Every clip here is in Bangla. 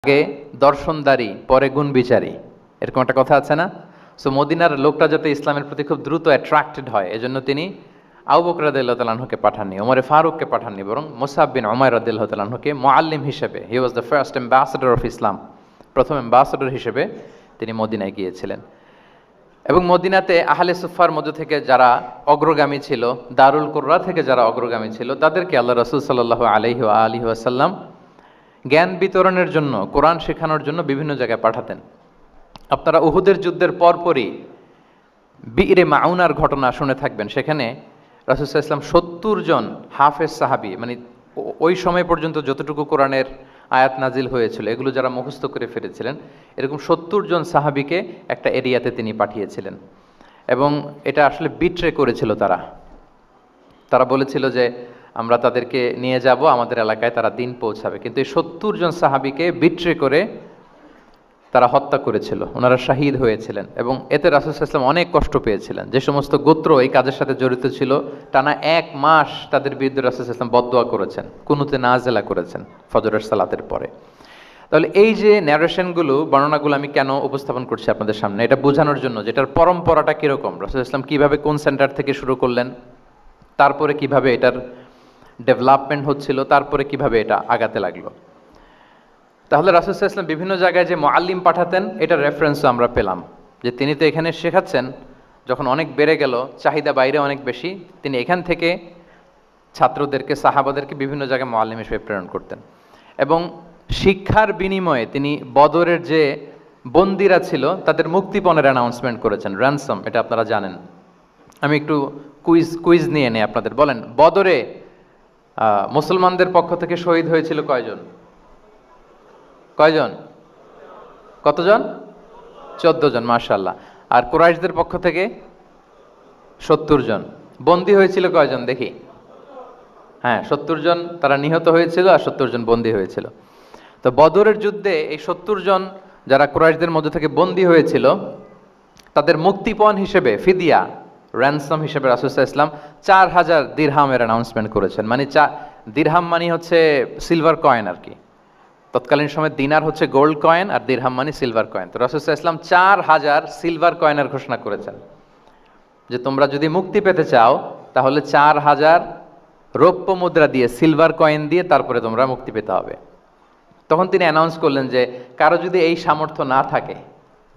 আগে দর্শনদারি পরে গুণ বিচারী, এরকম একটা কথা আছে না? সো মদিনার লোকটা যাতে ইসলামের প্রতি খুব দ্রুত অ্যাট্রাক্টেড হয়, এজন্য তিনি আবু বকর রাদিয়াল্লাহু তাআলা আনহুকে পাঠাননি, ওমরে ফারুককে পাঠাননি, বরং মুসআব বিন উমাইর রাদিয়াল্লাহু তাআলা আনহুকে মুআল্লিম হিসেবে, he was the first ambassador of Islam, প্রথম অ্যাম্বাসেডর হিসেবে তিনি মদিনায় গিয়েছিলেন। এবং মদিনাতে আহলে সুফার মধ্য থেকে যারা অগ্রগামী ছিল, দারুল কুররা থেকে যারা অগ্রগামী ছিল, তাদেরকে আল্লাহ রাসূল সাল্লাল্লাহু আলাইহি ওয়া আলিহি ওয়াসাল্লাম জ্ঞান বিতরণের জন্য, কোরআন শেখানোর জন্য বিভিন্ন জায়গায় পাঠাতেন। আপনারা উহুদের যুদ্ধের পরপরই বিরে মাউনার ঘটনা শুনে থাকবেন। সেখানে রাসূল সাল্লাল্লাহু আলাইহি ওয়াসাল্লাম ৭০ জন হাফেজ সাহাবী, মানে ওই সময় পর্যন্ত যতটুকু কোরআনের আয়াত নাজিল হয়েছিল এগুলো যারা মুখস্থ করে ফেলেছিলেন, এরকম ৭০ জন সাহাবীকে একটা এরিয়াতে তিনি পাঠিয়েছিলেন। এবং এটা আসলে বিট্রে করেছিল তারা বলেছিল যে আমরা তাদেরকে নিয়ে যাব আমাদের এলাকায়, তারা দিন পৌঁছাবে, কিন্তু এই ৭০ জন সাহাবীকে বিট্রে করে তারা হত্যা করেছিল, ওনারা শাহীদ হয়েছিলেন। এবং এতে রাসূল সাল্লাল্লাহু আলাইহি ওয়াসাল্লাম অনেক কষ্ট পেয়েছিলেন। যে সমস্ত গোত্র এই কাজের সাথে জড়িত ছিল, টানা ১ মাস তাদের বিরুদ্ধে রাসূল সাল্লাল্লাহু আলাইহি ওয়াসাল্লাম বদদোয়া করেছেন, কুনুতে নাজেলা করেছেন ফজরের সালাতের পরে। তাহলে এই যে ন্যারেশনগুলো, বর্ণনাগুলো আমি কেন উপস্থাপন করছি আপনাদের সামনে, এটা বোঝানোর জন্য যেটার পরম্পরাটা কীরকম, রাসূল সাল্লাল্লাহু আলাইহি ওয়াসাল্লাম কীভাবে কোন সেন্টার থেকে শুরু করলেন, তারপরে কিভাবে এটার ডেভেলপমেন্ট হচ্ছিল, তারপরে কিভাবে এটা আগাতে লাগলো। তাহলে রাসূল সাল্লাল্লাহু আলাইহি ওয়াসাল্লাম বিভিন্ন জায়গায় যে মুআল্লিম পাঠাতেন, এটার রেফারেন্সও আমরা পেলাম যে তিনি তো এখানে শেখাচ্ছেন, যখন অনেক বেড়ে গেল, চাহিদা বাইরে অনেক বেশি, তিনি এখান থেকে ছাত্রদেরকে, সাহাবাদেরকে বিভিন্ন জায়গায় মুআল্লিম হিসেবে প্রেরণ করতেন। এবং শিক্ষার বিনিময়ে তিনি বদরের যে বন্দীরা ছিল তাদের মুক্তিপণের অ্যানাউন্সমেন্ট করেছেন, র্যানসম, এটা আপনারা জানেন। আমি একটু কুইজ নিয়ে নেই আপনাদের। বলেন, বদরে মুসলমানদের পক্ষ থেকে শহীদ হয়েছিল কয়জন? কতজন? 14 জন, মাশাআল্লাহ। আর কুরাইশদের পক্ষ থেকে 70 জন। বন্দী হয়েছিল কয়জন দেখি? হ্যাঁ, 70 জন তারা নিহত হয়েছিল আর 70 জন বন্দী হয়েছিল। তো বদরের যুদ্ধে এই 70 জন যারা কুরাইশদের মধ্যে থেকে বন্দী হয়েছিল, তাদের মুক্তিপণ হিসেবে ফিদিয়া, র্যানসম হিসেবে রাসূল সাল্লাল্লাহু আলাইহি ওয়াসাল্লাম 4000 দিরহামের অ্যানাউন্সমেন্ট করেছেন। মানে দিরহাম মানে হচ্ছে সিলভার কয়েন আর কি। তৎকালীন সময় দিনার হচ্ছে গোল্ড কয়েন আর দিরহাম মানে সিলভার কয়েন। তো রাসূল সাল্লাল্লাহু আলাইহি ওয়াসাল্লাম 4000 সিলভার কয়েনের ঘোষণা করেছেন যে তোমরা যদি মুক্তি পেতে চাও তাহলে 4000 রৌপ্য মুদ্রা দিয়ে, সিলভার কয়েন দিয়ে তারপরে তোমরা মুক্তি পেতে হবে। তখন তিনি অ্যানাউন্স করলেন যে কারো যদি এই সামর্থ্য না থাকে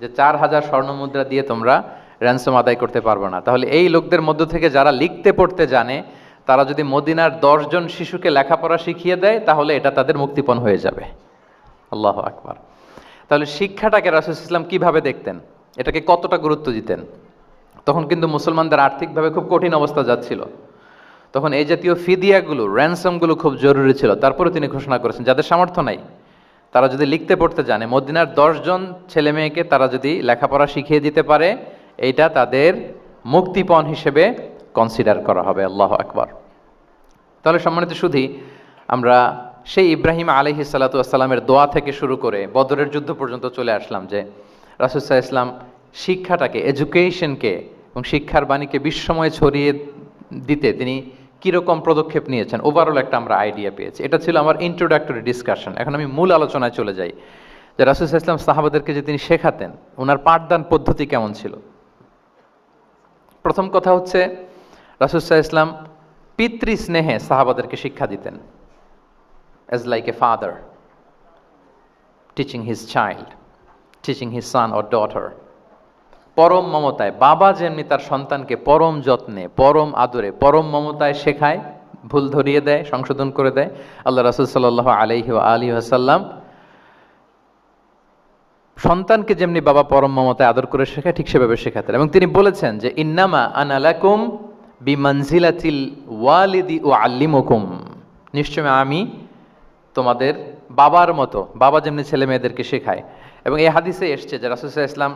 যে 4000 স্বর্ণ মুদ্রা দিয়ে তোমরা র্যানসম আদায় করতে পারবে না, তাহলে এই লোকদের মধ্য থেকে যারা লিখতে পড়তে জানে তারা যদি মদিনার 10 জন শিশুকে লেখাপড়া শিখিয়ে দেয় তাহলে এটা তাদের মুক্তিপণ হয়ে যাবে। আল্লাহু আকবার। তাহলে শিক্ষাটাকে রাসূল সাল্লাল্লাহু আলাইহি ওয়াসাল্লাম কিভাবে দেখতেন, এটাকে কতটা গুরুত্ব দিতেন? তখন কিন্তু মুসলমানদের আর্থিকভাবে খুব কঠিন অবস্থা যাচ্ছিল। তখন এই জাতীয় ফিদিয়াগুলো, র্যানসমগুলো খুব জরুরি ছিল। তারপরে তিনি ঘোষণা করেছেন যাদের সামর্থ্য নাই তারা যদি লিখতে পড়তে জানে, মদিনার 10 জন ছেলে মেয়েকে তারা যদি লেখাপড়া শিখিয়ে দিতে পারে, এইটা তাদের মুক্তিপণ হিসেবে কনসিডার করা হবে। আল্লাহু আকবার। তাহলে সম্মানিত সুধী, আমরা সেই ইব্রাহিম আলাইহিস সালাতু ওয়াস সালামের দোয়া থেকে শুরু করে বদরের যুদ্ধ পর্যন্ত চলে আসলাম যে রাসূল সাল্লাল্লাহু আলাইহি ওয়াসাল্লাম শিক্ষাটাকে, এডুকেশনকে এবং শিক্ষার বাণীকে বিশ্বময় ছড়িয়ে দিতে তিনি কীরকম পদক্ষেপ নিয়েছেন, ওভারঅল একটা আমরা আইডিয়া পেয়েছি। এটা ছিল আমার ইন্ট্রোডাক্টরি ডিসকাশন। এখন আমি মূল আলোচনায় চলে যাই যে রাসূল সাল্লাল্লাহু আলাইহি ওয়াসাল্লাম সাহাবাদেরকে যে তিনি শেখাতেন, ওনার পাঠদান পদ্ধতি কেমন ছিল। প্রথম কথা হচ্ছে রাসূল সাল্লাল্লাহু আলাইহি ওয়াসাল্লাম পিতৃ স্নেহে সাহাবাদেরকে শিক্ষা দিতেন, as like a father teaching his child, teaching his son or daughter. পরম মমতায় বাবা যেমনি তার সন্তানকে পরম যত্নে, পরম আদরে, পরম মমতায় শেখায়, ভুল ধরিয়ে দেয়, সংশোধন করে দেয়, আল্লাহ রাসূল সাল্লাল্লাহু আলাইহি ওয়া আলিহি ওয়াসাল্লাম সন্তানকে যেমনি বাবা পরম মমতায় আদর করে শেখায়, ঠিক সেভাবে শেখাতেন। এবং তিনি বলেছেন যে ইন্নামা আনা লাকুম বিমানজিলাতিল ওয়ালিদি উআল্লিমুকুম, নিশ্চয় আমি তোমাদের বাবার মতো, বাবা যেমনি ছেলে মেয়েদেরকে শেখায়। এবং এই হাদিসে এসছে যে রাসূল সাল্লাল্লাহু আলাইহি ওয়াসাল্লাম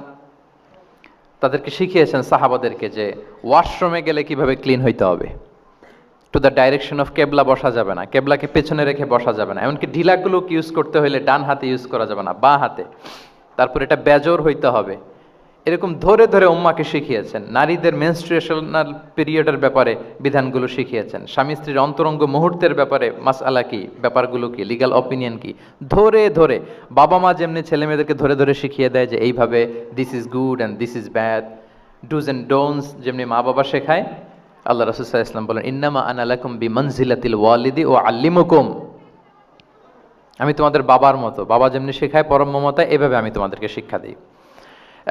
তাদেরকে শিখিয়েছেন সাহাবাদেরকে যে ওয়াশরুমে গেলে কিভাবে ক্লিন হইতে হবে, টু দ্য ডাইরেকশন অফ কেবলা বসা যাবে না, কেবলাকে পেছনে রেখে বসা যাবে না, এমনকি ঢিলাগুলো ইউজ করতে হলে ডান হাতে ইউজ করা যাবে না, বাঁ হাতে। তারপর এটা বেজোর হইতে হবে, এরকম ধরে ধরে উম্মাকে শিখিয়েছেন। নারীদের মেনস্ট্রুয়েশনাল পিরিয়ডের ব্যাপারে বিধানগুলো শিখিয়েছেন। স্বামী স্ত্রীর অন্তরঙ্গ মুহূর্তের ব্যাপারে মাসআলা কি, ব্যাপারগুলো কি, লিগ্যাল অপিনিয়ন কি, ধরে ধরে বাবা মা যেমনি ছেলে মেয়েদেরকে ধরে ধরে শিখিয়ে দেয় যে এইভাবে this is good and this is bad, dos and don'ts, যেমনি মা বাবা শেখায়, আল্লাহ রাসূল সাল্লাল্লাহু আলাইহি ওয়াসাল্লাম বলেন ইন্নামা আনা লাকুম বিমানজিলাতিল ওয়ালিদি ওয়া আল্লিমুকুম, আমি তোমাদের বাবার মতো, বাবা যেমনি শেখায় পরম মমতায়, এভাবে আমি তোমাদেরকে শিক্ষা দিই।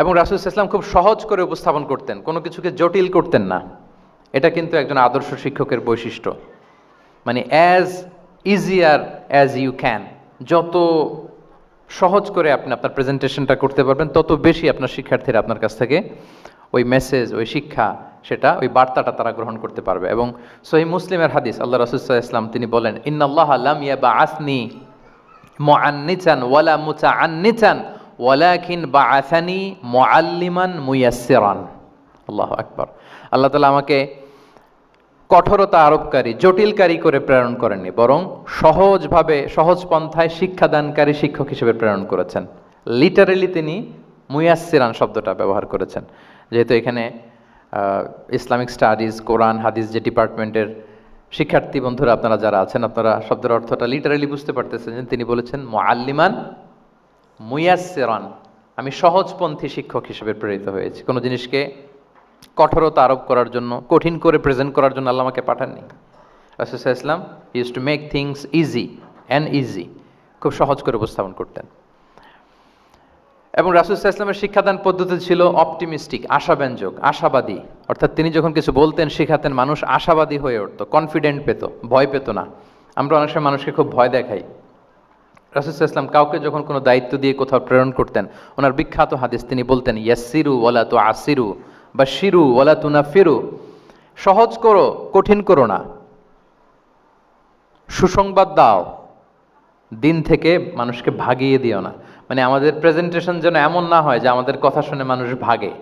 এবং রাসূল সাল্লাল্লাহু আলাইহি ওয়াসাল্লাম খুব সহজ করে উপস্থাপন করতেন, কোনো কিছুকে জটিল করতেন না। এটা কিন্তু একজন আদর্শ শিক্ষকের বৈশিষ্ট্য। মানে as easier as you can, যত সহজ করে আপনি আপনার প্রেজেন্টেশনটা করতে পারবেন, তত বেশি আপনার শিক্ষার্থীরা আপনার কাছ থেকে ওই মেসেজ, ওই শিক্ষা, সেটা ওই বার্তাটা তারা গ্রহণ করতে পারবে। এবং সহিহ মুসলিমের হাদিস, আল্লাহ রাসূল সাল্লাল্লাহু আলাইহি ওয়াসাল্লাম তিনি বলেন ইন্নাল্লাহা লাম ইয়াবআসনি মুআন্নিতান ওয়ালা মুতাআন্নিতান ওয়ালাকিন বাআসানি মুআল্লিমান মুয়াসসিরান। আল্লাহু আকবার। আল্লাহ তাআলা আমাকে কঠোরতা আরোপকারী, জটিলকারী করে প্রেরণ করেননি, বরং সহজভাবে, সহজ পন্থায় শিক্ষাদানকারী শিক্ষক হিসেবে প্রেরণ করেছেন। লিটারেলি তিনি মুয়াসসিরান শব্দটা ব্যবহার করেছেন। যেহেতু এখানে ইসলামিক স্টাডিজ, কোরআন, হাদিস যে ডিপার্টমেন্টের শিক্ষার্থী বন্ধুরা আপনারা যারা আছেন, আপনারা শব্দের অর্থটা লিটারেলি বুঝতে পারতেছেন যে তিনি বলেছেন মুআল্লিমান মুয়াসসিরান, আমি সহজপন্থী শিক্ষক হিসেবে প্রেরিত হয়েছি। কোনো জিনিসকে কঠোরতা আরোপ করার জন্য, কঠিন করে প্রেজেন্ট করার জন্য আল্লাহ আমাকে পাঠাননি। রাসূল সাল্লাল্লাহু আলাইহি ওয়াসাল্লাম he used to make things easy and easy, খুব সহজ করে উপস্থাপন করতেন। এবং রাসূল সাল্লাল্লাহু আলাইহি ওয়াসাল্লামের শিক্ষাদান পদ্ধতি ছিল অপটিমিস্টিক, আশাব্যঞ্জক, আশাবাদী। অর্থাৎ তিনি যখন কিছু বলতেন, শেখাতেন, মানুষ আশাবাদী হয়ে উঠতো, কনফিডেন্ট পেত, ভয় পেত না। আমরা অনেক সময় মানুষকে খুব ভয় দেখাই। রাসূল সাল্লাল্লাহু আলাইহি ওয়াসাল্লাম কাউকে যখন কোনো দায়িত্ব দিয়ে কোথাও প্রেরণ করতেন, ওনার বিখ্যাত হাদিস, তিনি বলতেন ইয়াসসিরু ওয়ালা তুআসসিরু বাশশিরু ওয়ালা তুনাফিরু, সহজ করো, কঠিন করো না, সুসংবাদ দাও, দিন থেকে মানুষকে ভাগিয়ে দিও না। মানে আমাদের প্রেজেন্টেশন যেন এমন না হয় যে আমাদের কথা শুনে মানুষ ভাগে,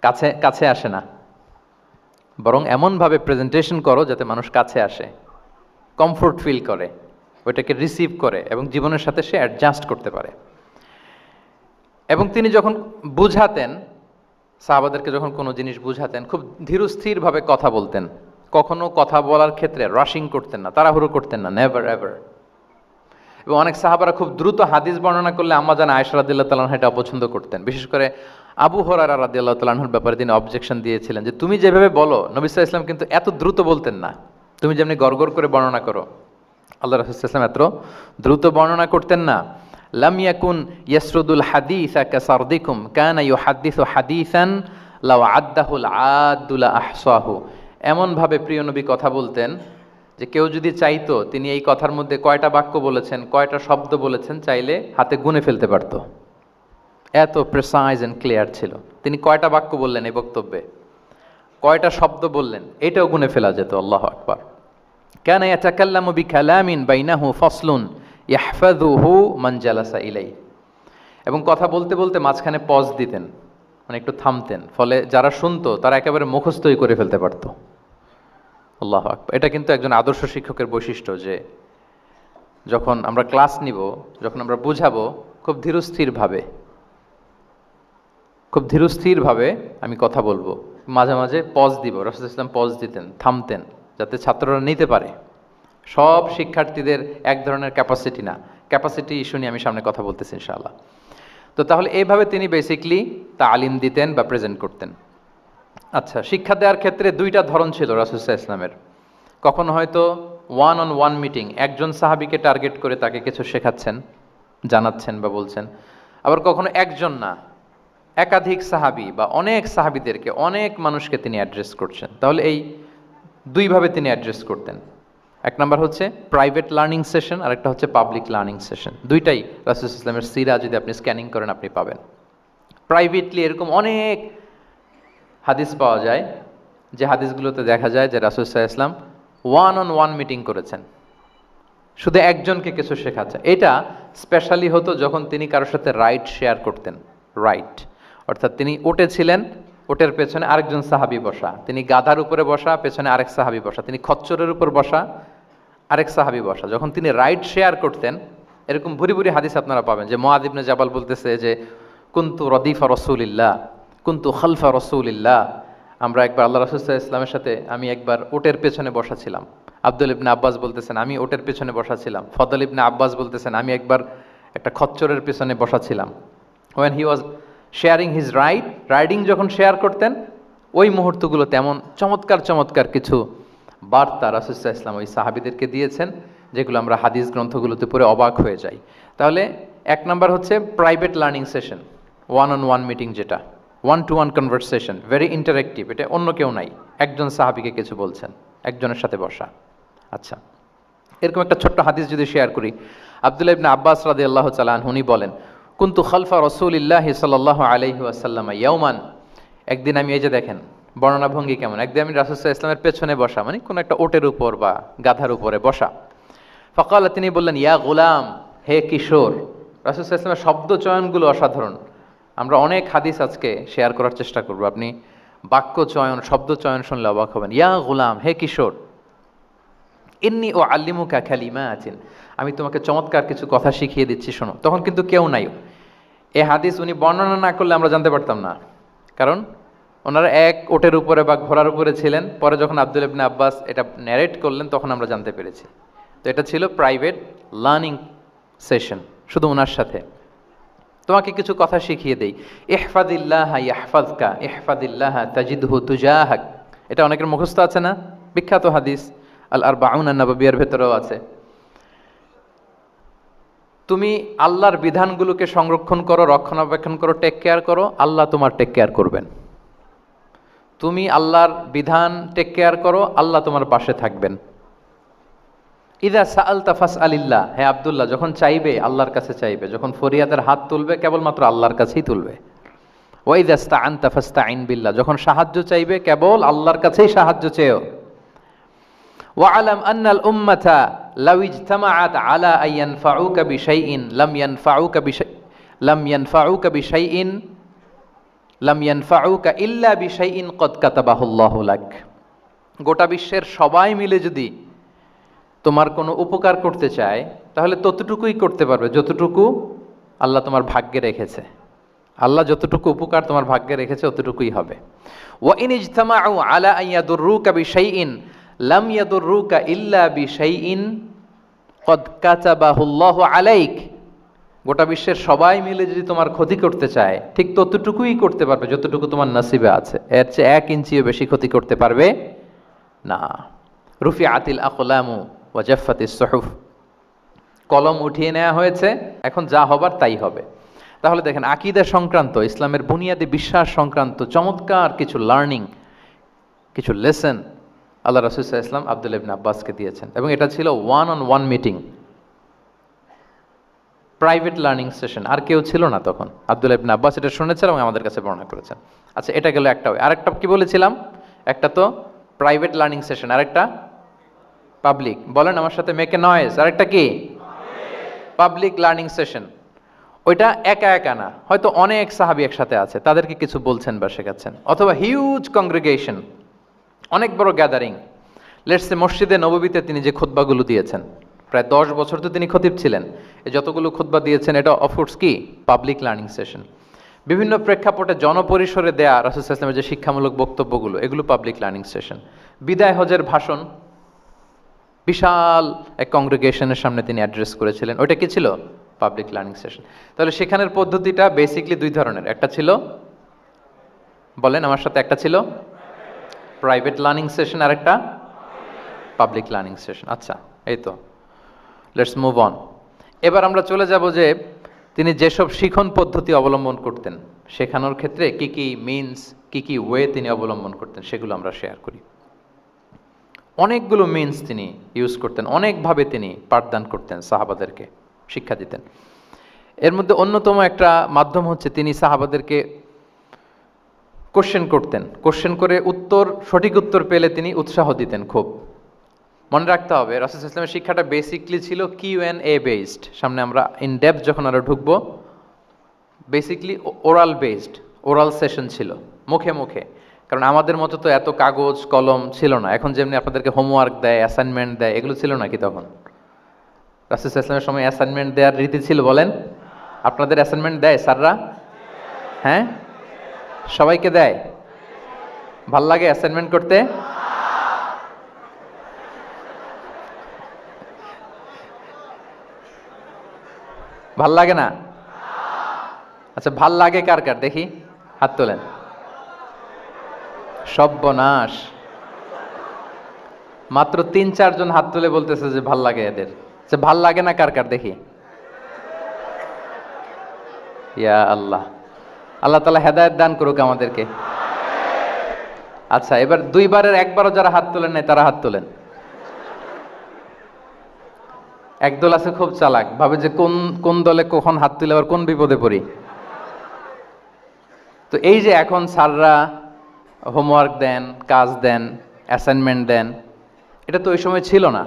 কাছে কাছে আসে না, বরং এমনভাবে প্রেজেন্টেশন করো যাতে মানুষ কাছে আসে, কমফোর্ট ফিল করে, ওইটাকে রিসিভ করে এবং জীবনের সাথে সে অ্যাডজাস্ট করতে পারে। এবং তিনি যখন বুঝাতেন, সাহাবাদেরকে যখন কোনো জিনিস বুঝাতেন, খুব ধীরস্থিরভাবে কথা বলতেন। কখনো কথা বলার ক্ষেত্রে রাশিং করতেন না, তাড়াহুড়ো করতেন না, নেভার এভার। এবং অনেক সাহাবারা খুব দ্রুত হাদিস বর্ণনা করলে আম্মা জান আয়েশা রাদিয়াল্লাহু তাআলা আনহা এটা অপছন্দ করতেন। বিশেষ করে আবু হুরায়রা রাদিয়াল্লাহু তাআলা আনহুর ব্যাপারে তিনি অবজেকশন দিয়েছিলেন যে তুমি যেভাবে বলো, নবী সাল্লাল্লাহু আলাইহি ওয়াসাল্লাম কিন্তু এত দ্রুত বলতেন না, তুমি যেমনি গড়গড় করে বর্ণনা করো, আল্লাহ রাসূল সাল্লাল্লাহু আলাইহি ওয়াসাল্লাম এত দ্রুত বর্ণনা করতেন না। লাম ইয়াকুন ইয়াসরুদুল হাদিসা কাসারদিকুম কানা ইউহাদ্দিসু হাদিসান লাউ আদ্দাহুল আদ্দুলা আহসাহু। এমনভাবে প্রিয় নবী কথা বলতেন যে কেউ যদি চাইতো, তিনি এই কথার মধ্যে কয়টা বাক্য বলেছেন, কয়টা শব্দ বলেছেন, চাইলে হাতে গুনে ফেলতে পারতো। এত প্রেসাইজ এন্ড ক্লিয়ার ছিল। তিনি কয়টা বাক্য বললেন এই বক্তব্যে, কয়টা শব্দ বললেন, এটাও গুনে ফেলা যেত। আল্লাহু আকবার। কানা ইয়াতাকাল্লামু বিকালামিন বাইনাহু ফাসলুন ইয়াহফাযুহু মান জালাসা ইলাইহি। এবং কথা বলতে বলতে মাঝখানে পজ দিতেন, মানে একটু থামতেন, ফলে যারা শুনতো তারা একেবারে মুখস্থই করে ফেলতে পারতো। আল্লাহু আকবার। এটা কিন্তু একজন আদর্শ শিক্ষকের বৈশিষ্ট্য, যে যখন আমরা ক্লাস নিব, যখন আমরা বুঝাবো, খুব ধীরস্থিরভাবে আমি কথা বলবো, মাঝে মাঝে পজ দিব। রাসূল সাল্লাল্লাহু আলাইহি ওয়াসাল্লাম পজ দিতেন, থামতেন, যাতে ছাত্ররা নিতে পারে। সব শিক্ষার্থীদের এক ধরনের ক্যাপাসিটি না, ক্যাপাসিটি ইস্যু নিয়ে আমি সামনে কথা বলতেছি ইনশাআল্লাহ। তো তাহলে এইভাবে তিনি বেসিকলি তালিম দিতেন বা প্রেজেন্ট করতেন। আচ্ছা, শিক্ষা দেওয়ার ক্ষেত্রে দুইটা ধরন ছিল রাসূল সাল্লাল্লাহু আলাইহি ওয়াসাল্লামের। কখনো হয়তো ওয়ান অন ওয়ান মিটিং, একজন সাহাবীকে টার্গেট করে তাকে কিছু শেখাচ্ছেন, জানাচ্ছেন বা বলছেন। আবার কখনো একজন না, একাধিক সাহাবী বা অনেক সাহাবীদেরকে, অনেক মানুষকে তিনি অ্যাড্রেস করছেন। তাহলে এই দুইভাবে তিনি অ্যাড্রেস করতেন। এক নাম্বার হচ্ছে প্রাইভেট লার্নিং সেশন, আর একটা হচ্ছে পাবলিক লার্নিং সেশন। দুইটাই রাসূল সাল্লাল্লাহু আলাইহি ওয়াসাল্লামের সিরা যদি আপনি স্ক্যানিং করেন আপনি পাবেন। প্রাইভেটলি এরকম অনেক হাদিস পাওয়া যায় যে হাদিসগুলোতে দেখা যায় যে রাসূল সাল্লাল্লাহু আলাইহি ওয়াসাল্লাম ওয়ান অন ওয়ান মিটিং করেছেন, শুধু একজনকে কিছু শেখাচ্ছে। এটা স্পেশালি হতো যখন তিনি কারোর সাথে রাইড শেয়ার করতেন। রাইড অর্থাৎ তিনি উটে ছিলেন, উটের পেছনে আরেকজন সাহাবী বসা, তিনি গাধার উপরে বসা, পেছনে আরেক সাহাবী বসা, তিনি খচ্চরের উপর বসা, আরেক সাহাবী বসা। যখন তিনি রাইড শেয়ার করতেন, এরকম ভুরি ভুরি হাদিস আপনারা পাবেন যে মুআয ইবনে জাবাল বলতেছে যে কুনতু রদিফা রসুলিল্লাহ, কুনতু খালফা রসুলিল্লাহ। আমরা একবার আল্লাহ রাসূল সাল্লাল্লাহু আলাইহি ওয়াসাল্লামের সাথে আমি একবার ওটের পেছনে বসা ছিলাম। আব্দুল ইবনে আব্বাস বলতেছেন আমি ওটের পেছনে বসা ছিলাম। ফদল ইবনে আব্বাস বলতেছেন আমি একবার একটা খচ্চরের পেছনে বসা ছিলাম। when he was sharing his riding যখন শেয়ার করতেন, ওই মুহূর্তগুলো তেমন চমৎকার চমৎকার কিছু বার্তা রাসূল সাল্লাল্লাহু আলাইহি ওয়াসাল্লাম ওই সাহাবীদেরকে দিয়েছেন, যেগুলো আমরা হাদিস গ্রন্থগুলোতে পড়ে অবাক হয়ে যাই। তাহলে এক নাম্বার হচ্ছে private learning session, one on one meeting, যেটা one to one conversation, very interactive. এটা অন্য কেউ নাই, একজন সাহাবীকে কিছু বলছেন, একজনের সাথে বসা। আচ্ছা, এরকম একটা ছোট্ট হাদিস যদি শেয়ার করি, আব্দুল্লাহ ইবনে আব্বাস রাদিয়াল্লাহু তাআলা আনহু উনি বলেন, কুনতু খালফা রাসূলিল্লাহি সাল্লাল্লাহু আলাইহি ওয়াসাল্লাম ইয়াওমান, একদিন আমি, এই যে দেখেন বর্ণনা ভঙ্গি কেমন, একদিন আমি রাসূল সাল্লাল্লাহু আলাইহি ওয়াসাল্লামের পেছনে বসা, মানে কোন একটা ওটের উপর বা গাধার উপরে বসা। ফাকালা, তিনি বললেন, ইয়া গোলাম, হে কিশোর। রাসূল সাল্লাল্লাহু আলাইহি ওয়াসাল্লামের শব্দ চয়নগুলো অসাধারণ। আমরা অনেক হাদিস আজকে শেয়ার করার চেষ্টা করব, আপনি বাক্য চয়ন, শব্দ চয়ন শুনলে অবাক হবেন। ইয়া গোলাম, হে কিশোর, ইন্নী ও আল্লিমুকা কালিমাতিন, আমি তোমাকে চমৎকার কিছু কথা শিখিয়ে দিচ্ছি, শোনো। তখন কিন্তু কেউ নাই। এই হাদিস উনি বর্ণনা না করলে আমরা জানতে পারতাম না, কারণ ওনারা এক ওটের উপরে বা ঘোড়ার উপরে ছিলেন। পরে যখন আব্দুল ইবনে আব্বাস এটা ন্যারেট করলেন তখন আমরা জানতে পেরেছি। তো এটা ছিল প্রাইভেট লার্নিং সেশন, শুধু ওনার সাথে। তোমাকে কিছু কথা শিখিয়ে দেই। ইহফাদিল্লাহা ইয়াহফাযকা, ইহফাদিল্লাহা তাজিদহু তুজাহাক, এটা অনেকের মুখস্থ আছে না, বিখ্যাত হাদিস, আল আরবাউন আন-নববিয়ার ভেতরেও আছে। তুমি আল্লাহর বিধানগুলোকে সংরক্ষণ করো, রক্ষণাবেক্ষণ করো, টেক কেয়ার করো, আল্লাহ তোমার টেক কেয়ার করবেন। তুমি আল্লাহর বিধান টেক কেয়ার করো, আল্লাহ তোমার পাশে থাকবেন। ইদা সাআলতা ফাসআলিল্লাহ, হে আব্দুল্লাহ, যখন চাইবে আল্লাহর কাছে চাইবে, যখন ফরিয়াদের হাত তুলবে কেবলমাত্র আল্লাহর কাছেই তুলবে। ওয়া ইদা ইসতাআনতা ফাসতাইন বিল্লাহ, যখন সাহায্য চাইবে কেবল আল্লাহর কাছেই সাহায্য চেয়েও। ওয়া আলাম আন্নাল উম্মাতা লাউ ইজতামাআত আলা আন ইয়ানফাউকা বিশাইইন লাম ইয়ানফাউকা ইল্লা বিশাইইন কদ কাতাবাহুল্লাহু লাক। গোটা বিশ্বের সবাই মিলে যদি তোমার কোনো উপকার করতে চায়, তাহলে ততটুকুই করতে পারবে যতটুকু আল্লাহ তোমার ভাগ্যে রেখেছে। আল্লাহ যতটুকু উপকার তোমার ভাগ্যে রেখেছে অতটুকুই হবে। ওয়া ইন ইজতামাউ আলা আন ইয়াদুররুকা বিশাইইন লাম ইয়াদুররুকা ইল্লা বিশাইইন কদ কাতাবাহুল্লাহু আলাইক। গোটা বিশ্বের সবাই মিলে যদি তোমার ক্ষতি করতে চায়, ঠিক ততটুকুই করতে পারবে যতটুকু তোমার নসিবে আছে। এর চেয়ে 1 ইঞ্চিও বেশি ক্ষতি করতে পারবে না। রুফিআতিল আকলামু ওয়া জাফফাতিস সুহুফ, কলম উঠিয়ে নেওয়া হয়েছে, এখন যা হবার তাই হবে। তাহলে দেখেন, আকীদা সংক্রান্ত, ইসলামের বুনিয়াদি বিশ্বাস সংক্রান্ত চমৎকার কিছু লার্নিং, কিছু লেসন আল্লাহ রাসূল সাল্লাল্লাহু আলাইহি ওয়াসাল্লাম আব্দুল্লাহ ইবনে আব্বাসকে দিয়েছেন, এবং এটা ছিল one on one meeting, private learning session. আর কেউ ছিল না তখন। আব্দুল্লাহ ইবনে আব্বাস এটা শুনেছেন এবং আমাদের কাছে বর্ণনা করেছেন। আচ্ছা, এটা গেল একটা। আরেকটা কি বলেছিলাম? একটা তো প্রাইভেট লার্নিং সেশন, আরেকটা পাবলিক। বলেন আমার সাথে, মেক এ নয়েজ। আরেকটা কি? Public learning session. ওইটা একা একা না, হয়তো অনেক সাহাবী একসাথে আছে, তাদেরকে কিছু বলছেন বা শেখাচ্ছেন, অথবা হিউজ কংগ্রেগেশন, অনেক বড় গ্যাদারিং। লেটস সে মসজিদে নববীতে তিনি যে খুতবাগুলো দিয়েছেন, প্রায় 10 বছর তো তিনি খতিব ছিলেন, এই যতগুলো খুতবা দিয়েছেন এটা অফকোর্স কি পাবলিক লার্নিং সেশন। বিভিন্ন প্রেক্ষাপটে জনপরিসরে দেয়া রাসূল সাল্লাল্লাহু আলাইহি ওয়াসাল্লামের যে শিক্ষামূলক বক্তব্যগুলো, এগুলো পাবলিক লার্নিং সেশন। বিদায় হজের ভাষণ বিশাল এক কংগ্রেগেশনের সামনে তিনি অ্যাড্রেস করেছিলেন, ওইটা কি ছিল? Public learning session. তাহলে সেখানের পদ্ধতিটা বেসিকলি 2 ধরনের। একটা ছিল, বলেন আমার সাথে, একটা ছিল প্রাইভেট লার্নিং সেশন, আর একটা পাবলিক লার্নিং সেশন। আচ্ছা, এই তো, লেটস মুভ অন। এবার আমরা চলে যাব যে তিনি যেসব শিখন পদ্ধতি অবলম্বন করতেন, শেখানোর ক্ষেত্রে কি কি মিনস, কি কি ওয়ে তিনি অবলম্বন করতেন, সেগুলো আমরা শেয়ার করি। অনেকগুলো মিনস তিনি ইউজ করতেন, অনেকভাবে তিনি পাঠদান করতেন, সাহাবাদেরকে শিক্ষা দিতেন। এর মধ্যে অন্যতম একটা মাধ্যম হচ্ছে তিনি সাহাবাদেরকে কোশ্চেন করতেন, কোশ্চেন করে সঠিক উত্তর পেলে তিনি উৎসাহ দিতেন খুব। মনে রাখতে হবে, রাসূল সাল্লাল্লাহু আলাইহি ওয়াসাল্লামের শিক্ষাটা বেসিকলি ছিল Q&A বেসড। সামনে আমরা ইন ডেপথ যখন আরো ঢুকবো, basically oral based, oral session ছিল, মুখে মুখে। কারণ আমাদের মতো তো এত কাগজ কলম ছিল না। এখন যেমনি আপনাদেরকে হোমওয়ার্ক দেয়, অ্যাসাইনমেন্ট দেয়, এগুলো ছিল নাকি তখন? রাসূল সাল্লাল্লাহু আলাইহি ওয়াসাল্লামের সময় অ্যাসাইনমেন্ট দেওয়ার রীতি ছিল? বলেন, আপনাদের অ্যাসাইনমেন্ট দেয় স্যাররা? হ্যাঁ, সবাইকে দেয়? ভাল লাগে অ্যাসাইনমেন্ট করতে? ভাল লাগে না? আচ্ছা, ভাল লাগে কার কার দেখি, হাত তোলেন। সর্বনাশ, মাত্র 3-4 জন হাত তুলে বলতেছে যে ভাল লাগে এদের। আচ্ছা, ভাল লাগে না কার কার দেখি। ইয়া আল্লাহ, আল্লাহ তাআলা হেদায়েত দান করুক আমাদেরকে। আচ্ছা, এবার 2 বারের 1বারও যারা হাত তোলেন নাই তারা হাত তোলেন। একদল আছে খুব চালাক, ভাবে যে কোন কোন দলে কখন হাত তুলে আবার কোন বিপদে পড়ি। তো এই যে এখন স্যাররা হোমওয়ার্ক দেন, কাজ দেন, অ্যাসাইনমেন্ট দেন, এটা তো ওই সময় ছিল না।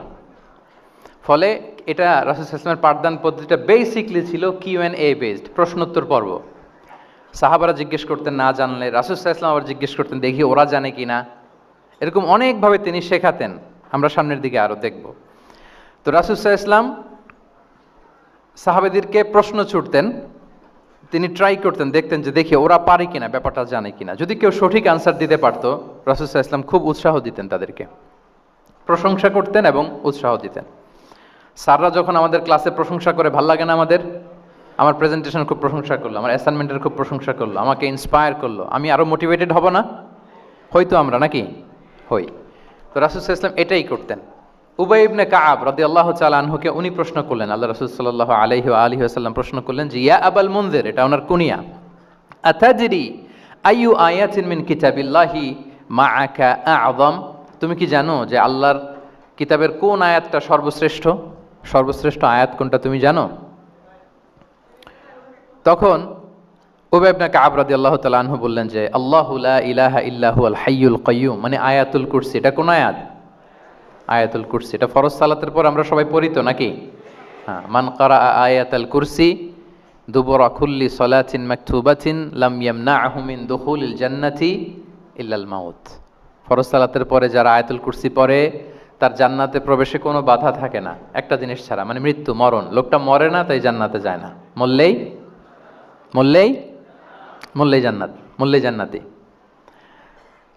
ফলে এটা রাসূল সাল্লাল্লাহু আলাইহি ওয়াসাল্লামের পাঠদান পদ্ধতিটা বেসিকলি ছিল Q&A বেসড, প্রশ্নোত্তর পর্ব। সাহাবারা জিজ্ঞেস করতেন, না জানলে রাসূল সাল্লাল্লাহু আলাইহি ওয়াসাল্লাম আবার জিজ্ঞেস করতেন, দেখি ওরা জানে কিনা। এরকম অনেকভাবে তিনি শেখাতেন, আমরা সামনের দিকে আরো দেখব। তো রাসূল সাল্লাল্লাহু আলাইহি ওয়াসাল্লাম সাহাবাদেরকে প্রশ্ন ছুড়তেন, তিনি ট্রাই করতেন, দেখতেন যে দেখি ওরা পারে কিনা, ব্যাপারটা জানে কিনা। যদি কেউ সঠিক আনসার দিতে পারতো, রাসূল সাল্লাল্লাহু আলাইহি ওয়াসাল্লাম খুব উৎসাহ দিতেন, তাদেরকে প্রশংসা করতেন এবং উৎসাহ দিতেন। স্যাররা যখন আমাদের ক্লাসে প্রশংসা করে, ভাল লাগে না আমাদের? আমার প্রেজেন্টেশন খুব প্রশংসা করলো, আমার অ্যাসাইনমেন্টের খুব প্রশংসা করলো, আমাকে ইন্সপায়ার করলো, আমি আরো মোটিভেটেড হব না? হয়তো আমরা নাকি হই। তো রাসূল সাল্লাল্লাহু আলাইহি ওয়াসাল্লাম এটাই করতেন। উবাই ইবনে কাআব রাদিয়াল্লাহু তাআলা আনহুকে উনি প্রশ্ন করলেন, আল্লাহ রাসূল সাল্লাল্লাহু আলাইহি ওয়া আলিহি ওয়াসাল্লাম প্রশ্ন করলেন যে ইয়া আবাল মুনজির, এটা ওনার কুনিয়া, আতাদরি আইয়ু আয়াতিন মিন কিতাবিল্লাহি মাআকা আ'যাম, তুমি কি জানো যে আল্লাহর কিতাবের কোন আয়াতটা সর্বশ্রেষ্ঠ? সর্বশ্রেষ্ঠ আয়াত কোনটা তুমি জানো? তখন উবাই ইবনে কাআব রাদিয়াল্লাহু তাআলা আনহু বললেন যে আল্লাহু লা ইলাহা ইল্লা হুয়াল হাইয়ুল কাইয়্যুম, মানে আয়াতুল কুরসি। এটা কোন আয়াত? আয়াতুল কুরসি। এটা ফরজ সালাতের পর আমরা সবাই পড়ি তো নাকি? হ্যাঁ, মান কারা আয়াতুল কুরসি দুবরা কুল্লি সালাতিন মাকতুবাতিন লাম ইয়ামনাহু মিন দুখুলিল জান্নাতি ইল্লাল মাউত। ফরজ সালাতের পরে যারা আয়াতুল কুরসি পড়ে তার জান্নাতে প্রবেশে কোনো বাধা থাকে না, একটা জিনিস ছাড়া, মানে মৃত্যু, মরণ। লোকটা মরে না তাই জান্নাতে যায় না, মরলেই মরলেই মরলেই জান্নাত, মরলেই জান্নাতি।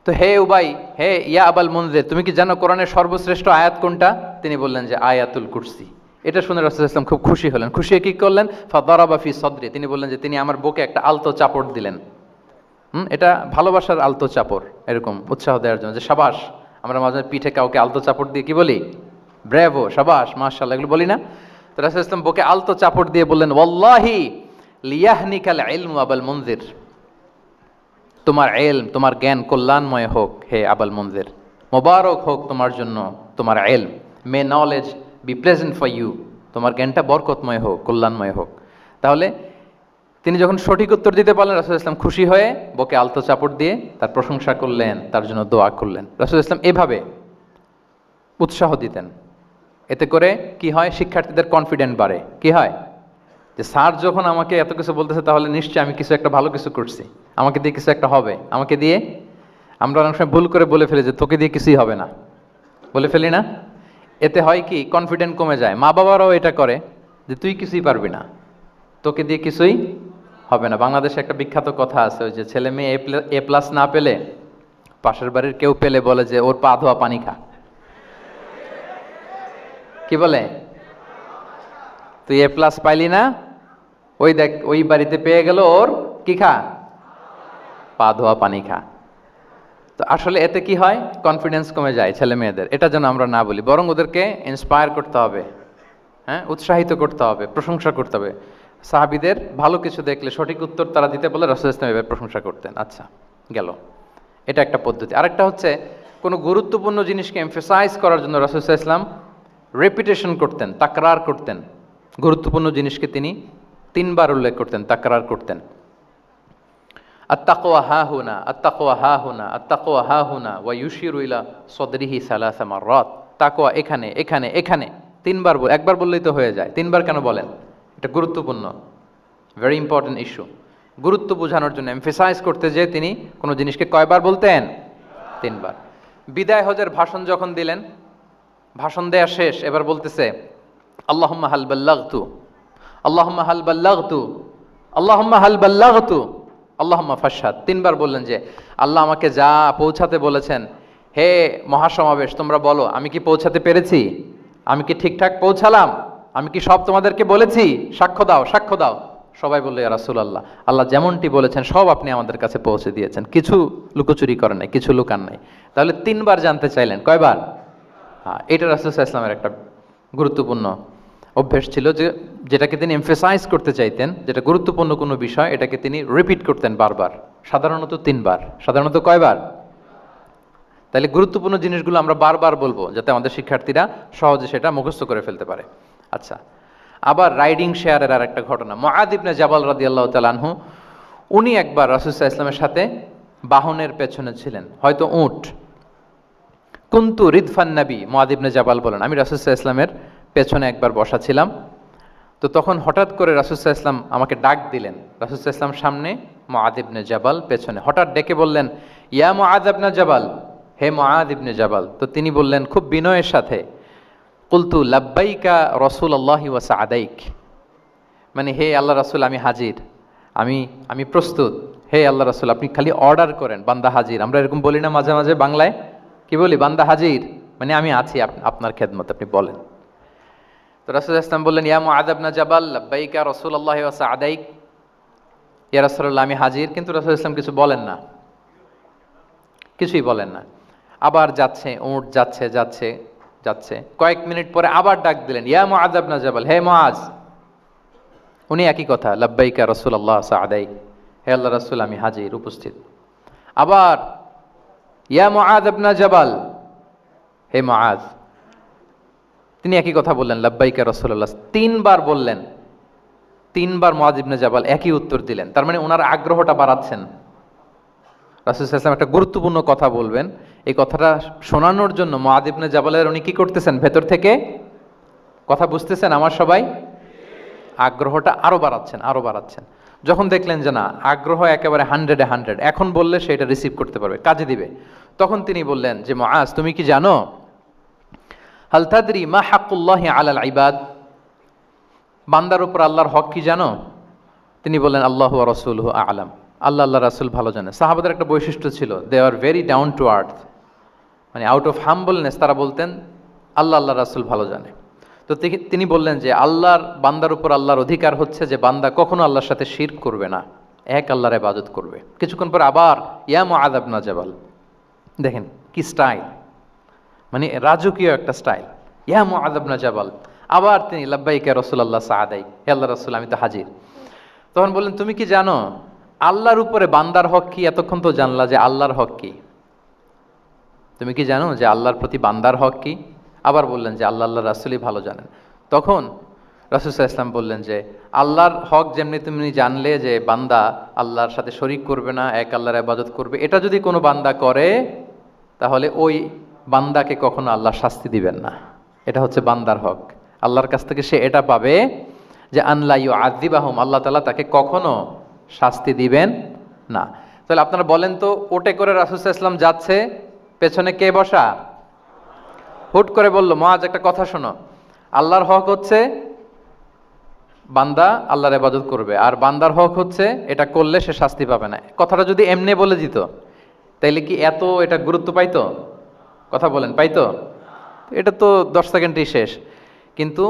তো হে উবাই, হে ইয়া আবাল মুনজির, তুমি কি জানো কোরআনের সর্বশ্রেষ্ঠ আয়াত কোনটা? তিনি বললেন যে আয়াতুল কুরসি। এটা শুনে রাসূল সাল্লাল্লাহু আলাইহি ওয়াসাল্লাম খুব খুশি হলেন। খুশি হয়ে কি করলেন? ফাদারাবা ফি সদরি, তিনি বললেন যে তিনি আমার বুকে একটা আলতো চাপড় দিলেন। এটা ভালোবাসার আলতো চাপড়, এরকম উৎসাহ দেওয়ার জন্য, যে সাবাস। আমরা মাঝে পিঠে কাউকে আলতো চাপড় দিয়ে কি বলি? ব্রেভো, সাবাস, মাশাআল্লাহ, এগুলো বলি না? তো রাসূল সাল্লাল্লাহু আলাইহি ওয়াসাল্লাম বুকে আলতো চাপড় দিয়ে বললেন, ওয়াল্লাহি লিয়াহনিকাল ইলমু আবাল মুনজির, তোমার ইলম, তোমার জ্ঞান কল্যাণময় হোক হে আবাল মুনজির, মোবারক হোক তোমার জন্য তোমার ইলম। May knowledge be pleasant for you, তোমার জ্ঞানটা বরকতময় হোক, কল্যাণময় হোক। তাহলে তিনি যখন সঠিক উত্তর দিতে পারলেন, রাসূল ইসলাম খুশি হয়ে বুকে আলতো চাপড় দিয়ে তার প্রশংসা করলেন, তার জন্য দোয়া করলেন। রাসূল ইসলাম এভাবে উৎসাহ দিতেন। এতে করে কি হয়? শিক্ষার্থীদের কনফিডেন্ট বাড়ে। কি হয়? যে স্যার যখন আমাকে এত কিছু বলতেছে, তাহলে নিশ্চয়ই আমি কিছু একটা ভালো কিছু করছি, আমাকে দিয়ে কিছু একটা হবে। আমাকে দিয়ে, আমরা অনেক সময় ভুল করে বলে ফেলি যে তোকে দিয়ে কিছুই হবে না, বলে ফেলি না? এতে হয় কি? কনফিডেন্ট কমে যায়। মা বাবারাও এটা করে যে তুই কিছুই পারবি না, তোকে দিয়ে কিছুই হবে না। বাংলাদেশে একটা বিখ্যাত কথা আছে, ওই যে ছেলে মেয়ে এ প্লাস না পেলে পাশের বাড়ির কেউ পেলে বলে যে ওর পা ধোয়া পানি খা। কি বলে? তুই এ প্লাস পাইলি না, ওই দেখ ওই বাড়িতে পেয়ে গেল, ওর কি খা? পা ধোয়া পানি খা। তো আসলে এতে কি হয়? কনফিডেন্স কমে যায় ছেলে মেয়েদের। এটা যেন আমরা না বলি, বরং ওদেরকে ইন্সপায়ার করতে হবে, হ্যাঁ, উৎসাহিত করতে হবে, প্রশংসা করতে হবে। সাহাবীদের ভালো কিছু দেখলে সঠিক উত্তর তারা দিতে বলে রাসূল ইসলাম এভাবে প্রশংসা করতেন। আচ্ছা, গেল, এটা একটা পদ্ধতি। আরেকটা হচ্ছে, কোনো গুরুত্বপূর্ণ জিনিসকে এমফেসাইজ করার জন্য রাসূল ইসলাম রেপিটেশন করতেন, তাকরার করতেন। গুরুত্বপূর্ণ জিনিসকে তিনি 3 বার উল্লেখ করতেন, তাকরার করতেন। আত্তাকওয়া হাহুনা, আত্তাকওয়া হাহুনা, আত্তাকওয়া হাহুনা, ওয়া ইউশিরু ইলা সদরিহি সালাসা মাররাত। তাকওয়া এখানে, এখানে, এখানে। 3 বার, একবার বললেই তো হয়ে যায়, 3 বার কেন বলেন? এটা গুরুত্বপূর্ণ, ভেরি ইম্পর্টেন্ট ইস্যু। গুরুত্ব বোঝানোর জন্য, এমফেসাইজ করতে যে তিনি কোনো জিনিসকে কয়বার বলতেন? 3 বার। বিদায় হজের ভাষণ যখন দিলেন, ভাষণ দেয়া শেষ, এবার বলতেছে আল্লাহুম্মা হাল বাল্লাগতু, আল্লাহুম্মা হাল বাল্লাগতু, আল্লাহুম্মা হাল বাল্লাগতু। আল্লাহুম্মা ফাশহাদ, 3 বার বললেন যে আল্লাহ আমাকে যা পৌঁছাতে বলেছেন, হে মহাসমাবেশ তোমরা বলো আমি কি পৌঁছাতে পেরেছি, আমি কি ঠিকঠাক পৌঁছালাম, আমি কি সব তোমাদেরকে বলেছি, সাক্ষ্য দাও সাক্ষ্য দাও। সবাই বললো ইয়া রাসূলুল্লাহ, আল্লাহ যেমনটি বলেছেন সব আপনি আমাদের কাছে পৌঁছে দিয়েছেন, কিছু লুকোচুরি করেন নাই, কিছু লুকান নাই। তাহলে 3 বার জানতে চাইলেন, কয়বার? হ্যাঁ, এটা রাসূল সাল্লাল্লাহু আলাইহি ওয়াসাল্লামের একটা গুরুত্বপূর্ণ অভ্যেস ছিল, যে যেটাকে তিনি এমফেসাইজ করতে চাইতেন, যেটা গুরুত্বপূর্ণ কোনো বিষয় এটাকে তিনি রিপিট করতেন বারবার, সাধারণত 3 বার। সাধারণত কয়বার? তাহলে গুরুত্বপূর্ণ জিনিসগুলো আমরা বারবার বলবো যাতে আমাদের শিক্ষার্থীরা সহজে সেটা মুখস্থ করে ফেলতে পারে। আচ্ছা, আবার রাইডিং শেয়ারের আর একটা ঘটনা। মুআয ইবনে জাবাল রাদিয়াল্লাহু তাআলা আনহু, উনি একবার রাসূল সাল্লাল্লাহু আলাইহি ওয়াসাল্লামের সাথে বাহনের পেছনে ছিলেন, হয়তো উট। কুনতু রিদফান নবী, মুআয ইবনে জাবাল বলেন আমি রাসূল সাল্লাল্লাহু আলাইহি ওয়াসাল্লামের পেছনে একবার বসা ছিলাম, তো তখন হঠাৎ করে রাসূল সাল্লাল্লাহু আলাইহি ওয়াসাল্লাম আমাকে ডাক দিলেন। রাসূল সাল্লাল্লাহু আলাইহি ওয়াসাল্লাম সামনে, মুআয ইবনে জাবাল পেছনে, হঠাৎ ডেকে বললেন ইয়া মুআয ইবনে জাবাল, হে মুআয ইবনে জাবাল। তো তিনি বললেন খুব বিনয়ের সাথে, কুলতু লাব্বাইকা রাসূলুল্লাহি ওয়া সা'দাইক, মানে হে আল্লাহ রাসূল আমি হাজির, আমি প্রস্তুত, হে আল্লাহ রাসূল আপনি খালি অর্ডার করেন, বান্দা হাজির। আমরা এরকম বলি না মাঝে মাঝে বাংলায়, কি বলি? বান্দা হাজির, মানে আমি আছি আপনার খেদমত, আপনি বলেন। তো রাসূল ইসলাম বললেন ইয়া মুআয ইবনে জাবাল লাব্বাইকা রাসূলুল্লাহি ওয়া সা'দাইক, ইয়া রাসূলুল্লাহ আমি হাজির। কিন্তু রাসূল ইসলাম কিছু বলেন না, কিছুই বলেন না। আবার যাচ্ছে, উট যাচ্ছে যাচ্ছে যাচ্ছে, কয়েক মিনিট পরে আবার ডাক দিলেন ইয়া মুআয ইবনে জাবাল, হে মুআয। উনি একই কথা, লাব্বাইকা রাসূলুল্লাহ সা'দাইক, হে আল্লাহ রাসূল আমি হাজির, উপস্থিত। আবার ইয়া মুআয ইবনে জাবাল, হে মুআয। তিনি একই কথা বললেন লাব্বাইকা রাসূলুল্লাহ, 3 বার বললেন। 3 বার মুআয ইবনে জাবাল একই উত্তর দিলেন। তার মানে ওনার আগ্রহটা বাড়াচ্ছেন। রাসূল সাল্লাল্লাহু আলাইহি ওয়াসাল্লাম একটা গুরুত্বপূর্ণ কথা বলবেন, এই কথাটা শোনানোর জন্য মুআয ইবনে জাবালের উনি কি করতেছেন, ভেতর থেকে কথা বুঝতেছেন আমার সবাই, আগ্রহটা আরো বাড়াচ্ছেন আরো বাড়াচ্ছেন। যখন দেখলেন যে না, আগ্রহ একেবারে 100-এ 100, এখন বললে সে এটা রিসিভ করতে পারবে, কাজে দিবে, তখন তিনি বললেন যে মুআয তুমি কি জানো, হাল তাদরি মা হাক্কুল্লাহি আলাল ইবাদ, বান্দার উপর আল্লাহর হক কি জানো? তিনি বললেন আল্লাহু ওয়া রাসূলুহু আ'লাম, আল্লাহ আল্লাহ রাসূল ভালো জানে। সাহাবাদের একটা বৈশিষ্ট্য ছিল, they are very down to earth, মানে আউট অফ হাম্বলনেস তারা বলতেন আল্লাহ আল্লাহ রাসূল ভালো জানে। তো তিনি বললেন যে আল্লাহর বান্দার উপর আল্লাহর অধিকার হচ্ছে যে বান্দা কখনো আল্লাহর সাথে শিরক করবে না, এক আল্লাহর ইবাদত করবে। কিছুক্ষণ পর আবার ইয়া মুআয ইবনে জাবাল, দেখেন কি স্টাইল, মানে রাজকীয় একটা স্টাইল, ইয়া মুআয ইবনে জাবাল। আবার তিনি লাব্বাইকা রাসূলুল্লাহ সা'দাইক, হে আল্লাহ রাসূল আমি তো হাজির। তখন বললেন তুমি কি জানো আল্লাহর উপরে বান্দার হক কি? এতক্ষণ তো জানলা যে আল্লাহর হক কি, তুমি কি জানো যে আল্লাহর প্রতি বান্দার হক কি? আবার বললেন যে আল্লাহ আল্লাহ রাসূলই ভালো জানেন। তখন রাসূল সাল্লাল্লাহু আলাইহি ওয়াসাল্লাম বললেন যে আল্লাহর হক যেমনি তুমি জানলে যে বান্দা আল্লাহর সাথে শরীক করবে না, এক আল্লাহর ইবাদত করবে, এটা যদি কোনো বান্দা করে তাহলে ওই বান্দাকে কখনো আল্লাহ শাস্তি দিবেন না। এটা হচ্ছে বান্দার হক, আল্লাহর কাছ থেকে সে এটা পাবে যে আনলা ইউআযিবাহুম, আল্লাহ তাআলা তাকে কখনো শাস্তি দিবেন না। তাহলে আপনারা বলেন তো, ওটে করে রাসূল সাল্লাল্লাহু আলাইহি ওয়াসাল্লাম যাচ্ছে, পেছনে কে বসা? হুট করে বলল মুআয একটা কথা শোনো, আল্লাহর হক হচ্ছে বান্দা আল্লাহর ইবাদত করবে, আর বান্দার হক হচ্ছে এটা করলে সে শাস্তি পাবে না। কথাটা যদি এমনি বলে দিত তাইলে কি এত এটা গুরুত্ব পাইতো? কথা বলেন, পাইতো? এটা তো 10 সেকেন্ডেই শেষ। কিন্তু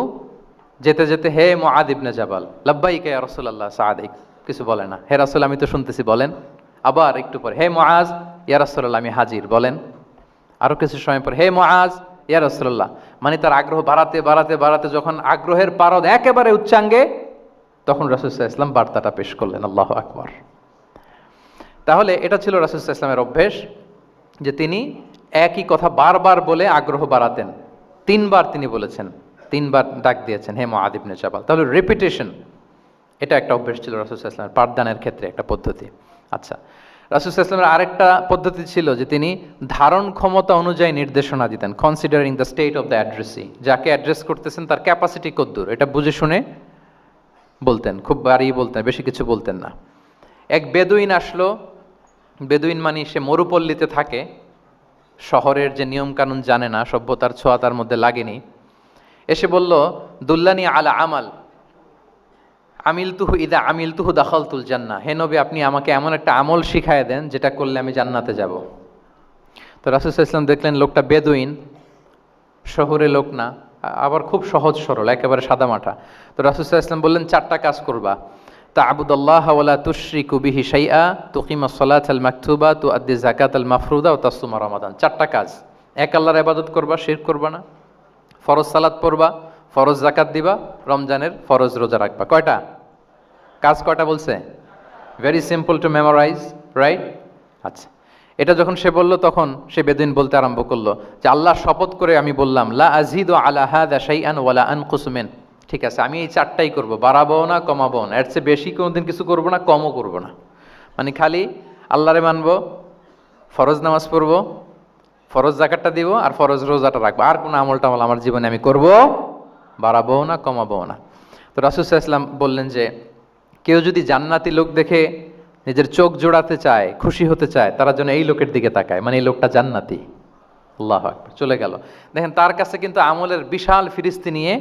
যেতে যেতে হে মুআয ইবনে জাবাল লাব্বাইকা ইয়া রাসূলুল্লাহ সা'দাইক, কিছু বলে না, হে রাসূল আমি তো শুনতেছি বলেন। আবার একটু পরে হে মুআয ইয়া রাসূলুল্লাহ আমি হাজির, বলেন। আরো কিছু সময় পর হে মুআয ইয়া রাসূলুল্লাহ, মানে তার আগ্রহ বাড়াতে বাড়াতে বাড়াতে যখন আগ্রহের পারদ একেবারে উচ্চাঙ্গে, তখন রাসূল সাল্লাল্লাহু আলাইহি ওয়াসাল্লাম বার্তাটা পেশ করলেন। আল্লাহু আকবার। তাহলে এটা ছিল রাসূল সাল্লাল্লাহু আলাইহি ওয়াসাল্লামের অভ্যেস, যে তিনি একই কথা বারবার বলে আগ্রহ বাড়াতেন। 3 বার তিনি বলেছেন, 3 বার ডাক দিয়েছেন হে মুআয ইবনে জাবাল। তাহলে রিপিটেশন এটা একটা অভ্যেস ছিল রাসূল সাল্লাল্লাহু আলাইহি ওয়াসাল্লামের, পাঠদানের ক্ষেত্রে একটা পদ্ধতি। আচ্ছা, রাসূল সাল্লাল্লাহু আলাইহি ওয়াসাল্লামের আরেকটা পদ্ধতি ছিল যে তিনি ধারণ ক্ষমতা অনুযায়ী নির্দেশনা দিতেন, considering the state of the addressee, যাকে অ্যাড্রেস করতেছেন তার ক্যাপাসিটি কতদূর, এটা বুঝে শুনে বলতেন, খুব বাড়িয়ে বলতেন, বেশি কিছু বলতেন না। এক বেদুইন আসলো, বেদুইন মানে সে মরুপল্লীতে থাকে, শহরের যে নিয়ম কানুন জানে না, সভ্যতার ছোঁয়া তার মধ্যে লাগেনি। এসে বলল দুল্লানি আলা আমাল, আমিলতুহু ইদা আমিলতুহু দাখালতুল জান্নাহ, হে নবী আপনি আমাকে এমন একটা আমল শিখায় দেন যেটা করলে আমি জান্নাতে যাব। তো রাসূল সাল্লাল্লাহু আলাইহি ওয়াসাল্লাম দেখলেন লোকটা বেদুইন, শহরে লোক না, আবার খুব সহজ সরল, একেবারে সাদামাটা। তো রাসূল সাল্লাল্লাহু আলাইহি ওয়াসাল্লাম বললেন চারটা কাজ করবা, তা'বুদাল্লাহ ওয়া লা তুশরিকু বিহি শাইআ, তুকিমাস সালাতাল মাকতুবা, তুআদ্দি যাকাতাল মাফরুদা ওয়া তাসুমা রমাদান। চারটা কাজ, এক আল্লাহর ইবাদত করবা, শিরক করবা না, ফরজ সালাত পড়বা, ফরজ যাকাত দিবা, রমজানের ফরজ রোজা রাখবা। কয়টা কাজ? কয়টা বলছে? Very simple to memorize, right? আচ্ছা, এটা যখন সে বলল তখন সে বেদুইন বলতে আরম্ভ করলো যে আল্লাহর শপথ করে আমি বললাম, লা আযীদু আলা হাযা শাইআন ওয়া লা আনকুসু মিন। ঠিক আছে, আমি এই চারটাই করব, বাড়াবো না কমাবো না, এর চেয়ে বেশি কোনোদিন কিছু করব না, কমও করব না। মানে খালি আল্লাহরে মানবো, ফরজ নামাজ পড়বো, ফরজ যাকাতটা দিব, আর ফরজ রোজাটা রাখবো, আর কোনো আমল টামল আমার জীবনে আমি করব, বাড়াবো না কমাবো না। তো রাসূল সাল্লাল্লাহু আলাইহি ওয়াসাল্লাম বললেন যে কেউ যদি জান্নাতি লোক দেখে নিজের চোখ জোড়াতে চায়, খুশি হতে চায়, তারা যেন এই লোকের দিকে তাকায়, মানে এই লোকটা জান্নাতি। আল্লাহু আকবার, চলে গেল। দেখেন তার কাছে কিন্তু আমলের বিশাল ফিরিস্তি নিয়ে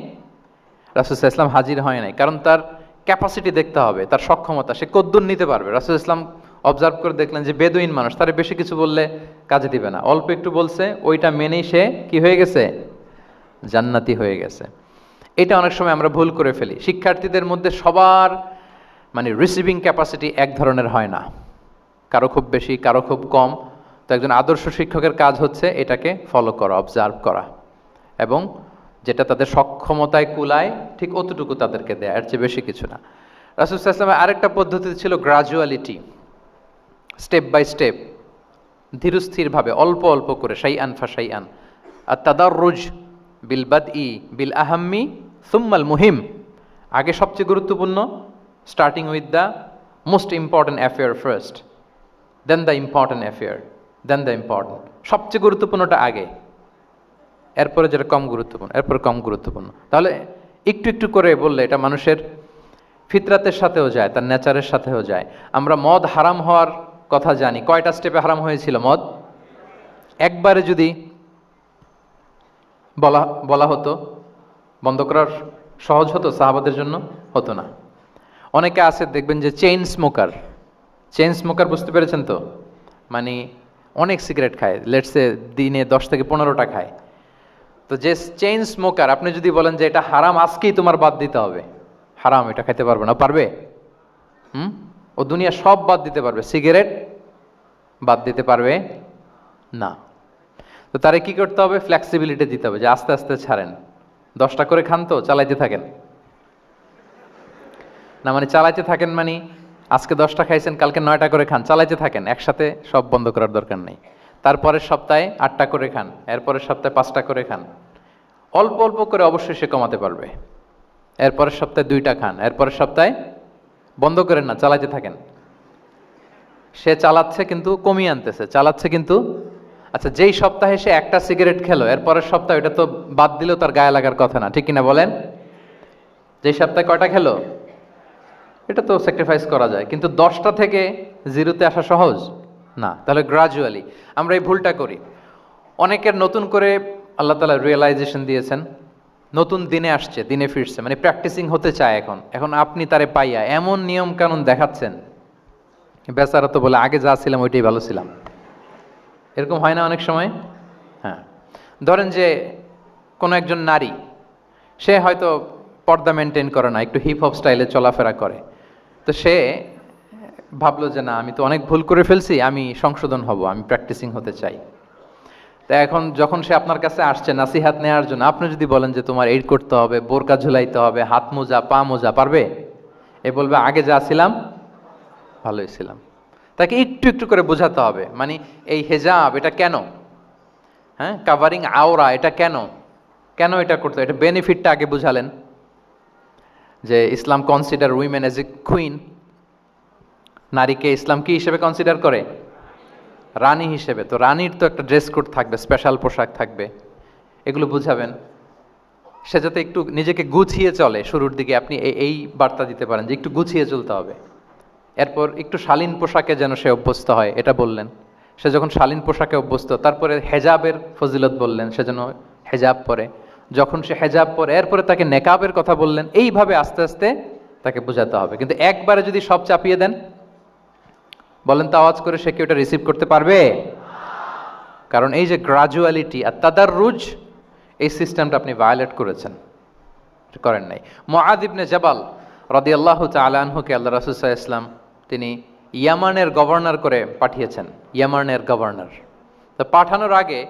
রাসূল সাল্লাল্লাহু আলাইহি ওয়াসাল্লাম হাজির হয় নাই, কারণ তার ক্যাপাসিটি দেখতে হবে, তার সক্ষমতা, সে কদ্দুর নিতে পারবে। রাসূল সাল্লাল্লাহু আলাইহি ওয়াসাল্লাম অবজার্ভ করে দেখলেন যে বেদুইন মানুষ, তারে বেশি কিছু বললে কাজে দিবে না, অল্প একটু বলছে, ওইটা মেনেই সে কি হয়ে গেছে? জান্নাতি হয়ে গেছে। এটা অনেক সময় আমরা ভুল করে ফেলি। শিক্ষার্থীদের মধ্যে সবার মানে রিসিভিং ক্যাপাসিটি এক ধরনের হয় না, কারো খুব বেশি, কারো খুব কম। তো একজন আদর্শ শিক্ষকের কাজ হচ্ছে এটাকে ফলো করা, অবজার্ভ করা, এবং যেটা তাদের সক্ষমতায় কুলায় ঠিক অতটুকু তাদেরকে দেয়, এর চেয়ে বেশি কিছু না। রাসূল সাল্লাল্লাহু আলাইহি ওয়াসাল্লামের আরেকটা পদ্ধতি ছিল গ্রাজুয়ালিটি, স্টেপ বাই স্টেপ, ধীরস্থিরভাবে, অল্প অল্প করে, শাইআন ফাশাইআন। আর তাদাররুজ বিল বাদই বিল আহাম্মি সুম্মাল মুহিম, আগে সবচেয়ে গুরুত্বপূর্ণ, starting with the most important affair first, then the important affair, then the important. সবচেয়ে গুরুত্বপূর্ণটা আগে, এরপরে যেটা কম গুরুত্বপূর্ণ, এরপরে কম গুরুত্বপূর্ণ। তাহলে একটু একটু করে বললে এটা মানুষের ফিতরাতের সাথেও যায়, তার নেচারের সাথেও যায়। আমরা মদ হারাম হওয়ার কথা জানি, কয়টা স্টেপে হারাম হয়েছিল মদ? একবারে যদি বলা বলা হতো বন্ধ করার সহজ হতো সাহাবাদের জন্য? হতো না। অনেকে আছে দেখবেন যে চেইন স্মোকার, চেইন স্মোকার বুঝতে পেরেছেন তো? মানে অনেক সিগারেট খায়, লেটসে দিনে 10 থেকে 15টা খায়। তো যে চেইন স্মোকার, আপনি যদি বলেন যে এটা হারাম, আজকেই তোমার বাদ দিতে হবে, হারাম, এটা খাইতে পারবে না, পারবে? ও দুনিয়া সব বাদ দিতে পারবে, সিগারেট বাদ দিতে পারবে না। তো তারে কি করতে হবে? ফ্লেক্সিবিলিটি দিতে হবে, যে আস্তে আস্তে ছাড়েন, 10টা করে খান তো চালাইতে থাকেন না, মানে চালাইতে থাকেন মানে আজকে 10টা খাইছেন, কালকে 9টা করে খান, চালাইতে থাকেন, একসাথে সব বন্ধ করার দরকার নেই। তারপরের সপ্তাহে 8টা করে খান, এরপরের সপ্তাহে 5টা করে খান, অল্প অল্প করে অবশ্যই সে কমাতে পারবে। এরপরের সপ্তাহে 2টা খান, এরপরের সপ্তাহে বন্ধ করেন না, চালাইতে থাকেন। সে চালাচ্ছে কিন্তু কমিয়ে আনতেছে, চালাচ্ছে কিন্তু। আচ্ছা, যেই সপ্তাহে সে একটা সিগারেট খেলো, এরপরের সপ্তাহে ওটা তো বাদ দিলেও তার গায়ে লাগার কথা না, ঠিক কিনা বলেন? যেই সপ্তাহে কয়টা খেলো, এটা তো স্যাক্রিফাইস করা যায়, কিন্তু 10টা থেকে 0-তে আসা সহজ না। তাহলে গ্রাজুয়ালি আমরা এই ভুলটা করি। অনেকের নতুন করে আল্লাহ তাআলা রিয়েলাইজেশন দিয়েছেন, নতুন দিনে আসছে, দিনে ফিরছে, মানে প্র্যাকটিসিং হতে চায়। এখন আপনি তারে পাইয়া এমন নিয়ম কানুন দেখাচ্ছেন, বেচারা তো বলে আগে যা ছিলাম ওইটাই ভালো ছিলাম। এরকম হয় না অনেক সময়? হ্যাঁ, ধরেন যে কোনো একজন নারী, সে হয়তো পর্দা মেনটেন করে না, একটু হিপ হপ স্টাইলে চলাফেরা করে। তো সে ভাবলো যে না, আমি তো অনেক ভুল করে ফেলছি, আমি সংশোধন হব, আমি প্র্যাকটিসিং হতে চাই। তা এখন যখন সে আপনার কাছে আসছে নাসিহাত নেওয়ার জন্য, আপনি যদি বলেন যে তোমার এই করতে হবে, বোরকা ঝুলাইতে হবে, হাত মোজা, পা মোজা, পারবে? এ বলবে আগে যা ছিলাম ভালোই ছিলাম। তাকে একটু একটু করে বোঝাতে হবে, মানে এই হেজাব এটা কেন, হ্যাঁ, কাভারিং আওরা এটা কেন, কেন এটা করতে, এটা বেনিফিটটা আগে বুঝালেন। যে Islam consider women as a queen, নারীকে ইসলাম কি হিসেবে কনসিডার করে? রানী হিসেবে। তো রানীর তো একটা ড্রেস কোড থাকবে, স্পেশাল পোশাক থাকবে, এগুলো বুঝাবেন। সে যাতে একটু নিজেকে গুছিয়ে চলে, শুরুর দিকে আপনি এই বার্তা দিতে পারেন যে একটু গুছিয়ে চলতে হবে। এরপর একটু শালীন পোশাকে যেন সে অভ্যস্ত হয়, এটা বললেন। সে যখন শালীন পোশাকে অভ্যস্ত, তারপরে হেজাবের ফজিলত বললেন, সে যেন হেজাব পরে। যখন সে হেজাব পরে, এরপরে তাকে নেকাবের কথা বললেন। এইভাবে আস্তে আস্তে তাকে বোঝাতে হবে। কিন্তু একবারে যদি সব চাপিয়ে দেন, বলেন তো আওয়াজ করে, সে কি ওটা রিসিভ করতে পারবে? কারণ এই যে গ্রাজুয়ালিটি আর তাদাররুজ, এই সিস্টেমটা আপনি ভায়োলেট করেছেন, করেন নাই। মুআয ইবনে জাবাল রাদিয়াল্লাহু তাআলা আনহুকে আল্লাহ রাসূল সাল্লাল্লাহু আলাইহি ওয়াসাল্লাম তিনি ইয়ামানের গভর্নর করে পাঠিয়েছেন, ইয়ামানের গভর্নর। তো পাঠানোর আগে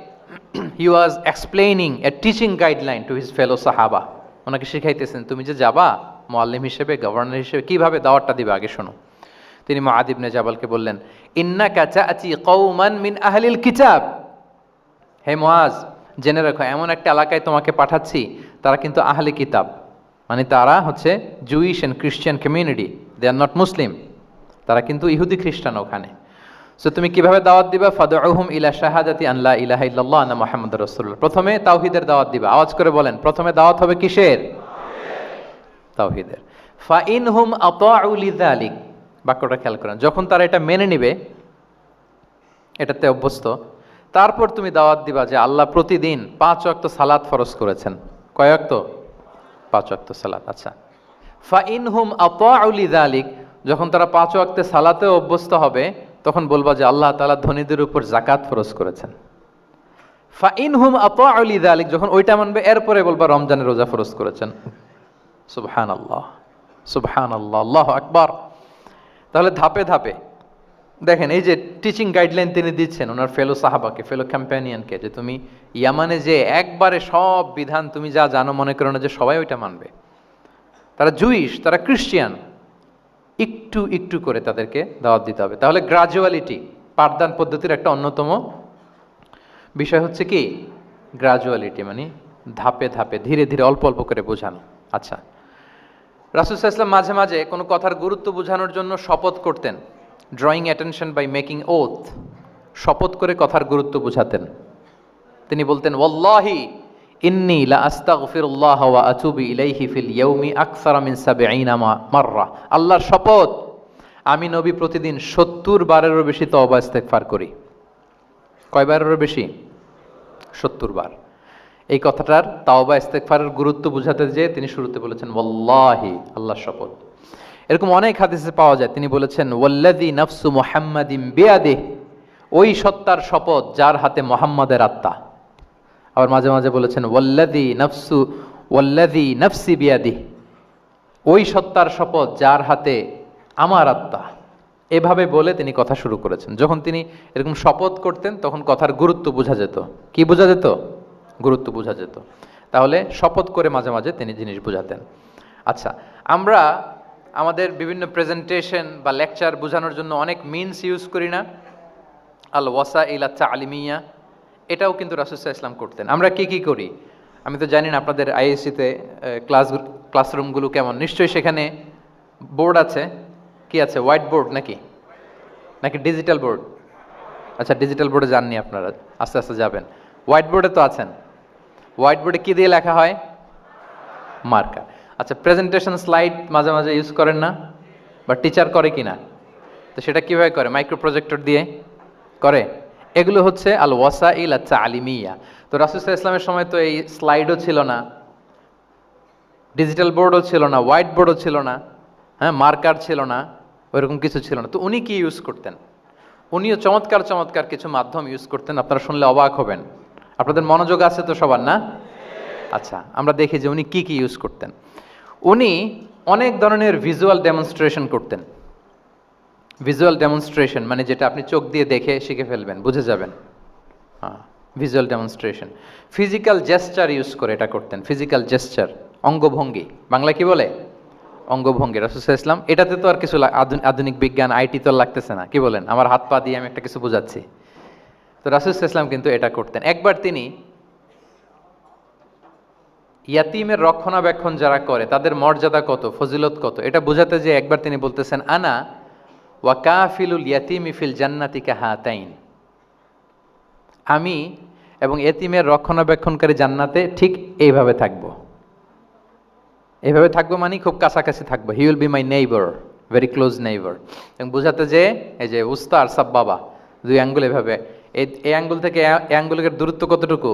he was explaining a teaching guideline to his fellow সাহাবা। ওনাকে শিখাইতেছেন, তুমি যে যাবা মুআল্লিম হিসেবে, গভর্নর হিসেবে, কিভাবে দাওয়াতটা দিবে আগে শোনো। তিনি মুআয ইবনে জাবালকে বললেন, ইন্নাকা তা'তি কওমান মিন আহলিল কিতাব, হে মুআয, জেনে রাখো এমন একটা এলাকায় তোমাকে পাঠাচ্ছি, তারা কিন্তু আহলে কিতাব, মানে তারা হচ্ছে Jewish and Christian community, they are not Muslim, তারা কিন্তু ইহুদি খ্রিস্টান ওখানে। সো তুমি কিভাবে দাওয়াত দিবা? ফাদউহুম ইলা শাহাদাতি আন লা ইলাহা ইল্লাল্লাহ আন্না মুহাম্মাদুর রাসূলুল্লাহ। প্রথমে তাওহীদের দাওয়াত দিবা। আওয়াজ করে বলেন, প্রথমে দাওয়াত হবে কিসের? তাওহীদের। ফা ইনহুম আতাউ লিযালিক, বাক্যটা খেয়াল করেন, যখন তারা এটা মেনে নিবে, এটাতে অভ্যস্ত, তারপর তুমি দাওয়াত দিবা যে আল্লাহ প্রতিদিন 5 ওয়াক্ত সালাত ফরজ করেছেন। কয় ওয়াক্ত? 5 ওয়াক্ত সালাত। আচ্ছা, ফা ইনহুম আতাউ লিযালিক, যখন তারা 5 ওয়াক্তে সালাতেও অভ্যস্ত হবে, তখন বলবা যে আল্লাহ তাআলা ধনীদের উপর যাকাত ফরজ করেছেন। ফা ইনহুম আতাউ লিযালিক, যখন ওইটা মানবে, এরপরে বলবা রমজানের রোজা ফরজ করেছেন। সুবহানাল্লাহ, সুবহানাল্লাহ, আল্লাহু আকবার। তাহলে ধাপে ধাপে দেখেন, এই যে টিচিং গাইডলাইন তিনি দিচ্ছেন ওনার ফেলো সাহাবাকে, ফেলো ক্যাম্পেনিয়নকে, যে তুমি ইয়ামানে যে একবারে সব বিধান তুমি যা জানো, মনে করো না যে সবাই ওইটা মানবে। তারা জুইশ, তারা ক্রিশ্চিয়ান, একটু একটু করে তাদেরকে দাওয়াত দিতে হবে। তাহলে গ্রাজুয়ালিটি, পাঠদান পদ্ধতির একটা অন্যতম বিষয় হচ্ছে কি গ্রাজুয়ালিটি, মানে ধাপে ধাপে, ধীরে ধীরে, অল্প অল্প করে বোঝানো। আচ্ছা, রাসূল সাল্লাল্লাহু আলাইহি ওয়াসাল্লাম মাঝে মাঝে কোনো কথার গুরুত্ব বোঝানোর জন্য শপথ করতেন, drawing attention by making oath, শপথ করে কথার গুরুত্ব বোঝাতেন। তিনি বলতেন, ওয়াল্লাহি ইন্নী লা আস্তাগফিরুল্লাহ ওয়া আতুবু ইলাইহি ফিল ইয়াউমি আকসারা মিন ৭০ মাররা, আল্লাহর শপথ, আমি নবী প্রতিদিন ৭০ বারেরও বেশি তওবা ইস্তেগফার করি। কয়বারেরও বেশি? ৭০ বার। এই কথাটার তাওবা ইস্তেগফারের গুরুত্ব বোঝাতে যেয়ে তিনি শুরুতে বলেছেন ওয়াল্লাহি, আল্লাহর শপথ। এরকম অনেক হাদিসে পাওয়া যায়, তিনি বলেছেন ওয়াল্লাযী নাফসু মুহাম্মাদিন বিয়াদিহি, ওই সত্তার শপথ যার হাতে মুহাম্মাদের আত্মা। আবার মাঝে মাঝে বলেছেন ওয়াল্লাযী নাফসি বিয়াদিহি, ওই সত্তার শপথ যার হাতে আমার আত্মা। এভাবে বলে তিনি কথা শুরু করেছেন। যখন তিনি এরকম শপথ করতেন, তখন কথার গুরুত্ব বোঝা যেত। কি বোঝা যেত? গুরুত্ব বোঝা যেত। তাহলে শপথ করে মাঝে মাঝে তিনি জিনিস বোঝাতেন। আচ্ছা, আমরা আমাদের বিভিন্ন প্রেজেন্টেশন বা লেকচার বোঝানোর জন্য অনেক মিনস ইউজ করি না? আল ওয়াসাইল তালিমিয়া, এটাও কিন্তু রাসূল সাল্লাল্লাহু আলাইহি ওয়াসাল্লাম করতেন। আমরা কি কি করি? আমি তো জানি না আপনাদের আইএসসিতে ক্লাসরুমগুলো কেমন। নিশ্চয়ই সেখানে বোর্ড আছে। কি আছে? হোয়াইট বোর্ড নাকি নাকি ডিজিটাল বোর্ড? আচ্ছা, ডিজিটাল বোর্ডে যাননি আপনারা, আস্তে আস্তে যাবেন। হোয়াইট বোর্ডে তো আছেন। হোয়াইট বোর্ডে কি দিয়ে লেখা হয়? মার্কার। আচ্ছা, প্রেজেন্টেশন স্লাইড মাঝে মাঝে ইউজ করেন না? বা টিচার করে কি না? তো সেটা কিভাবে করে? মাইক্রো প্রজেক্টর দিয়ে করে। এগুলো হচ্ছে আল ওয়াসাইল তালিমিয়া। তো রাসূল সাল্লাল্লাহু আলাইহি ওয়াসাল্লামের সময় তো এই স্লাইডও ছিল না, ডিজিটাল বোর্ডও ছিল না, হোয়াইট বোর্ডও ছিল না, হ্যাঁ, মার্কার ছিল না, ওইরকম কিছু ছিল না। তো উনি কি ইউজ করতেন? উনিও চমৎকার চমৎকার কিছু মাধ্যম ইউজ করতেন, আপনারা শুনলে অবাক হবেন। আপনাদের মনোযোগ আছে তো সবার, না? আচ্ছা, আমরা দেখি যে উনি কি কি ইউজ করতেন। উনি অনেক ধরনের ভিজুয়াল ডেমনস্ট্রেশন করতেন। ভিজুয়াল ডেমনস্ট্রেশন মানে যেটা আপনি চোখ দিয়ে দেখে শিখে ফেলবেন, বুঝে যাবেন। হ্যাঁ, visual demonstration. Physical gesture use করে এটা করতেন। ফিজিক্যাল জেস্চার, অঙ্গভঙ্গি, বাংলা কি বলে? অঙ্গভঙ্গি। রাসূল সাল্লাল্লাহু আলাইহি ওয়াসাল্লাম, এটাতে তো আর কিছু আধুনিক বিজ্ঞান, আইটি তো লাগতেছে না। কি বলেন? আমার হাত পা দিয়ে আমি একটা কিছু বোঝাচ্ছি। তো রাসূল সাল্লাল্লাহু আলাইহি ওয়াসাল্লাম কিন্তু এটা করতেন। একবার তিনি ইয়াতিমের রক্ষণাবেক্ষণ যারা করে তাদের মর্যাদা কত, ফজিলত কত, এটা বোঝাতে যে একবার তিনি বলতেছেন, আনা ওয়া কাফিলুল ইয়াতিমি ফিল জান্নাতি কাহাতাইন, আমি এবং এতিমের রক্ষণাবেক্ষণকারী জান্নাতে ঠিক এইভাবে থাকবো। এইভাবে থাকবো মানে খুব কাছাকাছি থাকবো। He will be my neighbour, very close neighbour. এবং বোঝাতে যে এই যে উস্তা আর সাব বাবা, দুই আঙ্গুল এভাবে, এই আঙ্গুল থেকে এই আঙ্গুলের দূরত্ব কতটুকু?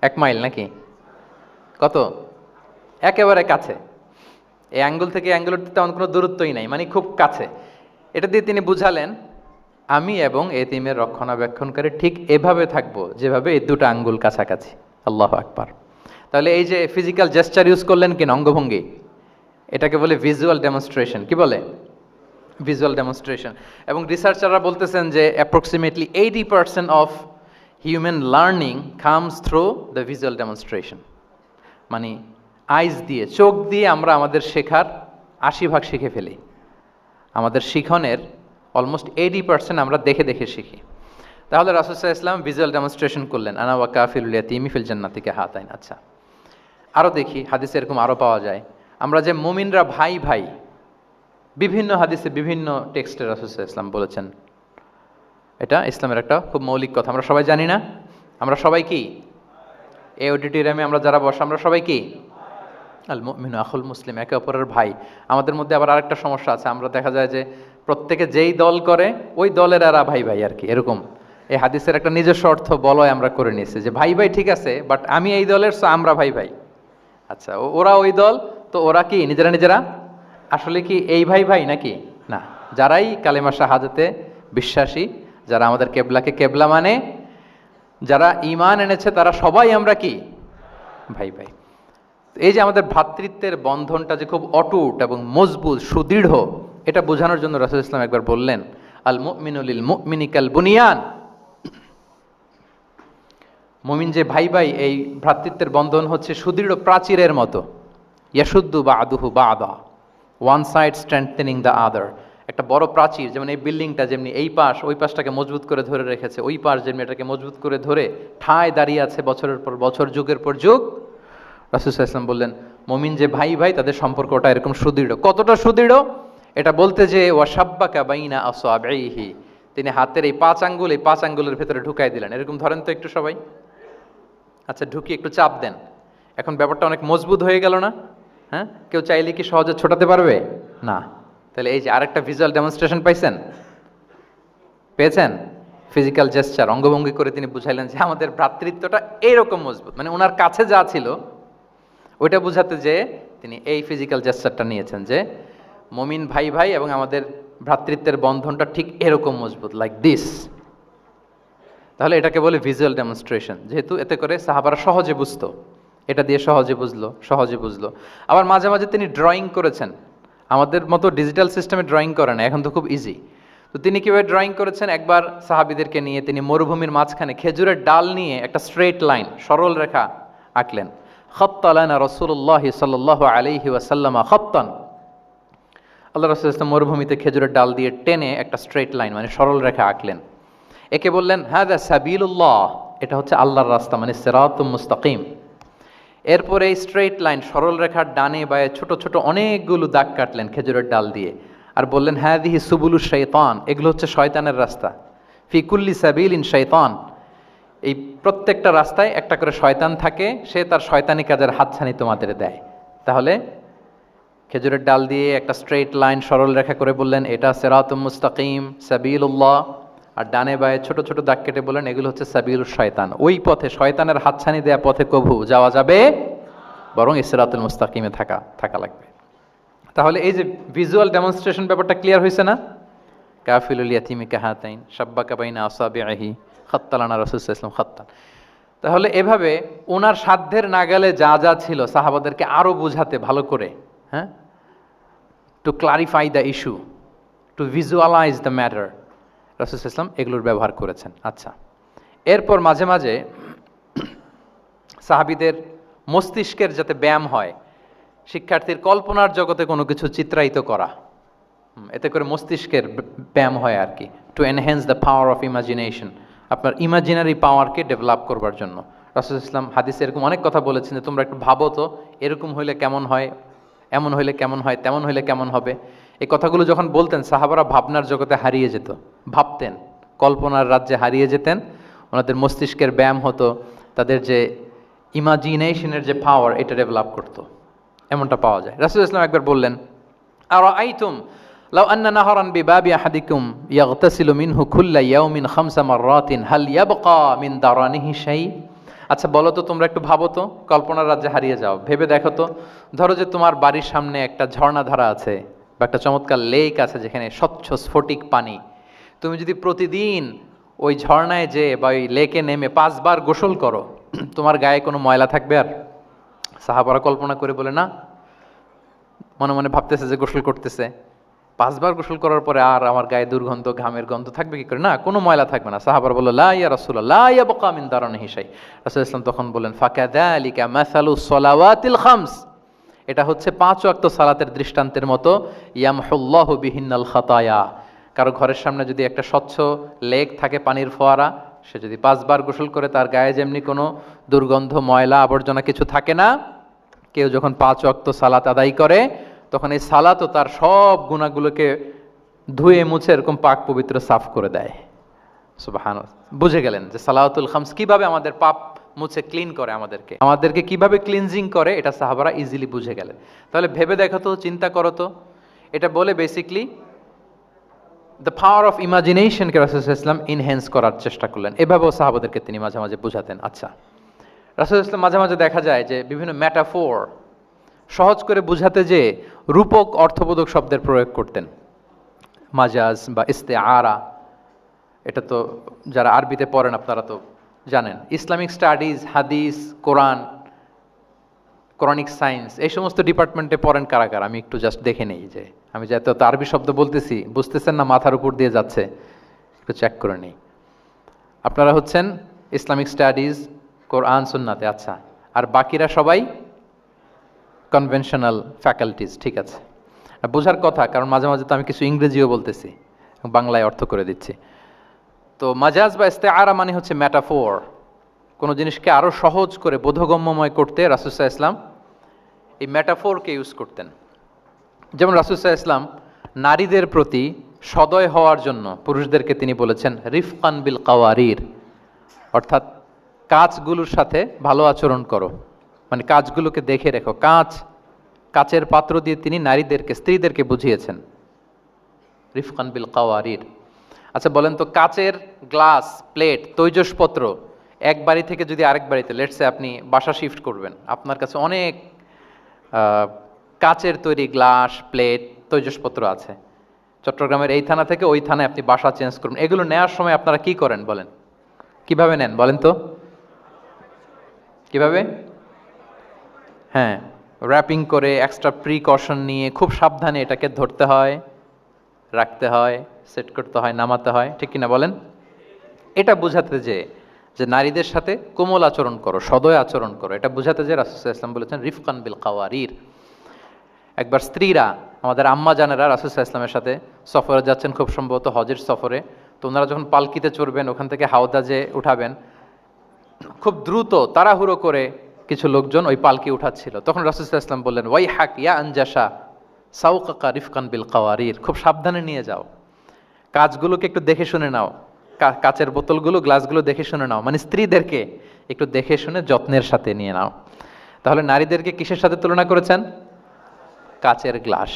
1 মাইল নাকি কত? একেবারে কাছে। এই আঙ্গুল থেকে আঙ্গুলের তেমন কোনো দূরত্বই নাই, মানে খুব কাছে। এটা দিয়ে তিনি বুঝালেন আমি এবং এতিমের রক্ষণাবেক্ষণকারী ঠিক এভাবে থাকবো যেভাবে এই দুটো আঙ্গুল কাছাকাছি। আল্লাহু আকবার। তাহলে এই যে ফিজিক্যাল জেস্টার ইউজ করলেন কিনা, অঙ্গভঙ্গি, এটাকে বলে ভিজুয়াল ডেমনস্ট্রেশন। কি বলে? Visual demonstration. এবং রিসার্চাররা বলতেছেন যে approximately 80% of human learning comes through the visual demonstration. মানে আইজ দিয়ে, চোখ দিয়ে আমরা আমাদের শেখার 80% শিখে ফেলি। আমাদের শিখনের অলমোস্ট 80% আমরা দেখে দেখে শিখি। তাহলে রাসূল সাল্লাল্লাহু আলাইহি ওয়াসাল্লাম ভিজুয়াল ডেমনস্ট্রেশন করলেন, আনা ওয়া কাফিলুল ইয়াতীমি ফিল জান্নাতি কাহাতাইন। আচ্ছা, আরও দেখি হাদিসে এরকম আরও পাওয়া যায়। আমরা যে মুমিনরা ভাই ভাই, বিভিন্ন হাদিসে বিভিন্ন টেক্সটে রাসূল সাল্লাল্লাহু আলাইহি ওয়াসাল্লাম বলেছেন। এটা ইসলামের একটা খুব মৌলিক কথা, আমরা সবাই জানি না? আমরা সবাই কি এই অডিটোরিয়ামে আমরা যারা বসে আমরা সবাই কি? আল মুমিনু আখুল মুসলিম, একে অপরের ভাই। আমাদের মধ্যে আবার আরেকটা সমস্যা আছে, আমরা দেখা যায় যে প্রত্যেকে যেই দল করে ওই দলের এরা ভাই ভাই আর কি, এরকম। এই হাদিসের একটা নিজস্ব অর্থ বলয় আমরা করে নিয়েছি যে ভাই ভাই ঠিক আছে, বাট আমি এই দলের, সো আমরা ভাই ভাই। আচ্ছা, ওরা ওই দল, তো ওরা কি নিজেরা নিজেরা আসলে কি এই ভাই ভাই নাকি? না। যারাই কালেমা শাহাদাতে বিশ্বাসী, যারা আমাদের কেবলাকে কেবলা মানে, যারা ঈমান এনেছে, তারা সবাই আমরা কি ভাই ভাই। এই যে আমাদের ভ্রাতৃত্বের বন্ধনটা যে খুব অটুট এবং মজবুত সুদৃঢ়, এটা বোঝানোর জন্য রাসূল ইসলাম একবার বললেন আল মুমিনু লিল মুমিনি কাল বুনিয়ান। মুমিন যে ভাই ভাই, এই ভ্রাতৃত্বের বন্ধন হচ্ছে সুদৃঢ় প্রাচীরের মতো। ইয়াশুদ্দু বা'দুহু বা'দা, one side strengthening the other. একটা বড় প্রাচীর, যেমন এই বিল্ডিংটা যেমনি এই পাশ ওই পাশটাকে মজবুত করে ধরে রেখেছে, ওই পাশ যেমনি এটাকে মজবুত করে ধরে ঠায় দাঁড়িয়ে আছে বছরের পর বছর, যুগের পর যুগ। রাসূল সাল্লাল্লাহু আলাইহি ওয়াসাল্লাম বললেন মুমিন যে ভাই ভাই, তাদের সম্পর্কটা এরকম সুদৃঢ়। কতটা সুদৃঢ়? এটা বলতে যে ওয়াশাব্বাকা বাইনা আসওয়াবিহি, তিনি হাতের এই 5 আঙ্গুল, এই 5 আঙ্গুলের ভেতরে ঢুকাই দিলেন। এরকম ধরেন তো একটু সবাই। আচ্ছা, ঢুকিয়ে একটু চাপ দেন। এখন ব্যাপারটা অনেক মজবুত হয়ে গেল না? হ্যাঁ, কেউ চাইলে কি সহজে ছোটাতে পারবে? না। তাহলে এই যে আরেকটা ভিজুয়াল ডেমনস্ট্রেশন পাইছেন, পেয়েছেন? ফিজিক্যাল জেস্চার, অঙ্গভঙ্গি করে তিনি বুঝাইলেন যে আমাদের ভ্রাতৃত্বটা এইরকম মজবুত। মানে ওনার কাছে যা ছিল ওইটা বুঝাতে যে তিনি এই ফিজিক্যাল জেস্চারটা নিয়েছেন যে মুমিন ভাই ভাই এবং আমাদের ভ্রাতৃত্বের বন্ধনটা ঠিক এরকম মজবুত, লাইক দিস। তাহলে এটাকে বলে ভিজুয়াল ডেমনস্ট্রেশন, যেহেতু এতে করে সাহাবারা সহজে বুঝতো, এটা দিয়ে সহজে বুঝলো। আবার মাঝে মাঝে তিনি ড্রয়িং করেছেন। আমাদের মতো ডিজিটাল সিস্টেমে ড্রয়িং করে না, এখন তো খুব ইজি। তো তিনি কীভাবে ড্রয়িং করেছেন, একবার সাহাবিদেরকে নিয়ে তিনি মরুভূমির মাঝখানে খেজুরের ডাল নিয়ে একটা স্ট্রেট লাইন, সরল রেখা আঁকলেন। খাত্তা লানা রাসূলুল্লাহ সাল্লাল্লাহু আলাইহি ওয়াসাল্লাম খাত্তান। আল্লাহ রাসূল সাল্লাল্লাহু আলাইহি ওয়াসাল্লাম মরুভূমিতে খেজুরের ডাল দিয়ে টেনে একটা স্ট্রেট লাইন, মানে সরল রেখা আঁকলেন। একে বললেন হাযা সাবিলুল্লাহ, এটা হচ্ছে আল্লাহর রাস্তা, মানে সিরাতুম মুস্তাকিম। এরপরে এই স্ট্রেট লাইন, সরল রেখার ডানে বায়ে ছোট ছোট অনেকগুলো দাগ কাটলেন খেজুরের ডাল দিয়ে, আর বললেন হাযিহি সুবুলুশ শাইতান, এগুলো হচ্ছে শয়তানের রাস্তা। ফি কুল্লি সাবিলিন শাইতান, এই প্রত্যেকটা রাস্তায় একটা করে শয়তান থাকে, সে তার শয়তানি কাজের হাতছানি তোমাদের দেয়। তাহলে খেজুরের ডাল দিয়ে একটা স্ট্রেট লাইন সরল রেখা করে বললেন এটা সিরাতুম মুস্তাকিম সাবিলুল্লাহ, আর ডানে বায়ে ছোট ছোট দাগ কেটে বললেন এগুলো হচ্ছে সাবিলুশ শয়তান। ওই পথে, শয়তানের হাতছানি দেয়া পথে কভু যাওয়া যাবে, বরং সিরাতুল মুস্তাকিমে থাকা লাগবে। তাহলে এই যে ভিজুয়াল ডেমনস্ট্রেশন ব্যাপারটা ক্লিয়ার হয়েছে না? কাফিলুল ইয়াতীমি কাহাতাইন শাব্বাকা বাইনা আসাবিহি খাত্তা লানা রাসূল সাল্লাল্লাহু আলাইহি ওয়াসাল্লাম খাত্তান। তাহলে এভাবে ওনার সাধ্যের নাগালে যা যা ছিল সাহাবাদেরকে আরো বুঝাতে ভালো করে, হ্যাঁ, to clarify the issue, to visualize the matter, রাসূল সাল্লাল্লাহু আলাইহি ওয়াসাল্লাম এগুলোর ব্যবহার করেছেন। আচ্ছা, এরপর মাঝে মাঝে সাহাবীদের মস্তিষ্কের যাতে ব্যায়াম হয়, শিক্ষার্থীর কল্পনার জগতে কোনো কিছু চিত্রায়িত করা, এতে করে মস্তিষ্কের ব্যায়াম হয় আর কি, to enhance the power of imagination, আপনার ইমাজিনারি পাওয়ারকে ডেভেলপ করবার জন্য। রাসূল ইসলাম হাদিসে এরকম অনেক কথা বলেছেন যে তোমরা একটু ভাবো তো, এরকম হইলে কেমন হয়, এমন হইলে কেমন হয়, তেমন হইলে কেমন হবে। এই কথাগুলো যখন বলতেন সাহাবারা ভাবনার জগতে হারিয়ে যেত, ভাবতেন, কল্পনার রাজ্যে হারিয়ে যেতেন, ওনাদের মস্তিষ্কের ব্যায়াম হতো, তাদের যে ইমাজিনেশনের যে পাওয়ার এটা ডেভেলপ করতো, এমনটা পাওয়া যায়। রাসূল ইসলাম একবার বললেন আরাআইতুম লাউ আন্না নাহরান বিবাবি আহাদিকুম ইয়াগতাসিলু মিনহু কুল্লা ইয়াউমিন খামসা মাররাতিন হাল ইয়াবকা মিন দারানিহি শাই। আচ্ছা বলো তো, তোমরা একটু ভাবো তো, কল্পনার রাজ্যে হারিয়ে যাও, ভেবে দেখো তো, ধরো যে তোমার বাড়ির সামনে একটা ঝর্ণাধারা আছে বা একটা চমৎকার লেক আছে যেখানে স্বচ্ছ স্ফটিক পানি। তুমি যদি প্রতিদিন ওই ঝর্ণায় যে বা ওই লেকে নেমে 5 বার গোসল করো, তোমার গায়ে কোনো ময়লা থাকবে আর? সাহাবারা কল্পনা করে বলে না, মনে মনে ভাবতেছে যে গোসল করতেছে, 5 বার গোসল করার পরে আর আমার গায়ে দুর্গন্ধ, ঘামের গন্ধ থাকবে কি করে? না, কোনো ময়লা থাকবে না। সাহাবার বলল লা ইয়া রাসূলুল্লাহ লা ইয়াবকা মিন দারানিহি শাই। রাসূল ইসলাম তখন বললেন ফাকাযালিকা মাসালু সলাওয়াতিল খামস, এটা হচ্ছে 5 ওয়াক্ত সালাতের দৃষ্টান্তের মতো। ইয়ামহুল্লাহু বিহিন্নাল খাতায়া, কারো ঘরের সামনে যদি একটা স্বচ্ছ লেক থাকে, পানির ফোয়ারা, সে যদি 5 বার গোসল করে তার গায়ে যেমনি কোনো দুর্গন্ধ, ময়লা, আবর্জনা কিছু থাকে না, কেউ যখন 5 ওয়াক্ত সালাত আদায় করে তখন এই সালাতও তার সব গুনাহগুলোকে ধুয়ে মুছে এরকম পাক পবিত্র সাফ করে দেয়। সুবহানাল্লাহ। বুঝে গেলেন যে সালাওয়াতুল খামস কিভাবে আমাদের পাপ মুছে ক্লিন করে, আমাদেরকে কিভাবে ক্লিনজিং করে, এটা সাহাবারা ইজিলি বুঝে গেলেন। তাহলে ভেবে দেখো তো, চিন্তা করো তো, এটা বলে বেসিকলি দ্য পাওয়ার অফ ইমাজিনেশনকে রাসূল সাল্লাল্লাহু আলাইহি ওয়াসাল্লাম ইনহ্যান্স করার চেষ্টা করলেন। এভাবেও সাহাবাদেরকে তিনি মাঝে মাঝে বুঝাতেন। আচ্ছা, রাসূল সাল্লাল্লাহু আলাইহি ওয়াসাল্লাম মাঝে মাঝে দেখা যায় যে বিভিন্ন মেটাফোর, সহজ করে বুঝাতে যে রূপক অর্থবোধক শব্দের প্রয়োগ করতেন। মাজাজ বা ইস্তেআরা, এটা তো যারা আরবিতে পড়েন আপনারা তো জানেন। ইসলামিক স্টাডিজ, হাদিস, কোরআন, কোরআনিক সায়েন্স, এই সমস্ত ডিপার্টমেন্টে পড়েন কারা কারা? আমি একটু জাস্ট দেখে নেই যে আমি যে এত আরবি শব্দ বলতেছি বুঝতেছেন না, মাথার উপর দিয়ে যাচ্ছে, একটু চেক করে নেই। আপনারা হচ্ছেন ইসলামিক স্টাডিজ, কোরআন, সুন্নাতে। আচ্ছা, আর বাকিরা সবাই কনভেনশনাল ফ্যাকাল্টিজ। ঠিক আছে, বোঝার কথা, কারণ মাঝে মাঝে তো আমি কিছু ইংরেজিও বলতেছি, বাংলায় অর্থ করে দিচ্ছি। তো মাজাজ বা ইস্তেআরা মানে হচ্ছে মেটাফোর, কোনো জিনিসকে আরও সহজ করে বোধগম্যময় করতে রাসূল সাল্লাল্লাহু আলাইহি ওয়াসাল্লাম এই মেটাফোরকে ইউজ করতেন। যেমন রাসূল সাল্লাল্লাহু আলাইহি ওয়াসাল্লাম নারীদের প্রতি সদয় হওয়ার জন্য পুরুষদেরকে তিনি বলেছেন রিফকান বিল কাওয়ারির, অর্থাৎ কাঁচগুলোর সাথে ভালো আচরণ করো, মানে কাঁচগুলোকে দেখে রেখো। কাচের পাত্র দিয়ে তিনি নারীদেরকে, স্ত্রীদেরকে বুঝিয়েছেন রিফকান বিল কাওয়ারির। আচ্ছা বলেন তো, কাচের গ্লাস, প্লেট, তৈজসপত্র এক বাড়ি থেকে যদি আরেক বাড়িতে, লেটসে আপনি বাসা শিফট করবেন, আপনার কাছে অনেক কাচের তৈরি গ্লাস, প্লেট, তৈজসপত্র আছে, চট্টগ্রামের এই থানা থেকে ওই থানায় আপনি বাসা চেঞ্জ করবেন, এগুলো নেওয়ার সময় আপনারা কি করেন বলেন? কিভাবে নেন বলেন তো? কিভাবে? হ্যাঁ, র্যাপিং করে, এক্সট্রা প্রিকশন নিয়ে খুব সাবধানে এটাকে ধরতে হয়, রাখতে হয়, সেট করতে হয়, নামাতে হয়, ঠিক কিনা বলেন? এটা বোঝাতে যে নারীদের সাথে কোমল আচরণ করো, সদয় আচরণ করো, এটা বোঝাতে যে রাসূল সাল্লাল্লাহু আলাইহি ওয়াসাল্লাম বলেছেন রিফকান বিল কাওয়ারির। একবার স্ত্রীরা, আমাদের আম্মা জানেরা রাসূল সাল্লাল্লাহু আলাইহি ওয়াসাল্লামের সাথে সফরে যাচ্ছেন, খুব সম্ভবত হজের সফরে। তো ওনারা যখন পালকিতে চড়বেন, ওখান থেকে হাওদাজে উঠাবেন, খুব দ্রুত তাড়াহুড়ো করে কিছু লোকজন ওই পালকি উঠাচ্ছিল। তখন রাসূল সাল্লাল্লাহু আলাইহি ওয়াসাল্লাম বললেন ওয়াই হাক ইয়া আনজাসা সাউকাকা রিফকান বিল কাওয়ারির, খুব সাবধানে নিয়ে যাও, কাজগুলোকে একটু দেখে শুনে নাও, কাচের বোতলগুলো, গ্লাসগুলো দেখে শুনে নাও, মানে স্ত্রীদেরকে একটু দেখে শুনে যত্নের সাথে নিয়ে নাও। তাহলে নারীদেরকে কিসের সাথে তুলনা করেছেন? কাচের গ্লাস,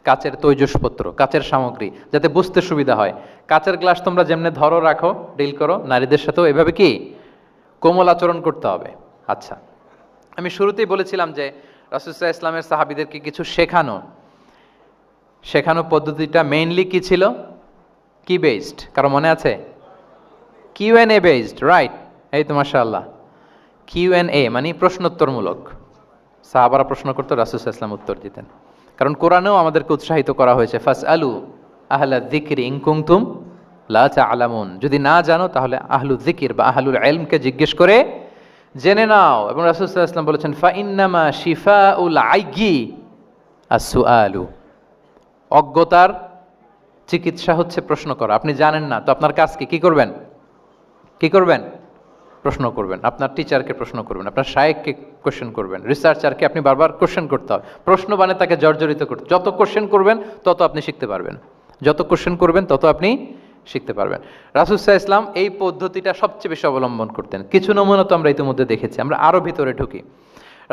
কাচের তৈজসপত্র, কাচের সামগ্রী, যাতে বুঝতে সুবিধা হয়। কাচের গ্লাস তোমরা যেমনে ধরো, রাখো, ডিল করো, নারীদের সাথেও এভাবে কি কোমল আচরণ করতে হবে। আচ্ছা, আমি শুরুতেই বলেছিলাম যে রাসূল সাল্লাল্লাহু আলাইহি ওয়াসাল্লামের সাহাবীদেরকে কিছু শেখানো পদ্ধতিটা মেইনলি কি ছিল? কি বেসড? কারো মনে আছে? QnA based, right? এই তো মাশাআল্লাহ, কিউএনএ মানে প্রশ্নোত্তরমূলক। সাহাবারা প্রশ্ন করতো, রাসূল সাল্লাল্লাহু আলাইহি ওয়াসাল্লাম উত্তর দিতেন। কারণ কোরআনেও আমাদেরকে উৎসাহিত করা হয়েছে ফাসআলু আহলা যিকরি ইন কুনতুম লা তা'লামুন, যদি না জানো তাহলে আহলু যিকির বা আহলুল ইলমকে জিজ্ঞেস করে জেনে নাও। এবং রাসূল সাল্লাল্লাহু আলাইহি ওয়াসাল্লাম বলেছেন ফা ইন্নামা শিফাউল আইয়ি আস-সুআলু, অজ্ঞতার চিকিৎসা হচ্ছে প্রশ্ন করা। আপনি জানেন না তো আপনার কাজ কি করবেন? প্রশ্ন করবেন। আপনার টিচারকে প্রশ্ন করবেন, আপনার শায়েখকে কোশ্চেন করবেন, রিসার্চারকে আপনি বারবার কোশ্চেন করতে হবে। প্রশ্ন মানে তাকে জর্জরিত করতে, যত কোশ্চেন করবেন তত আপনি শিখতে পারবেন, যত কোশ্চেন করবেন তত আপনি শিখতে পারবেন। রাসূল সাল্লাল্লাহু আলাইহি ওয়াসাল্লাম এই পদ্ধতিটা সবচেয়ে বেশি অবলম্বন করতেন। কিছু নমুনা তো আমরা ইতিমধ্যে দেখেছি। আমরা আরও ভিতরে ঢুকি।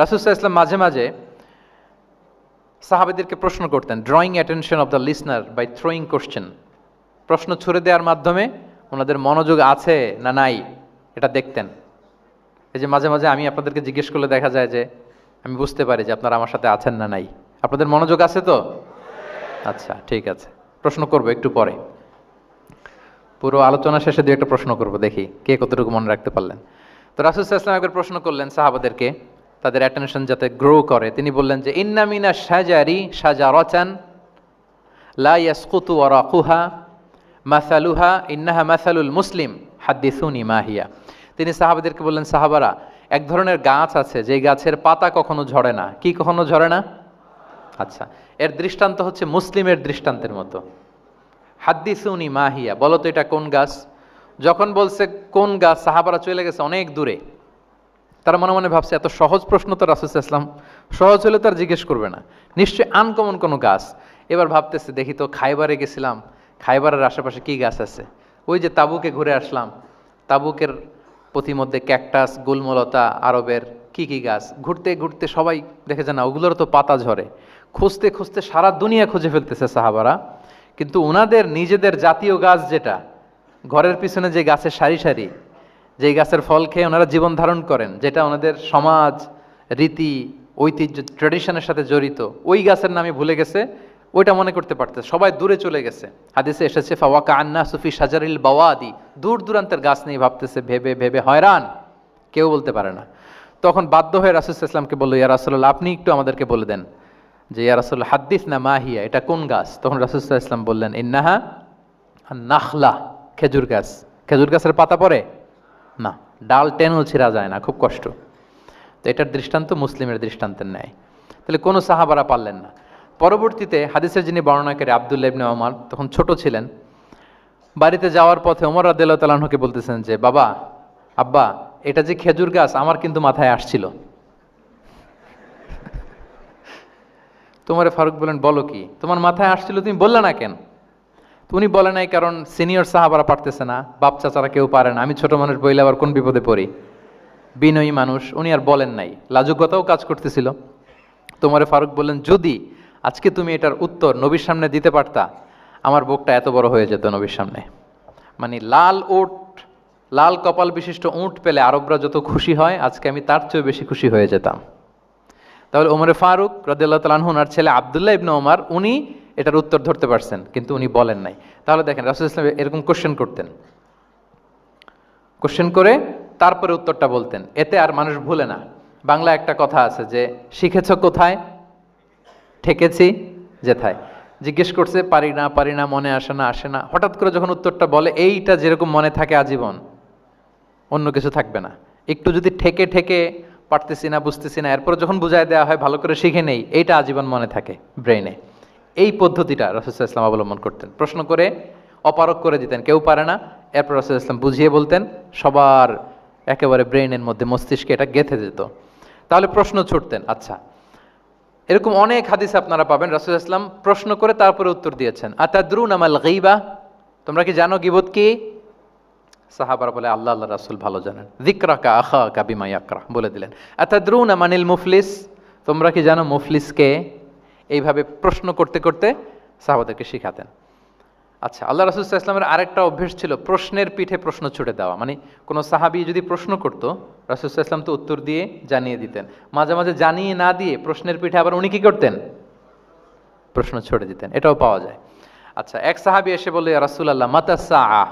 রাসূল সাল্লাল্লাহু আলাইহি ওয়াসাল্লাম মাঝে মাঝে সাহাবীদেরকে প্রশ্ন করতেন, drawing attention of the listener by throwing question, প্রশ্ন ছুড়ে দেওয়ার মাধ্যমে ওনাদের মনোযোগ আছে না নাই এটা দেখতেন। এই যে মাঝে মাঝে আমি আপনাদেরকে জিজ্ঞেস করলে দেখা যায় যে আমি বুঝতে পারি যে আপনারা আমার সাথে আছেন না নাই। আপনাদের মনোযোগ আছে তো? আচ্ছা, ঠিক আছে, প্রশ্ন করবো একটু পরে। পুরো আলোচনা শেষে দু একটা প্রশ্ন করবো, দেখি কে কতটুকু মনে রাখতে পারলেন। তো রাসূল সাল্লাল্লাহু আলাইহি ওয়াসাল্লাম একবার প্রশ্ন করলেন সাহাবাদেরকে, তাদের অ্যাটেনশন যাতে গ্রো করে। তিনি বললেন যে ইন্না মিনা শাজারি শাজারাতান লা ইয়াসকুতু ওয়ারাকুহা মাসালুহা ইন্নাহা মাসালুল মুসলিম হাদ্দিসুনি মা হিয়া। তিনি সাহাবাদেরকে বললেন, সাহাবারা, এক ধরনের গাছ আছে যে গাছের পাতা কখনো ঝরে না। কি কখনো ঝরে না? আচ্ছা, এর দৃষ্টান্ত হচ্ছে মুসলিমের দৃষ্টান্তের মতো। হাদ্দিসুনি মা হিয়া, বলো তো এটা কোন গাছ? যখন বলছে কোন গাছ, সাহাবারা চলে গেছে অনেক দূরে। তারা মনে মনে ভাবছে এত সহজ প্রশ্ন তো রাসূল সাল্লাল্লাহু আলাইহি ওয়াসাল্লাম সহজ হলে তার জিজ্ঞেস করবে না, নিশ্চয়ই আনকমন কোনো গাছ। এবার ভাবতেছে দেখি তো, খাইবারে গেছিলাম, খাইবারের আশেপাশে কি গাছ আছে? ওই যে তাবুকে ঘুরে আসলাম, তাবুকের পথিমধ্যে ক্যাকটাস, গুলমলতা, আরবের কি কি গাছ, ঘুরতে ঘুরতে সবাই দেখেছে না ওগুলোর তো পাতা ঝরে। খুঁজতে খুঁজতে সারা দুনিয়া খুঁজে ফেলতেছে সাহাবারা, কিন্তু ওনাদের নিজেদের জাতীয় গাছ যেটা, ঘরের পিছনে যে গাছের সারি সারি, যেই গাছের ফল খেয়ে ওনারা জীবন ধারণ করেন, যেটা ওনাদের সমাজ, রীতি, ঐতিহ্য, ট্র্যাডিশনের সাথে জড়িত, ওই গাছের নামে ভুলে গেছে, ওইটা মনে করতে পারতেছে, সবাই দূরে চলে গেছে। হাদিসে এসেছে ফাওয়াকা আন্না সুফি শাজারিল বাওয়াদি, দূর দূরান্তের গাছ নিয়ে ভাবতেছে, ভেবে ভেবে হয়রান, কেউ বলতে পারে না। তখন বাধ্য হয়ে রাসূল সাল্লাল্লাহু আলাইহি ওয়াসাল্লামকে বলল, ইয়া রাসূলুল্লাহ, আপনি একটু আমাদেরকে বলে দেন যে ইয়া রাসূলুল্লাহ হাদ্দিসনা মা হিয়া, এটা কোন গাছ? তখন রাসূল সাল্লাল্লাহু আলাইহি ওয়াসাল্লাম বললেন, ইন্নাহা নাখলা, খেজুর গাছ। খেজুর গাছের পাতা পড়ে না, ডাল টেনেও ছিঁড়া যায় না, খুব কষ্ট। তো এটার দৃষ্টান্ত মুসলিমের দৃষ্টান্তের ন্যায়। তাহলে কোনো সাহাবারা পারলেন না। পরবর্তীতে হাদিসের যিনি বর্ণনাকারী আব্দুল্লাহ ইবনে ওমর তখন ছোট ছিলেন, বাড়িতে যাওয়ার পথে ওমর রাদিয়াল্লাহু তাআলা আনহুকে বলতেছেন যে বাবা, আব্বা, এটা যে খেজুর গাছ আমার কিন্তু মাথায় আসছিল। তোমারে ফারুক বলেন, বলো কি, তোমার মাথায় আসছিল, তুমি বললে না কেন? উনি বলে নাই কারণ সিনিয়র সাহাবারা পারতেছে না, বাপ চাচারা কেউ পারে না, আমি ছোট মানুষ বইলে আবার কোন বিপদে পড়ি, বিনয়ী মানুষ, উনি আর বলেন নাই, লাজুকতাও কাজ করতেছিল। তোমারে ফারুক বললেন, যদি আজকে তুমি এটার উত্তর নবীর সামনে দিতে পারতা, আমার বুকটা এত বড় হয়ে যেত নবীর সামনে। মানে লাল উট, লাল কপাল বিশিষ্ট উট পেলে আরবরা যত খুশি হয়, আজকে আমি তার চেয়ে বেশি খুশি হয়ে যেতাম। তাহলে ওমরে ফারুক রাদিয়াল্লাহু তাআলা আনহু আর ছেলে আব্দুল্লাহ ইবনে ওমর, উনি এটার উত্তর ধরতে পারছেন, কিন্তু উনি বলেন নাই। তাহলে দেখেন রাসূল সাল্লাল্লাহু আলাইহি ওয়াসাল্লাম এরকম কোশ্চেন করতেন, কোশ্চেন করে তারপরে উত্তরটা বলতেন, এতে আর মানুষ ভুলে না। বাংলা একটা কথা আছে যে শিখেছ কোথায়, ঠেকেছি যেথায়। জিজ্ঞেস করছে, পারি না পারি না, মনে আসে না আসে না, হঠাৎ করে যখন উত্তরটা বলে, এইটা যেরকম মনে থাকে আজীবন, অন্য কিছু থাকবে না। একটু যদি ঠেকে ঠেকে পারতেছি না, বুঝতেছি না, এরপর যখন বুঝায় দেওয়া হয়, ভালো করে শিখে নেই, এইটা আজীবন মনে থাকে ব্রেইনে। এই পদ্ধতিটা রাসূল সাল্লাল্লাহু আলাইহি ওয়াসাল্লাম অবলম্বন করতেন। প্রশ্ন করে অপারক করে দিতেন, কেউ পারে না, এরপর রাসূল সাল্লাল্লাহু আলাইহি ওয়াসাল্লাম বুঝিয়ে বলতেন, সবার একেবারে ব্রেইনের মধ্যে, মস্তিষ্কে এটা গেঁথে যেত। তাহলে প্রশ্ন ছুটতেন। আচ্ছা, এরকম অনেক হাদিস আপনারা পাবেন রাসূল সাল্লাল্লাহু আলাইহি ওয়াসাল্লাম প্রশ্ন করে তারপরে উত্তর দিয়েছেন। আতাদরুনা মাল গীবা, তোমরা কি জানো গীবত কি? সাহাবারা বলে, আল্লাহ আল্লাহ রাসূল ভালো জানেন। যিকরাকা আখাকা বিমা ইয়াকরা, বলে দিলেন। আতাদরুনা মানিল মুফলিস, তোমরা কি জানো মুফলিস কে? এইভাবে প্রশ্ন করতে করতে সাহাবাদেরকে শিখাতেন। আচ্ছা, আল্লাহ রাসূল সাল্লাল্লাহু আলাইহি ওয়াসাল্লামের আরেকটা অভ্যেস ছিল প্রশ্নের পিঠে প্রশ্ন ছুড়ে দেওয়া। মানে কোনো সাহাবী যদি প্রশ্ন করতো, রাসূল সাল্লাল্লাহু আলাইহি ওয়াসাল্লাম তো উত্তর দিয়ে জানিয়ে দিতেন। মাঝে মাঝে জানিয়ে না দিয়ে প্রশ্নের পিঠে আবার উনি কি করতেন? প্রশ্ন ছুড়ে দিতেন। এটাও পাওয়া যায়। আচ্ছা, এক সাহাবী এসে বলল, ইয়া রাসূলুল্লাহ মাতা সাআ,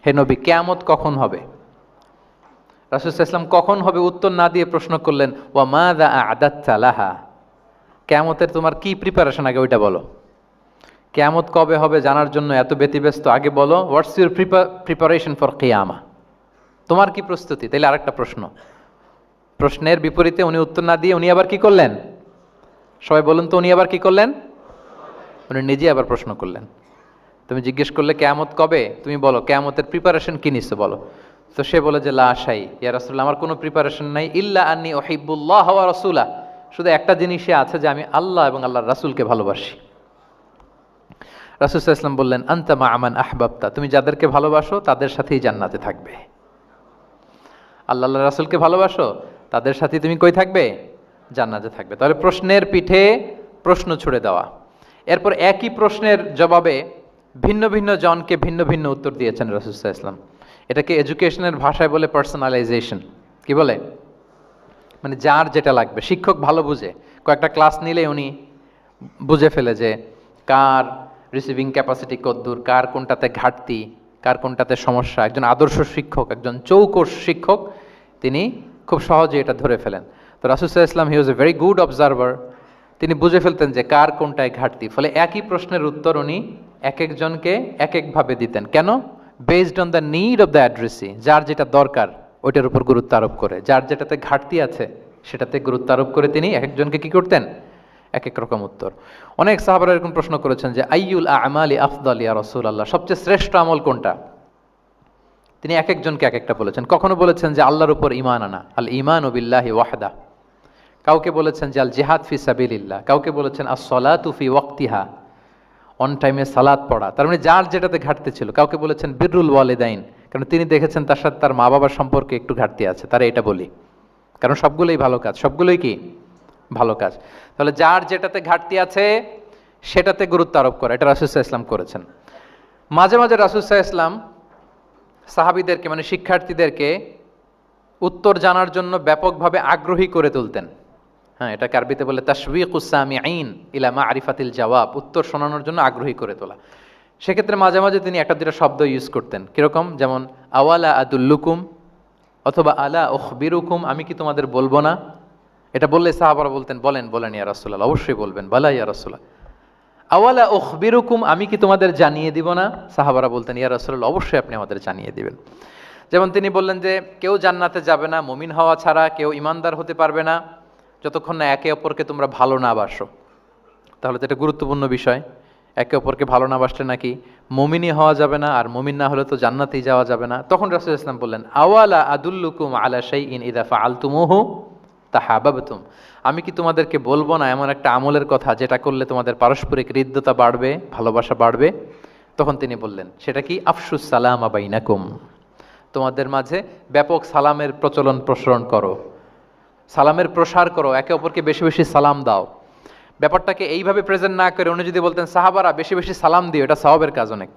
হে নবী, কিয়ামত কখন হবে? রাসূল সাল্লাল্লাহু আলাইহি ওয়াসাল্লাম কখন হবে উত্তর না দিয়ে প্রশ্ন করলেন, ওয়া মাযা আ'দাততা লাহা, কিয়ামতের তোমার কি প্রিপারেশন, আগে ওইটা বলো। কিয়ামত কবে হবে জানার জন্য এত ব্যতিব্যস্ত, আগে বলো হোয়াটস ইউর প্রিপারেশন ফর কিয়ামা, তোমার কি প্রস্তুতি? তাইলে আরেকটা প্রশ্ন। প্রশ্নের বিপরীতে উনি উত্তর না দিয়ে উনি আবার কি করলেন? সবাই বলুন তো, উনি আবার কি করলেন? উনি নিজে আবার প্রশ্ন করলেন। তুমি জিজ্ঞেস করলে কিয়ামত কবে, তুমি বলো কিয়ামতের প্রিপারেশন কি নিচ্ছ বলো। তো সে বলে যে লা শাই ইয়া রাসূলুল্লাহ, আমার কোনো প্রিপারেশন নাই, ইল্লা আন্নী উহিব্বুল্লাহ ওয়া রাসূলা, শুধু একটা জিনিসই আছে যে আমি আল্লাহ এবং আল্লাহর রাসূলকে ভালোবাসি। রাসূল সাল্লাল্লাহু আলাইহি ওয়াসাল্লাম বললেন, আনতা মা আমান আহবাবতা, তুমি যাদেরকে ভালোবাসো তাদের সাথেই জান্নাতে থাকবে। আল্লাহ আল্লাহর রাসূলকে ভালোবাসো, তাদের সাথে তুমি কই থাকবে? জান্নাতে থাকবে। তাহলে প্রশ্নের পিঠে প্রশ্ন ছুড়ে দেওয়া। এরপর একই প্রশ্নের জবাবে ভিন্ন ভিন্ন জনকে ভিন্ন ভিন্ন উত্তর দিয়েছেন রাসূল সাল্লাল্লাহু আলাইহি ওয়াসাল্লাম। এটাকে এডুকেশনের ভাষায় বলে পার্সোনালাইজেশন। কি বলে? মানে যার যেটা লাগবে। শিক্ষক ভালো বুঝে, কয়েকটা ক্লাস নিলে উনি বুঝে ফেলে যে কার রিসিভিং ক্যাপাসিটি কতদূর, কার কোনটাতে ঘাটতি, কার কোনটাতে সমস্যা। একজন আদর্শ শিক্ষক, একজন চৌকস শিক্ষক, তিনি খুব সহজে এটা ধরে ফেলেন। তো রাসূল সাল্লাল্লাহু আলাইহি ওয়াসাল্লাম he was a very good observer. তিনি বুঝে ফেলতেন যে কার কোনটায় ঘাটতি, ফলে একই প্রশ্নের উত্তর উনি এক একজনকে এক একভাবে দিতেন। কেন? Based on the need of the addressee, যার যেটা দরকার ওইটার উপর গুরুত্ব আরোপ করে, যার যেটাতে ঘাটতি আছে সেটাতে গুরুত্ব আরোপ করে তিনি এক একজনকে কি করতেন? এক এক রকম উত্তর। অনেক সাহাবারা এরকম প্রশ্ন করেছেন যে আইয়ুল আমালি আফদাল ইয়া রাসূলুল্লাহ, সবচেয়ে শ্রেষ্ঠ আমল কোনটা? তিনি এক একজনকে এক একটা বলেছেন। কখনো বলেছেন যে আল্লাহর উপর ঈমান আনা, আল ঈমানু বিল্লাহি ওয়াহদা। কাউকে বলেছেন যে আল জিহাদ ফি সাবিলিল্লাহ, কাউকে বলেছেন আস-সালাতু ফি ওয়াক্তিহা, অন টাইমে সালাত পড়া। তার মানে যার যেটাতে ঘাটতি ছিল। কাউকে বলেছেন বিররুল ওয়ালিদাইন, কারণ তিনি দেখেছেন তার সাথে তার মা বাবার সম্পর্কে একটু ঘাটতি আছে, তারা এটা বলি, কারণ সবগুলোই ভালো কাজ, সবগুলোই কি ভালো কাজ। তাহলে যার যেটাতে ঘাটতি আছে সেটাতে গুরুত্ব আরোপ করা, এটা রাসূল সাল্লাল্লাহু আলাইহি ওয়াসাল্লাম করেছেন। মাঝে মাঝে রাসূল সাল্লাল্লাহু আলাইহি ওয়াসাল্লাম সাহাবীদেরকে মানে শিক্ষার্থীদেরকে উত্তর জানার জন্য ব্যাপকভাবে আগ্রহী করে তুলতেন। হ্যাঁ, এটাকে আরবিতে বলে তাশওয়িকুস সামিঈন ইলা মা'রিফাতিল জাওয়াব, উত্তর শোনানোর জন্য আগ্রহী করে তোলা। সেক্ষেত্রে মাঝে মাঝে তিনি একটা দুটো শব্দ ইউজ করতেন। কিরকম? যেমন আওয়ালা আদুল্লুকুম, অথবা আলা উখবিরুকুম, আমি কি তোমাদের বলবো না? এটা বললে সাহাবারা বলতেন বলেন বলেন ইয়া রাসূলুল্লাহ, অবশ্যই বলবেন, বালা ইয়া রাসূলুল্লাহ। আওয়ালা উখবিরুকুম, আমি কি তোমাদের জানিয়ে দিব না? সাহাবারা বলতেন ইয়া রাসূলুল্লাহ, অবশ্যই আপনি আমাদের জানিয়ে দিবেন। যেমন তিনি বললেন যে কেউ জান্নাতে যাবে না মুমিন হওয়া ছাড়া, কেউ ইমানদার হতে পারবে না যতক্ষণ না একে অপরকে তোমরা ভালো না বাসো। তাহলে তো এটা গুরুত্বপূর্ণ বিষয়। একে অপরকে ভালো না বাসলে নাকি মুমিনই হওয়া যাবে না, আর মুমিন না হলে তো জান্নাতেই যাওয়া যাবে না। তখন রাসূল সাল্লাল্লাহু আলাইহি ওয়াসাল্লাম বললেন আওয়ালা আদুল্লুকুম আলা শাইইন ইযা ফাআলতুমুহু তাহাবাবতুম, আমি কি তোমাদেরকে বলবো না এমন একটা আমলের কথা যেটা করলে তোমাদের পারস্পরিক হৃদ্যতা বাড়বে, ভালোবাসা বাড়বে? তখন তিনি বললেন সেটা কি? আফশুস সালামা বাইনাকুম, তোমাদের মাঝে ব্যাপক সালামের প্রচলন প্রসারণ করো, সালামের প্রসার করো, একে অপরকে বেশি বেশি সালাম দাও। ব্যাপারটাকে এইভাবে প্রেজেন্ট না করে উনি যদি বলতেন সাহাবারা বেশি বেশি সালাম দিও, এটা সওয়াবের কাজ অনেক।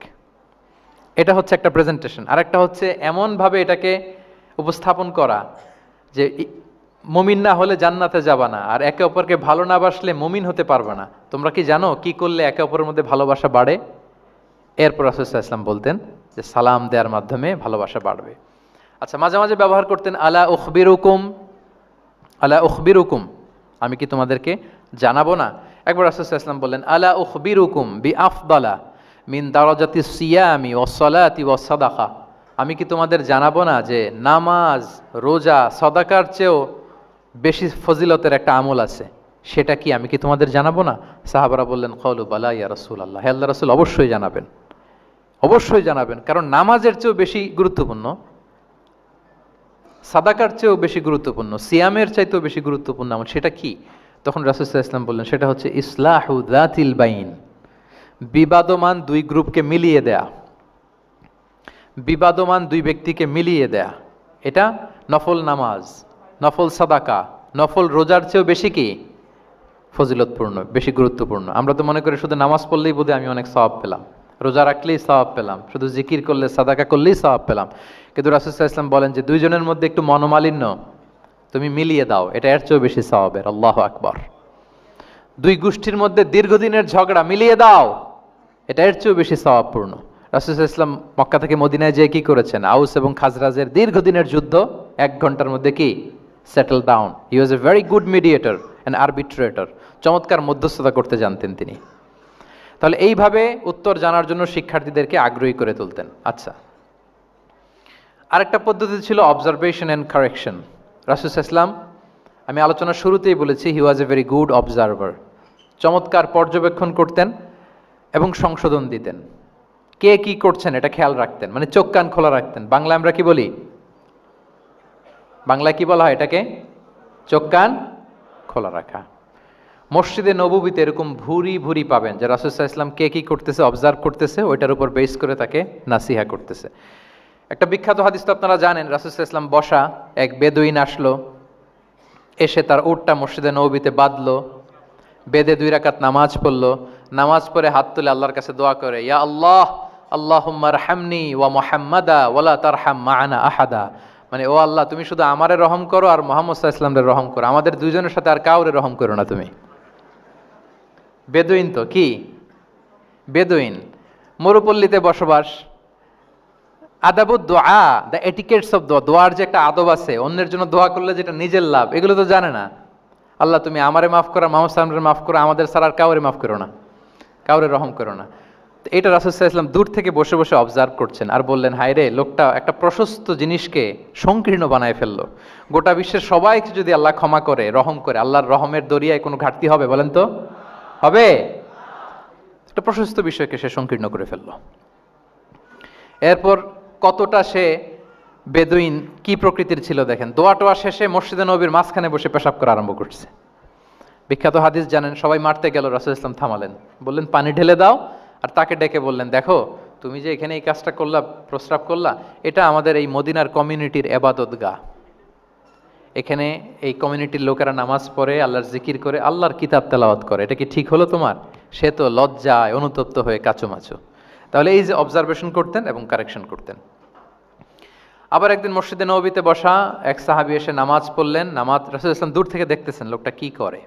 এটা হচ্ছে একটা প্রেজেন্টেশন। আর একটা হচ্ছে এমনভাবে এটাকে উপস্থাপন করা যে মুমিন না হলে জান্নাতে যাবা না, আর একে অপরকে ভালো না বাসলে মুমিন হতে পারবে না। তোমরা কি জানো কি করলে একে অপরের মধ্যে ভালোবাসা বাড়ে? এরপর রাসূল সাল্লাল্লাহু আলাইহি ওয়াসাল্লাম বলতেন যে সালাম দেওয়ার মাধ্যমে ভালোবাসা বাড়বে। আচ্ছা, মাঝে মাঝে ব্যবহার করতেন আলা উখবিরুকুম, আলা উখবিরুকুম, আমি কি তোমাদেরকে জানাবো না? একবার রাসূল সাল্লাল্লাহু আলাইহি ওয়াসাল্লাম বললেন আলা উখবিরুকুম বিআফদালা মিন দারাজাতি সিয়ামি ওয়াস সালাতি ওয়াস সাদাকা, আমি কি তোমাদের জানাবো না যে নামাজ, রোজা, সাদাকার চেয়েও বেশি ফজিলতের একটা আমল আছে, সেটা কি আমি কি তোমাদের জানাবো না? সাহাবারা বললেন ক্বালু বালা ইয়া রাসূলুল্লাহ, হে আল্লাহর রাসূল অবশ্যই জানাবেন, অবশ্যই জানাবেন, কারণ নামাজের চেয়েও বেশি গুরুত্বপূর্ণ, সাদাকার চেয়েও বেশি গুরুত্বপূর্ণ, সিয়ামের চাইতেও বেশি গুরুত্বপূর্ণ আমল, সেটা কি? তখন রাসূল সাল্লাল্লাহু আলাইহি ওয়াসাল্লাম বললেন সেটা হচ্ছে ইসলাহু যাতিল বাইন, বিবাদমান দুই গ্রুপকে মিলিয়ে দেয়া, বিবাদমান দুই ব্যক্তিকে মিলিয়ে দেয়া। এটা নফল নামাজ, নফল সাদাকা, নফল রোজার চেয়েও বেশি কি ফজিলতপূর্ণ, বেশি গুরুত্বপূর্ণ। আমরা তো মনে করি শুধু নামাজ পড়লেই বোধহয় আমি অনেক সওয়াব পেলাম, রোজা রাখলেই সওয়াব পেলাম, শুধু জিকির করলে সাদাকা করলেই সওয়াব পেলাম। কিন্তু রাসূল সাল্লাল্লাহু আলাইহি ওয়াসাল্লাম বলেন যে দুইজনের মধ্যে একটু মনোমালিন্য তুমি মিলিয়ে দাও, এটা এর চেয়েও বেশি সওয়াবের। আল্লাহু আকবার। দুই গোষ্ঠীর মধ্যে দীর্ঘদিনের ঝগড়া মিলিয়ে দাও, এটা এর চেয়েও বেশি সওয়াবপূর্ণ। রাসূল সাল্লাল্লাহু আলাইহি ওয়াসাল্লাম মক্কা থেকে মদিনায় যেয়ে কি করেছেন? আউস এবং খাজরাজের দীর্ঘদিনের যুদ্ধ 1 ঘন্টার মধ্যে কি settle down. He was a very good mediator and arbitrator, চমৎকার মধ্যস্থতা করতে জানতেন তিনি। তাহলে এইভাবে উত্তর জানার জন্য শিক্ষার্থীদেরকে আগ্রহী করে তুলতেন। আচ্ছা, আরেকটা পদ্ধতি ছিল অবজারভেশন অ্যান্ড কারেকশন। রাসূল সাল্লাল্লাহু আলাইহি ওয়াসাল্লাম, আমি আলোচনার শুরুতেই বলেছি, হি was a very good observer, চমৎকার পর্যবেক্ষণ করতেন এবং সংশোধন দিতেন। কে কি করছেন এটা খেয়াল রাখতেন, মানে চোখ কান খোলা রাখতেন। বাংলায় আমরা কি বলি? বাংলায় কি বলা হয় এটাকে? চোখ কান খোলা রাখা। মসজিদে নববীতে এরকম ভুরি ভুরি পাবেন যে রাসূল সাল্লাল্লাহু আলাইহি ওয়াসাল্লাম কে কি করতেছে অবজার্ভ করতেছে, ওইটার উপর বেস করে তাকে নাসিহা করতেছে। একটা বিখ্যাত হাদিস তো আপনারা জানেন, রাসূল সাল্লাল্লাহু আলাইহি ওয়াসাল্লাম বসা, এক বেদুইন আসলো, এসে তার উটটা মসজিদে নববীতে বাঁধলো, বেদে 2 রাকাত নামাজ পড়লো, নামাজ পড়ে হাত তুলে আল্লাহর কাছে দোয়া করে, ইয়া আল্লাহ আল্লাহুম্মা রহামনি ওয়া মুহাম্মাদা ওয়ালা তারহাম মা'ানা আহাদা, মানে ও আল্লাহ তুমি শুধু আমারে রহম করো আর মুহাম্মদ সাল্লাল্লাহু আলাইহি ওয়াসাল্লামের রহম করো, আমাদের দুইজনের সাথে আর কাউরে রহম করো না তুমি। বেদুইন তো কি, বেদুইন, মরুপল্লীতে বসবাস। আদাবুদ দোয়া, দ্য এটিকেটস অফ দোয়া, দোয়ার যে একটা আদব আছে, অন্যের জন্য দোয়া করলে যেটা নিজের লাভ, এগুলো তো জানে না। আল্লাহ তুমি আমারে মাফ করো, মুহাম্মদ সাল্লাল্লাহু আলাইহি ওয়াসাল্লামকে মাফ করো, আমাদের ছাড়া আর কাউরে মাফ করো না, কাউরে রহম করো না। তো এটা রাসূল সাল্লাল্লাহু আলাইহি ওয়াসাল্লাম দূর থেকে বসে বসে অবজার্ভ করছেন আর বললেন, হায় রে, লোকটা একটা প্রশস্ত জিনিসকে সংকীর্ণ বানায় ফেললো। গোটা বিশ্বের সবাইকে যদি আল্লাহ ক্ষমা করে, রহম করে, আল্লাহর রহমের দরিয়ায় কোনো ঘাটতি হবে বলেন তো? হবে? একটা প্রশস্ত বিষয়কে সে সংকীর্ণ করে ফেললো। এরপর কতটা সে বেদুইন, কি প্রকৃতির ছিল দেখেন। দোয়া টোয়া শেষে মসজিদে নবীর মাঝখানে বসে পেশাব করা আরম্ভ করছে। বিখ্যাত হাদিস জানেন, সবাই মারতে গেল, রাসূল ইসলাম থামালেন, বললেন পানি ঢেলে দাও, আর তাকে ডেকে বললেন, দেখো তুমি যে এখানে এই কাজটা করলা, প্রস্রাব করলা, এটা আমাদের এই মদিনার কমিউনিটির এবাদতগাহ। এখানে এই কমিউনিটির লোকেরা নামাজ পড়ে, আল্লাহর জিকির করে, আল্লাহর কিতাব তেলাওয়াত করে, এটা কি ঠিক হলো তোমার? সে তো লজ্জায় অনুতপ্ত হয়ে কাচুমাচু। তাহলে এই যে অবজারভেশন করতেন এবং কারেকশন করতেন। আবার একদিন মসজিদে নববীতে বসা এক সাহাবী এসে নামাজ পড়লেন। নামাজ রাসূল ইসলাম দূর থেকে দেখতেছেন লোকটা কি করে।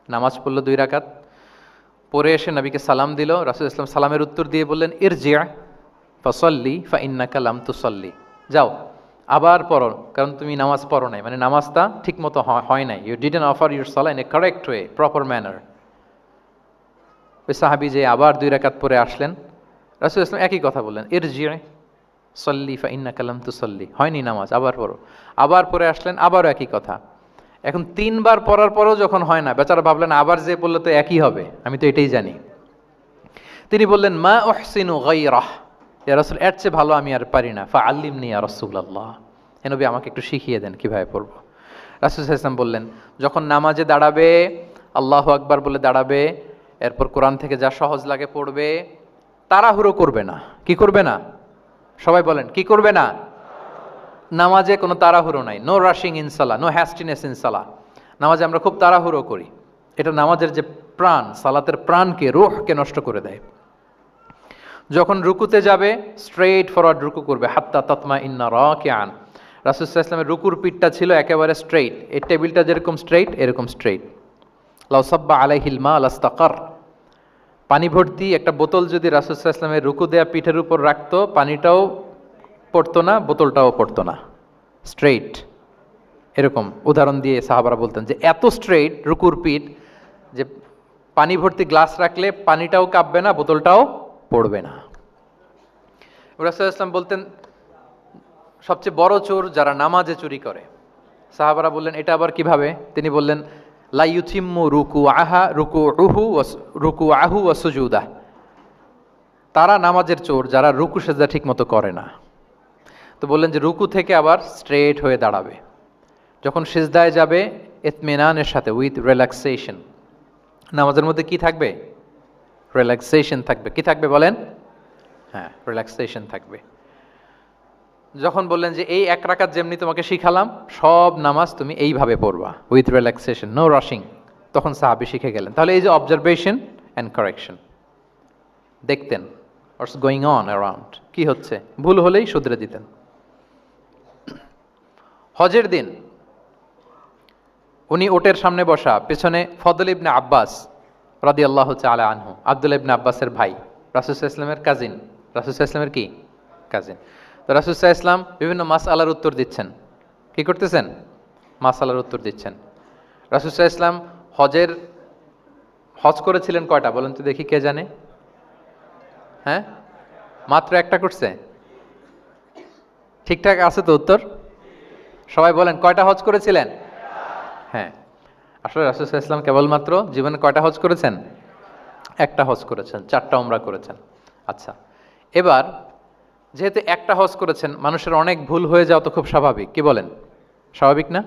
নামাজ পড়লো 2 রাকাত, পরে এসে নবীকে সালাম দিল। রাসূল ইসলাম সালামের উত্তর দিয়ে বললেন, ইরজি' ফাসাল্লি ফাইন্নাকা লাম তুসাল্লি, যাও আবার পড়ো, কারণ তুমি নামাজ পড়ো নাই, মানে নামাজটা ঠিক মতো হয় নাই। ইউ ডিডন্ট অফার ইউর সালাহ in a correct way, proper manner. ওই সাহাবী যে আবার 2 রাকাত পরে আসলেন, রাসূল ইসলাম একই কথা বললেন, ইরজি' সল্লি ফাইন্নাকা লাম তুসাল্লি, হয়নি নামাজ, আবার পড়ো। আবার পরে আসলেন, আবারও একই কথা। এখন 3 বার পড়ার পরেও যখন হয় না, বেচারা ভাবলেন আবার যে বললে তো একই হবে, আমি তো এটাই জানি। তিনি বললেন, মা উহসিনু গায়রাহ, ইয়া রাসূল, এর চেয়ে ভালো আমি আর পারি না, ফাআল্লিমনি ইয়া রাসূলুল্লাহ, হে নবী আমাকে একটু শিখিয়ে দেন কিভাবে পড়বো। রাসূল সাল্লাল্লাহু আলাইহি ওয়াসাল্লাম বললেন, যখন নামাজে দাঁড়াবে, আল্লাহু আকবার বলে দাঁড়াবে, এরপর কোরআন থেকে যা সহজ লাগে পড়বে, তাড়াহুড়ো করবে না। কি করবে না? সবাই বলেন, কি করবে না? নামাজে কোনো তাড়াহুড়ো নাই, নো রাশিং ইন সালাহ, নো হ্যাস্টিনেস ইন সালাহ। নামাজে আমরা খুব তাড়াহুড়ো করি, এটা নামাজের যে প্রাণ, সালাতের প্রাণকে, রূহকে নষ্ট করে দেয়। যখন রুকুতে যাবে, স্ট্রেইট ফরওয়ার্ড রুকু করবে, হাত্তা তাতমা ইন্না রাকিআন। রাসূল সাল্লাল্লাহু আলাইহি ওয়াসাল্লামের রুকুর পিঠটা ছিল একেবারে স্ট্রেইট, এই টেবিলটা যেরকম স্ট্রেইট, এরকম স্ট্রেইট। লাউ সাব্বা আলাইহিল মা লাস্তাকার, পানি ভর্তি একটা বোতল যদি রাসূল সাল্লাল্লাহু আলাইহি ওয়াসাল্লামের রুকু দেয়া পিঠের উপর রাখতো, পানিটাও পড়তো না, বোতলটাও পড়তো না, স্ট্রেইট। এরকম উদাহরণ দিয়ে সাহাবারা বলতেন যে এত স্ট্রেইট রুকুর পিঠ যে পানি ভর্তি গ্লাস রাখলে পানিটাও কাঁপবে না, বোতলটাও পড়বে না। রাসূল সাল্লাল্লাহু আলাইহি ওয়াসাল্লাম বলতেন, সবচেয়ে বড় চোর যারা নামাজে চুরি করে। সাহাবারা বললেন, এটা আবার কিভাবে? তিনি বললেন, লা ইউতিম্মু রুকুআহু ওয়া সুজুদাহ, তারা নামাজের চোর যারা রুকু সেজদা ঠিক মতো করে না। তো বললেন যে রুকু থেকে আবার স্ট্রেট হয়ে দাঁড়াবে, যখন সিজদায় যাবে ইতমিনানের সাথে, উইথ রিল্যাক্সেশন। নামাজের মধ্যে কি থাকবে? রিল্যাক্সেশন থাকবে। কি থাকবে বলেন? হ্যাঁ, রিল্যাক্সেশন থাকবে। যখন বললেন যে এই 1 রাকাত যেমনি তোমাকে শিখালাম, সব নামাজ তুমি এইভাবে পড়বা, উইথ রিল্যাক্সেশন, নো রাশিং, তখন সাহাবী শিখে গেলেন। তাহলে এই যে অবজারভেশন অ্যান্ড কারেকশন, দেখতেন হোয়াটস গোয়িং অন অ্যারাউন্ড, কি হচ্ছে, ভুল হলেই শুধরে দিতেন। হজের দিন উনি ওটের সামনে বসা, পেছনে ফদল ইবনে আব্বাস রাদিয়াল্লাহু তাআলা আনহু, আব্দুল্লাহ ইবনে আব্বাসের ভাই, রাসূল সাল্লাল্লাহু আলাইহি ওয়াসাল্লামের কাজিন, রাসূল সাল্লাল্লাহু আলাইহি ওয়াসাল্লামের কি কাজিন। তো রাসূল সাল্লাল্লাহু আলাইহি ওয়াসাল্লাম বিভিন্ন মাসআলার উত্তর দিচ্ছেন। কি করতেছেন? মাসআলার উত্তর দিচ্ছেন। রাসূল সাল্লাল্লাহু আলাইহি ওয়াসাল্লাম হজ করেছিলেন কয়টা বলেন তো দেখি, কে জানে? হ্যাঁ, মাত্র একটা করছে। ঠিকঠাক আছে তো উত্তর? সবাই বলেন, কয়টা হজ করেছিলেন? হ্যাঁ, আসলে রাসূল সাল্লাল্লাহু আলাইহি ওয়াসাল্লাম কেবলমাত্র জীবনে কয়টা হজ করেছেন? একটা হজ করেছেন, 4টা উমরা করেছেন। আচ্ছা, এবার যেহেতু একটা হজ করেছেন, মানুষের অনেক ভুল হয়ে যাওয়া তো খুব স্বাভাবিক, কি বলেন? স্বাভাবিক না?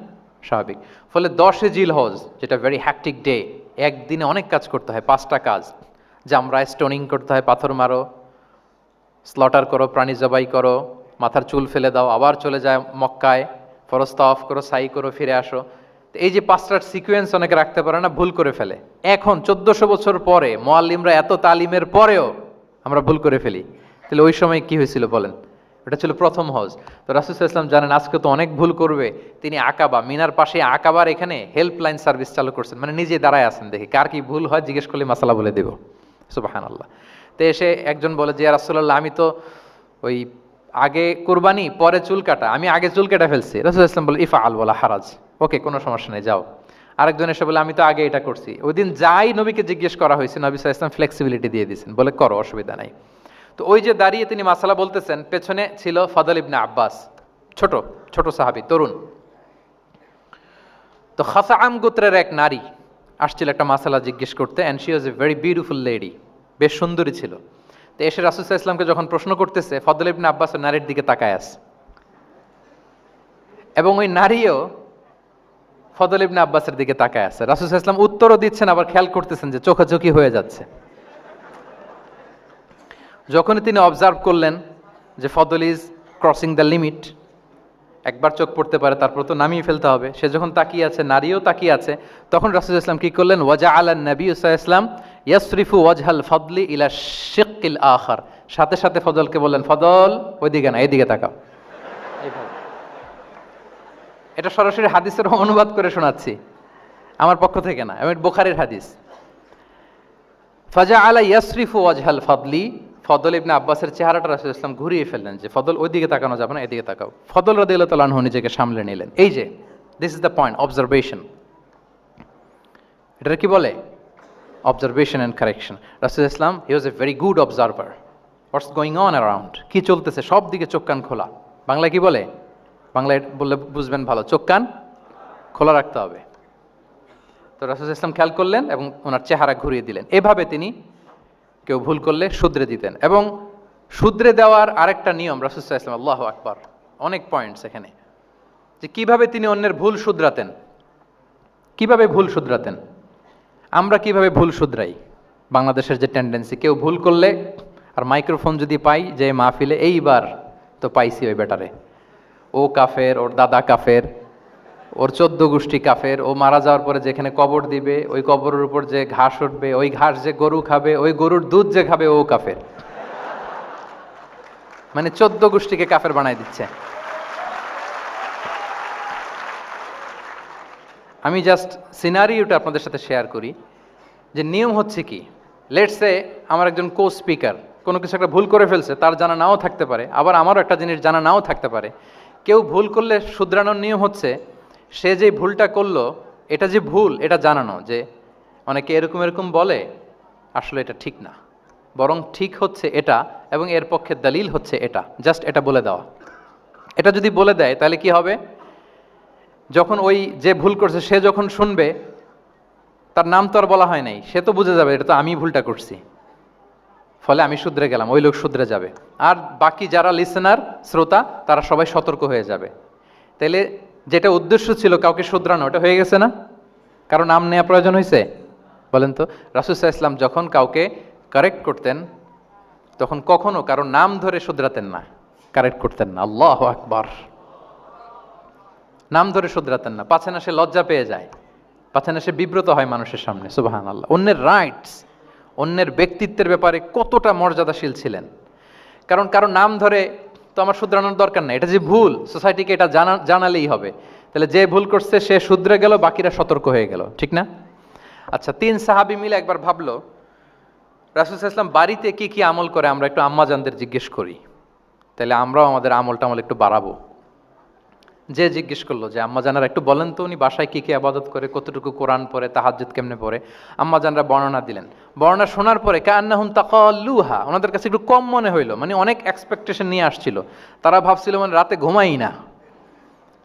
স্বাভাবিক। ফলে 10 জিল হজ, যেটা ভেরি হ্যাকটিক ডে, একদিনে অনেক কাজ করতে হয়, 5টা কাজ। জামরায় স্টোনিং করতে হয়, পাথর মারো, স্লটার করো, প্রাণী জবাই করো, মাথার চুল ফেলে দাও, আবার চলে যায় মক্কায়, ফরজ তাওয়াফ করো, সাই করো, ফিরে আসো। তো এই যে 5টার সিকোয়েন্স অনেকে রাখতে পারে না, ভুল করে ফেলে। এখন 1400 বছর পরে, মুআল্লিমরা এত তালিমের পরেও আমরা ভুল করে ফেলি। তো তাহলে ওই সময় কি হয়েছিল বলেন? এটা ছিল প্রথম হজ। তো রাসূল সাল্লাল্লাহু আলাইহি ওয়াসাল্লাম জানেন আজকে তো অনেক ভুল করবে, তিনি আকাবা মিনার পাশে আকাবার এখানে হেল্পলাইন সার্ভিস চালু করছেন, মানে নিজে দাঁড়ায় আছেন, দেখি কার কি ভুল হয় জিজ্ঞেস করলে মাসালা বলে দেব। সুবহানাল্লাহ। তো এসে একজন বলে যে ইয়া রাসূলুল্লাহ, আমি তো ওই আগে কুরবানি পরে চুল কাটা, আমি আগে চুল কেটে ফেলছি। রাসূল সাল্লাল্লাহু আলাইহি ওয়াসাল্লাম বলে ইফআল ওয়ালা হারাজ, ওকে কোনো সমস্যা নেই, যাও। আরেকজন এসে বলে আমি তো আগে এটা করছি। ওই দিন যাই নবীকে জিজ্ঞেস করা হয়েছে, নবী সাল্লাল্লাহু আলাইহি ওয়াসাল্লাম ফ্লেক্সিবিলিটি দিয়ে দিয়েছেন, বলে করো, অসুবিধা নাই। তো ওই যে দাঁড়িয়ে তিনি মাসালা বলতেছেন, পেছনে ছিল ফাদল ইবনে আব্বাস, ছোট ছোট সাহাবী, তরুণ। তো খাসাআম গোত্রের এক নারী আসছিল একটা মাসালা জিজ্ঞেস করতে, and she was a very beautiful lady, বেশ সুন্দরী ছিল। তো এসে রাসূল সাল্লাল্লাহু আলাইহি ওয়াসাল্লামকে যখন প্রশ্ন করতেছে, ফাদল ইবনে আব্বাস ওই নারীর দিকে তাকায় আছে, এবং ওই নারীও ফদল ইবনে আব্বাসের দিকে তাকায় আছে। রাসূল সাল্লাল্লাহু আলাইহি ওয়াসাল্লাম উত্তরও দিচ্ছেন, আবার খেয়াল করতেছেন যে চোখাচোখি হয়ে যাচ্ছে। যখনই তিনি অবজার্ভ করলেন যে ফদল ইজ ক্রসিং দ্য লিমিট, একবার চোখ পড়তে পারে তারপর তো নামিয়ে ফেলতে হবে, সে যখন তাকিয়ে আছে, নারীও তাকিয়ে আছে, তখন রাসূল সাল্লাল্লাহু আলাইহি ওয়াসাল্লাম কি করলেন, ওয়াজআলা নবী সাল্লাল্লাহু আলাইহি ওয়াসাল্লাম ইয়াসরিফু ওয়াজহাল ফদলি ইলা শিক্কিল আখার, সাথে সাথে ফদলকে বললেন, ফদল ওইদিকে না, এদিকে তাকাও। এইভাবে। এটা সরাসরি হাদিসের অনুবাদ করে শোনাচ্ছি, আমার পক্ষ থেকে না, এবং বুখারীর হাদিস। ফাজআলা ইয়াসরিফু ওয়াজহাল ফদলি, ফদল ইবনে আব্বাসের চেহারাটা রাসূল সাল্লাল্লাহু আলাইহি ওয়াসাল্লাম ঘুরিয়ে ফেললেন যে ফদল ওইদিকে তাকানো যাবে না, এদিকে তাকাও। ফদল রাদিয়াল্লাহু তাআলা আনহু নিজেকে সামলে নিলেন। এই যে this is the point, observation. এটা কি বলে? Observation and correction. রাসূল সাল্লাল্লাহু আলাইহি ওয়াসাল্লাম he was a very good observer, what's going on around, কি চলতেছে সব দিকে চোখ কান খোলা। বাংলায় কি বলে? বাংলায় বললে বুঝবেন ভালো, চোখ কান খোলা রাখতে হবে। তো রাসূল সাল্লাল্লাহু আলাইহি ওয়াসাল্লাম খেয়াল করলেন এবং ওনার চেহারা ঘুরিয়ে দিলেন। এভাবে তিনি কেউ ভুল করলে শুধরে দিতেন। এবং শুধরে দেওয়ার আরেকটা নিয়ম রাসূল সাল্লাল্লাহু আলাইহি ওয়াসাল্লাম, আল্লাহু আকবার, অনেক পয়েন্টস এখানে, যে কিভাবে তিনি অন্যের ভুল শুধরাতেন। কিভাবে ভুল শুধরাতেন? আমরা কিভাবে ভুল শুধরাই? বাংলাদেশের যে টেন্ডেন্সি, কেউ ভুল করলে আর মাইক্রোফোন যদি পাই যে মাহফিলে, এইবার তো পাইছি ওই বেটারে, ও কাফের, ওর দাদা কাফের, ওর 14 গোষ্ঠী কাফের, ও মারা যাওয়ার পরে যেখানে কবর দিবে ওই কবরের উপর যে ঘাস উঠবে, ওই ঘাস যে গরু খাবে, ওই গরুর দুধ যে খাবে ও কাফের। মানে 14 গোষ্ঠীকে কাফের বানায় দিচ্ছে। আমি জাস্ট সিনারিওটা আপনাদের সাথে শেয়ার করি যে নিয়ম হচ্ছে কি। লেটস সে আমার একজন কো স্পিকার কোনো কিছু একটা ভুল করে ফেলছে, তার জানা নাও থাকতে পারে, আবার আমারও একটা জিনিস জানা নাও থাকতে পারে। কেউ ভুল করলে শুধরানোর নিয়ম হচ্ছে সে যে ভুলটা করলো এটা যে ভুল এটা জানানো, যে অনেকে এরকম এরকম বলে, আসলে এটা ঠিক না, বরং ঠিক হচ্ছে এটা এবং এর পক্ষে দলিল হচ্ছে এটা, জাস্ট এটা বলে দেওয়া। এটা যদি বলে দেয় তাহলে কি হবে, যখন ওই যে ভুল করছে সে যখন শুনবে, তার নাম তো আর বলা হয় নাই, সে তো বুঝে যাবে এটা তো আমি ভুলটা করছি, ফলে আমি শুধরে গেলাম, ওই লোক শুধরে যাবে, আর বাকি যারা লিসেনার শ্রোতা তারা সবাই সতর্ক হয়ে যাবে। তাইলে যেটা উদ্দেশ্য ছিল কাউকে শুধরানো, ওটা হয়ে গেছে না? কারো নাম নেওয়া প্রয়োজন হয়েছে? বলেন তো। রাসূল সাল্লাল্লাহু আলাইহি ওয়াসাল্লাম যখন কাউকে কারেক্ট করতেন তখন কখনো কারো নাম ধরে শুধরাতেন না, কারেক্ট করতেন না। আল্লাহু আকবার। নাম ধরে শুধরাতেন না, পাছে না সে লজ্জা পেয়ে যায়, পাছে না সে বিব্রত হয় মানুষের সামনে। সুবহানাল্লাহ। অন্যের রাইটস, অন্যের ব্যক্তিত্বের ব্যাপারে কতটা মর্যাদাশীল ছিলেন। কারণ কারো নাম ধরে তো আমার শুধরানোর দরকার নাই, এটা যে ভুল সোসাইটিকে এটা জানালেই হবে। তাহলে যে ভুল করছে সে শুধরে গেল, বাকিরা সতর্ক হয়ে গেল, ঠিক না? আচ্ছা, 3 সাহাবী মিলে একবার ভাবলো রাসূল সাল্লাল্লাহু আলাইহি ওয়াসাল্লাম বাড়িতে কি কি আমল করে, আমরা একটু আম্মাজানদের জিজ্ঞেস করি, তাহলে আমরাও আমাদের আমল একটু বাড়াবো। যে জিজ্ঞেস করলো যে আম্মা জানারা একটু বলেন তো উনি বাসায় কি কি আবাদত করে, কতটুকু কোরআন পড়ে, তাহাজ্জুদ কেমনে পড়ে। আম্মা জানরা বর্ণনা দিলেন। বর্ণনা শোনার পরে কান্নাহুম তাকাল্লুহা, ওনাদের কাছে একটু কম মনে হইলো, মানে অনেক এক্সপেকটেশন নিয়ে আসছিল। তারা ভাবছিল মানে রাতে ঘুমাই না,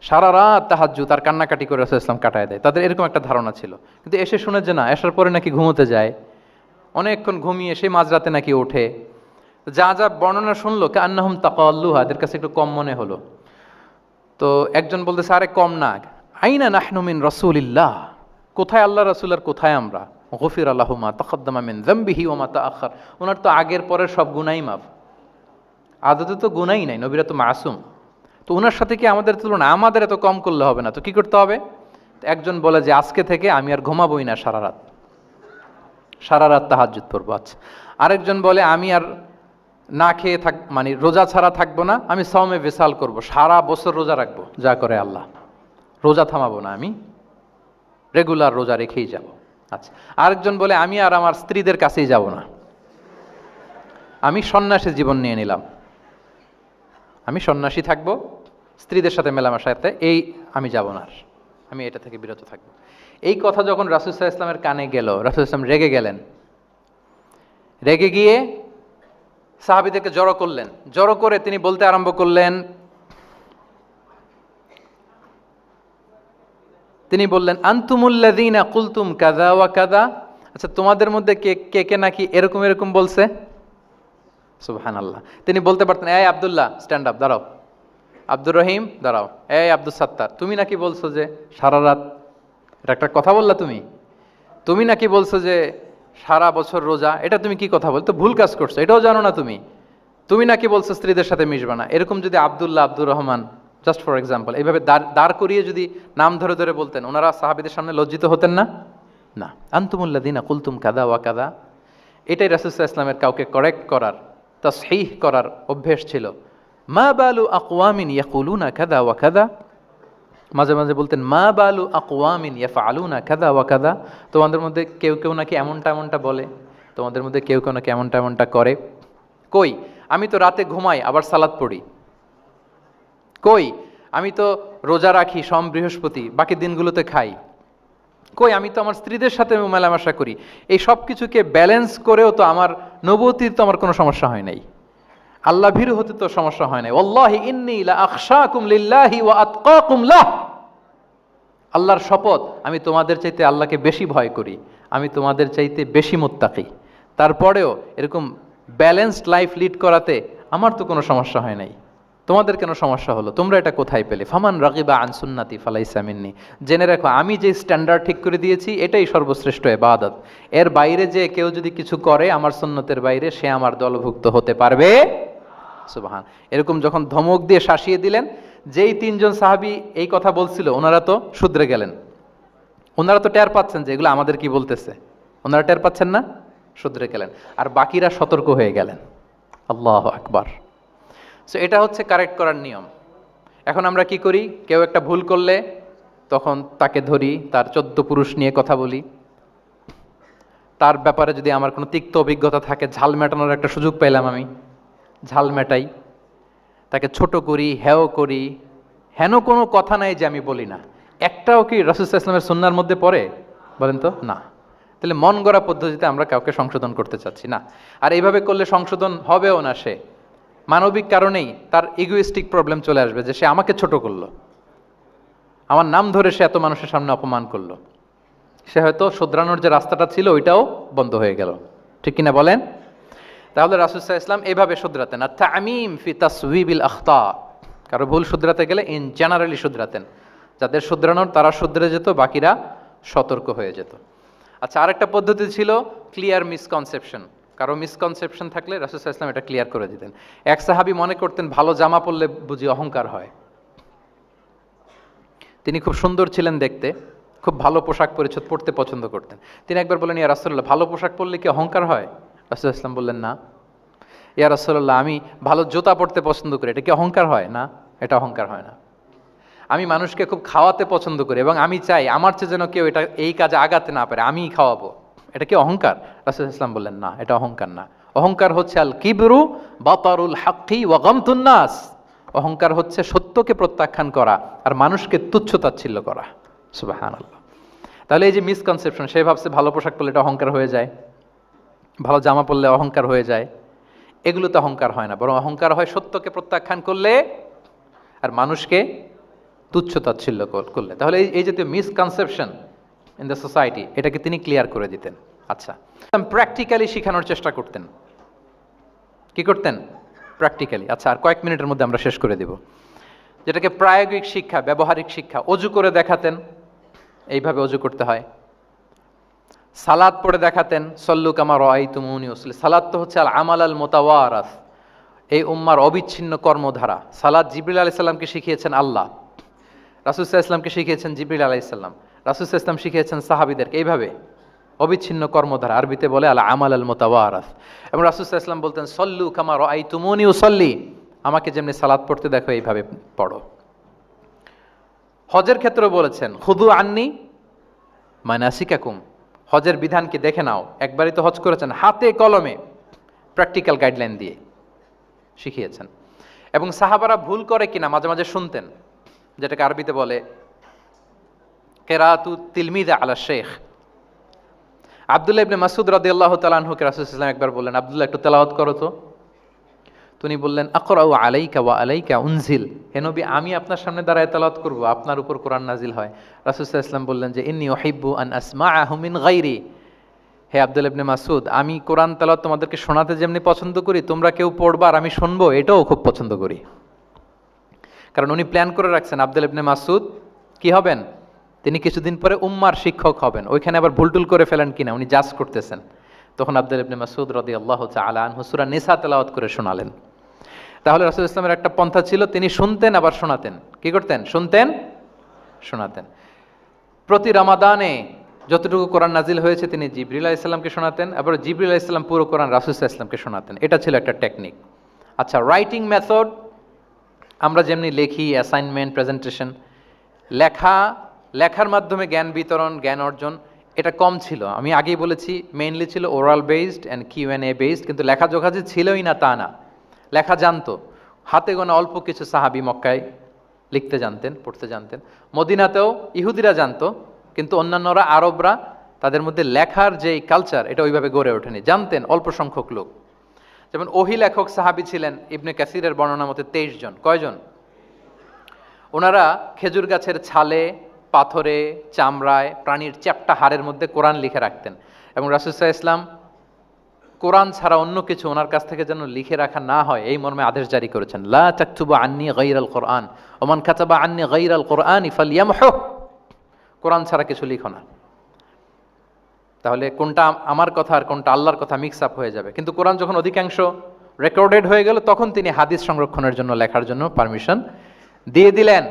সারা রাত তাহাজ্জুদ আর কান্নাকাটি করে রাসূল ইসলাম কাটায় দেয়, তাদের এরকম একটা ধারণা ছিল। কিন্তু এসে শুনে যে না, আসার পরে নাকি ঘুমোতে যায়, অনেকক্ষণ ঘুমিয়ে সেই মাঝরাতে নাকি ওঠে। যা যা বর্ণনা শুনলো কান্নাহুম তাকাল্লুহা, এদের কাছে একটু কম মনে হলো। তো একজন বলতেছে আরে কম না, আইনা নাহনু মিন রাসূলিল্লাহ, কোথায় আল্লাহ রাসূল আর কোথায় আমরা। গফিরা লাহু মা তাকাদ্দামা মিন যামবিহি ওয়া মা তাআখার, ওনার তো আগের পরের সব গুনাহই মাফ, আদতে তো গুনাহই নাই, নবীরা তো মাসুম। তো ওনার সাথে কি আমাদের তুলনা, আমাদের এত কম করলে হবে না, তো কি করতে হবে। একজন বলে যে আজকে থেকে আমি আর ঘুমাবোই না সারা রাত তাহাজ্জুদ পড়বো। আচ্ছা, আরেকজন বলে আমি আর না খেয়ে মানে রোজা ছাড়া থাকবো না, আমি সাওমে ভিসাল করব, সারা বছর রোজা রাখবো, যা করে আল্লাহ, রোজা থামাবো না, আমি রেগুলার রোজা রেখেই যাব। আচ্ছা, আরেকজন বলে আমি আর আমার স্ত্রীদের কাছেই যাব না, আমি সন্ন্যাসী জীবন নিয়ে নিলাম, আমি সন্ন্যাসী থাকবো, স্ত্রীদের সাথে মেলামেশাতে এই আমি যাব না, আর আমি এটা থেকে বিরত থাকবো। এই কথা যখন রাসূল সাল্লাল্লাহু আলাইহি ওয়াসাল্লামের কানে গেল, রাসূল সাল্লাল্লাহু আলাইহি ওয়াসাল্লাম রেগে গেলেন। রেগে গিয়ে সাহাবীদেরকে জড়ো করলেন, জড়ো করে তিনি বলতে আরম্ভ করলেন, তিনি বললেন আনতুমুল্লাযীনা কুলতুম কাযা ওয়া কাযা, আচ্ছা তোমাদের মধ্যে কে কে নাকি এরকম এরকম বলছে। সুবহানাল্লাহ। তিনি বলতে পারতেন এই আব্দুল্লাহ স্ট্যান্ড আপ, দাঁড়াও, আব্দুর রহিম দাঁড়াও, এই আব্দুল সাত্তার তুমি নাকি বলছো যে সারা রাত, এটা একটা কথা বললা তুমি, তুমি নাকি বলছো যে সারা বছর রোজা, এটা তুমি কি কথা বল, তো ভুল কাজ করছো, এটাও জানো না তুমি, তুমি নাকি বলছো স্ত্রীদের সাথে মিশবা না। এরকম যদি Abdullah, Abdur Rahman, just for example, এইভাবে দাঁড় করিয়ে যদি নাম ধরে ধরে বলতেন, ওনারা সাহাবীদের সামনে লজ্জিত হতেন না? না। আনতুমুল্লাযীনা কুলতুম কাযা ওয়া কাযা, এটাই রাসূল সাল্লাল্লাহু আলাইহি ওয়াসাল্লামের কাউকে কারেক্ট করার, তাসহিহ করার অভ্যেস ছিল। মা বালু আকওয়ামিন ইয়াকুলুনা কাযা ওয়া কাযা, মাঝে মাঝে বলতেন মা বালু আকওয়ামিন ইয়াফআলুনা কাযা ওয়া কাযা, তোমাদের মধ্যে কেউ কেউ নাকি এমনটা এমনটা বলে, তোমাদের মধ্যে কেউ কেউ নাকি এমনটা এমনটা করে। কই আমি তো রাতে ঘুমাই আবার সালাত পড়ি, কই আমি তো রোজা রাখি সোম বৃহস্পতি, বাকি দিনগুলোতে খাই, কই আমি তো আমার স্ত্রীদের সাথে মেলামেশা করি, এই সব কিছুকে ব্যালেন্স করেও তো আমার নবুয়তির তো আমার কোনো সমস্যা হয় নাই, আল্লাহ ভীরু হতে তো সমস্যা হয় নাই। ওয়াল্লাহি ইন্নী লা আখশাকুম লিল্লাহি ওয়া আতকাকুম লাহ, আল্লাহর শপথ আমি তোমাদের চাইতে আল্লাহকে বেশি ভয় করি, আমি তোমাদের চাইতে বেশি মুত্তাকি, তারপরেও এরকম ব্যালেন্সড লাইফ লিড করাতে আমার তো কোনো সমস্যা হয় নাই, তোমাদের কেন সমস্যা হলো, তোমরা এটা কোথায় পেলে? ফামান রাগিবা আন সুন্নতি ফালাইসা মিন্নি, জেনে রাখো আমি যে স্ট্যান্ডার্ড ঠিক করে দিয়েছি এটাই সর্বশ্রেষ্ঠ ইবাদত, এর বাইরে যে কেউ যদি কিছু করে আমার সুন্নতের বাইরে, সে আমার দলভুক্ত হতে পারবে। সুবহান। এরকম যখন ধমক দিয়ে শাসিয়ে দিলেন, যেই তিনজন সাহাবী এই কথা বলছিল ওনারা তো শুধরে গেলেন, ওনারা তো টের পাচ্ছেন যে এগুলো আমাদের কি বলতেছে, ওনারা টের পাচ্ছেন না, শুধরে গেলেন, আর বাকিরা সতর্ক হয়ে গেলেন। আল্লাহু আকবার। সো এটা হচ্ছে কারেক্ট করার নিয়ম। এখন আমরা কি করি, কেউ একটা ভুল করলে তখন তাকে ধরি, তার 14 পুরুষ নিয়ে কথা বলি, তার ব্যাপারে যদি আমার কোনো তিক্ত অভিজ্ঞতা থাকে, ঝাল মেটানোর একটা সুযোগ পাইলাম, আমি ঝাল মেটাই, তাকে ছোট করি, হেয় করি, হেন কোনো কথা নাই যে আমি বলি না। একটাও কি রাসূল সাল্লাল্লাহু আলাইহি ওয়াসাল্লামের সুন্নাহর মধ্যে পড়ে বলেন তো? না। তাহলে মন গড়া পদ্ধতিতে আমরা কাউকে সংশোধন করতে চাচ্ছি না, আর এইভাবে করলে সংশোধন হবেও না। সে মানবিক কারণেই তার ইগোইস্টিক প্রবলেম চলে আসবে, যে সে আমাকে ছোট করলো, আমার নাম ধরে সে এত মানুষের সামনে অপমান করলো, সে হয়তো শুধরানোর যে রাস্তাটা ছিল ওইটাও বন্ধ হয়ে গেল, ঠিক কিনা বলেন? তাহলে রাসূল সাল্লাল্লাহু আলাইহি ওয়াসাল্লাম এইভাবে শুধরাতেন। আর তামিম ফি তাসওয়িবিল আখতা, কারো ভুল শুধরাতে গেলে ইন জেনারেলি শুধরাতেন, যাদের শুধরানোর তারা শুধরে যেত, বাকিরা সতর্ক হয়ে যেত। আচ্ছা, আরেকটা পদ্ধতি ছিল ক্লিয়ার মিসকনসেপশন। কারো মিসকনসেপশন থাকলে রাসূল সাল্লাল্লাহু আলাইহি ওয়াসাল্লাম এটা ক্লিয়ার করে দিতেন। এক সাহাবী মনে করতেন ভালো জামা পরলে বুঝি অহংকার হয়, তিনি খুব সুন্দর ছিলেন দেখতে, খুব ভালো পোশাক পরিচ্ছদ পরতে পছন্দ করতেন। তিনি একবার বললেন ইয়া রাসূলুল্লাহ, ভালো পোশাক পরলে কি অহংকার হয়? রাসূল সাল্লাল্লাহু আলাইহি ওয়াসাল্লাম বললেন না। ইয়া রাসূলুল্লাহ, আমি ভালো জুতা পরতে পছন্দ করি, এটা কি অহংকার হয়? না, এটা অহংকার হয় না। আমি মানুষকে খুব খাওয়াতে পছন্দ করি এবং আমি চাই আমার চেয়ে যেন কেউ এটা এই কাজে আগাতে না পারে, আমিই খাওয়াবো, এটা কি অহংকার? রাসূল সাল্লাল্লাহু আলাইহি ওয়াসাল্লাম বললেন না, এটা অহংকার না। অহংকার হচ্ছে আল কিবরু বাতারুল হাক্কি ওয়া গামতুন নাস, অহংকার হচ্ছে সত্যকে প্রত্যাখ্যান করা আর মানুষকে তুচ্ছ তাচ্ছিল্য করা। সুবহানাল্লাহ। তাহলে এই যে মিসকনসেপশন, সে ভাবছে ভালো পোশাক পরলে এটা অহংকার হয়ে যায়, ভালো জামা পরলে অহংকার হয়ে যায়, এগুলোতে অহংকার হয় না, বরং অহংকার হয় সত্যকে প্রত্যাখ্যান করলে আর মানুষকে তুচ্ছ তাচ্ছিল্য করলে। তাহলে এই জাতীয় মিসকনসেপশন ইন দ্য সোসাইটি, এটাকে তিনি ক্লিয়ার করে দিতেন। আচ্ছা, প্র্যাকটিক্যালি শেখানোর চেষ্টা করতেন। কি করতেন? প্র্যাকটিক্যালি। আচ্ছা, আর কয়েক মিনিটের মধ্যে আমরা শেষ করে দেব। যেটাকে প্রায়োগিক শিক্ষা, ব্যবহারিক শিক্ষা, অজু করে দেখাতেন, এইভাবে অজু করতে হয়। সালাত পড়ে দেখাতেন, সল্লু কামা রাআইতুমুনি উসাল্লি। সালাত তো হচ্ছে আল আমাল আল মুতাওয়ারাস, এই উম্মার অবিচ্ছিন্ন কর্মধারা। সালাত জিবরিল আলাইহিস সালামকে শিখিয়েছেন আল্লাহ, রাসূল সাল্লাল্লাহু আলাইহি ওয়াসাল্লামকে শিখিয়েছেন জিবরিল আলাইহিস সালাম, রাসূল সাল্লাল্লাহু আলাইহি ওয়াসাল্লাম শিখিয়েছেন সাহাবীদেরকে। এইভাবে অবিচ্ছিন্ন কর্মধারা, আরবিতে বলে আল আমাল আল মুতাওয়ারাস। এবং রাসূল সাল্লাল্লাহু আলাইহি ওয়াসাল্লাম বলতেন সল্লু কামা রাআইতুমুনি উসাল্লি, আমাকে যেমনি সালাত পড়তে দেখো এইভাবে পড়ো। হজের ক্ষেত্রে বলেছেন খুদু আন্নি মানাসিকাকুম, হজের বিধানকে দেখে নাও। একবারই তো হজ করেছেন, হাতে কলমে প্র্যাকটিক্যাল গাইডলাইন দিয়ে শিখিয়েছেন। এবং সাহাবারা ভুল করে কিনা মাঝে মাঝে শুনতেন, যেটাকে আরবিতে বলে কেরাতু তিলমিদা আলা শেখ। আব্দুল্লাহ ইবনে মাসউদ রাদিয়াল্লাহু তাআলা আনহুকে রাসূল সাল্লাল্লাহু আলাইহি ওয়াসাল্লাম একবার বললেন, আব্দুল্লাহ একটু তেলাওয়াত করো তো। তিনি বললেন আকরাউ আলাইকা ওয়া আলাইকা উনজিল, হে নবী আমি আপনার সামনে দাঁড়ায় তেলাওয়াত করব, আপনার উপর কোরআন নাজিল হয়। রাসূল সাল্লাল্লাহু আলাইহি ওয়াসাল্লাম বললেন যে ইন্নী উহিব্বু আন আসমাআহু মিন গায়রি, হে আব্দুল্লাহ ইবনে মাসউদ আমি কোরআন তেলাওয়াত তোমাদেরকে শোনাতে যেমনি পছন্দ করি, তোমরা কেউ পড়বা আর আমি শুনবো এটাও খুব পছন্দ করি। কারণ উনি প্ল্যান করে রাখছেন আব্দুল্লাহ ইবনে মাসউদ কি হবেন, তিনি কিছুদিন পরে উম্মার শিক্ষক হবেন, ওইখানে আবার ভুলটুল করে ফেলেন কিনা উনি জাজ করতেছেন। তখন আব্দুল্লাহ ইবনে মাসউদ রাদিয়াল্লাহু তাআলা আনহু সূরা নিসা তেলাওয়াত করে শোনালেন। তাহলে রাসূল ইসলামের একটা পন্থা ছিল, তিনি শুনতেন আবার শোনাতেন। কি করতেন? শুনতেন, শোনাতেন। প্রতি রমাদানে যতটুকু কোরআন নাজিল হয়েছে তিনি জিবরিল আলাইহিস সালামকে শোনাতেন, আবার জিবরিল আলাইহিস সালাম পুরো কোরআন রাসূল সাল্লাল্লাহু আলাইহি ওয়াসাল্লামকে শোনাতেন। এটা ছিল একটা টেকনিক। আচ্ছা, রাইটিং মেথড, আমরা যেমনি লেখি, অ্যাসাইনমেন্ট, প্রেজেন্টেশন, লেখার মাধ্যমে জ্ঞান বিতরণ, জ্ঞান অর্জন, এটা কম ছিল। আমি আগেই বলেছি মেইনলি ছিল oral based and QnA based, কিন্তু লেখাজোখা যে ছিলই না তা না, লেখা জানতো। হাতে গোনা অল্প কিছু সাহাবী মক্কায় লিখতে জানতেন, পড়তে জানতেন। মদিনাতেও ইহুদিরা জানতো, কিন্তু অন্যান্যরা, আরবরা, তাদের মধ্যে লেখার যে কালচার এটা ওইভাবে গড়ে ওঠেনি, জানতেন অল্প সংখ্যক লোক। যেমন ওহী লেখক সাহাবী ছিলেন ইবনে কাসিরের বর্ণনা মতে 23 জন। কয়জন? ওনারা খেজুর গাছের ছালে, পাথরে, চামড়ায়, প্রাণীর চ্যাপ্টা হাড়ের মধ্যে কোরআন লিখে রাখতেন। এবং রাসূল সাল্লাল্লাহু আলাইহি ওয়াসাল্লাম কোরআন ছাড়া অন্য কিছু ওনার কাছ থেকে যেন লিখে রাখা না হয় এই মর্মে আদেশ জারি করেছেন, লা তাকতুবু আন্নী গায়রাল কোরআন ওয়া মান কাতাবা আন্নী গায়রাল কোরআনি ফালইয়ামহু, কোরআন ছাড়া কিছু লিখো না। তাহলে কোনটা আমার কথা আর কোনটা আল্লাহর কথা মিক্স আপ হয়ে যাবে। কিন্তু কোরআন যখন অধিকাংশ রেকর্ডেড হয়ে গেল তখন তিনি হাদিস সংরক্ষণের জন্য, লেখার জন্য পারমিশন দিয়ে দিলেন।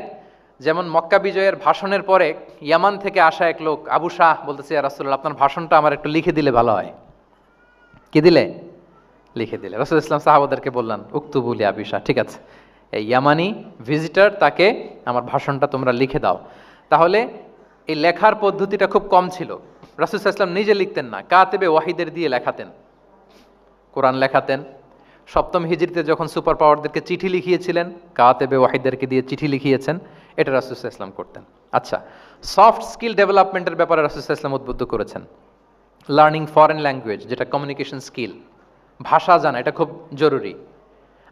যেমন মক্কা বিজয়ের ভাষণের পরে ইয়ামান থেকে আসা এক লোক আবু শাহ বলতেছে, ইয়া রাসূলুল্লাহ আপনার ভাষণটা আমার একটু লিখে দিলে ভালো হয়। কি দিলে? লিখে দিলে। রাসূল ইসলাম সাহাবাদেরকে বললেন উক্তুবু লি আবি শাহ, ঠিক আছে এই ইয়ামানি ভিজিটর, তাকে আমার ভাষণটা তোমরা লিখে দাও। তাহলে এই লেখার পদ্ধতিটা খুব কম ছিল। রাসূল সাল্লাল্লাহু আলাইহি ওয়াসাল্লাম নিজে লিখতেন না, কাতেবে ওয়াহিদের দিয়ে লেখাতেন, কোরআন লেখাতেন। সপ্তম হিজরিতে যখন সুপার পাওয়ারদেরকে চিঠি লিখিয়েছিলেন, কাতেবে ওয়াহিদদেরকে দিয়ে চিঠি লিখিয়েছেন, এটা রাসূল সাল্লাল্লাহু আলাইহি ওয়াসাল্লাম করতেন। আচ্ছা, সফট স্কিল ডেভেলপমেন্টের ব্যাপারে রাসূল সাল্লাল্লাহু আলাইহি ওয়াসাল্লাম উদ্বুদ্ধ করেছেন। লার্নিং ফরেন ল্যাঙ্গুয়েজ, যেটা কমিউনিকেশন স্কিল, ভাষা জানা, এটা খুব জরুরি।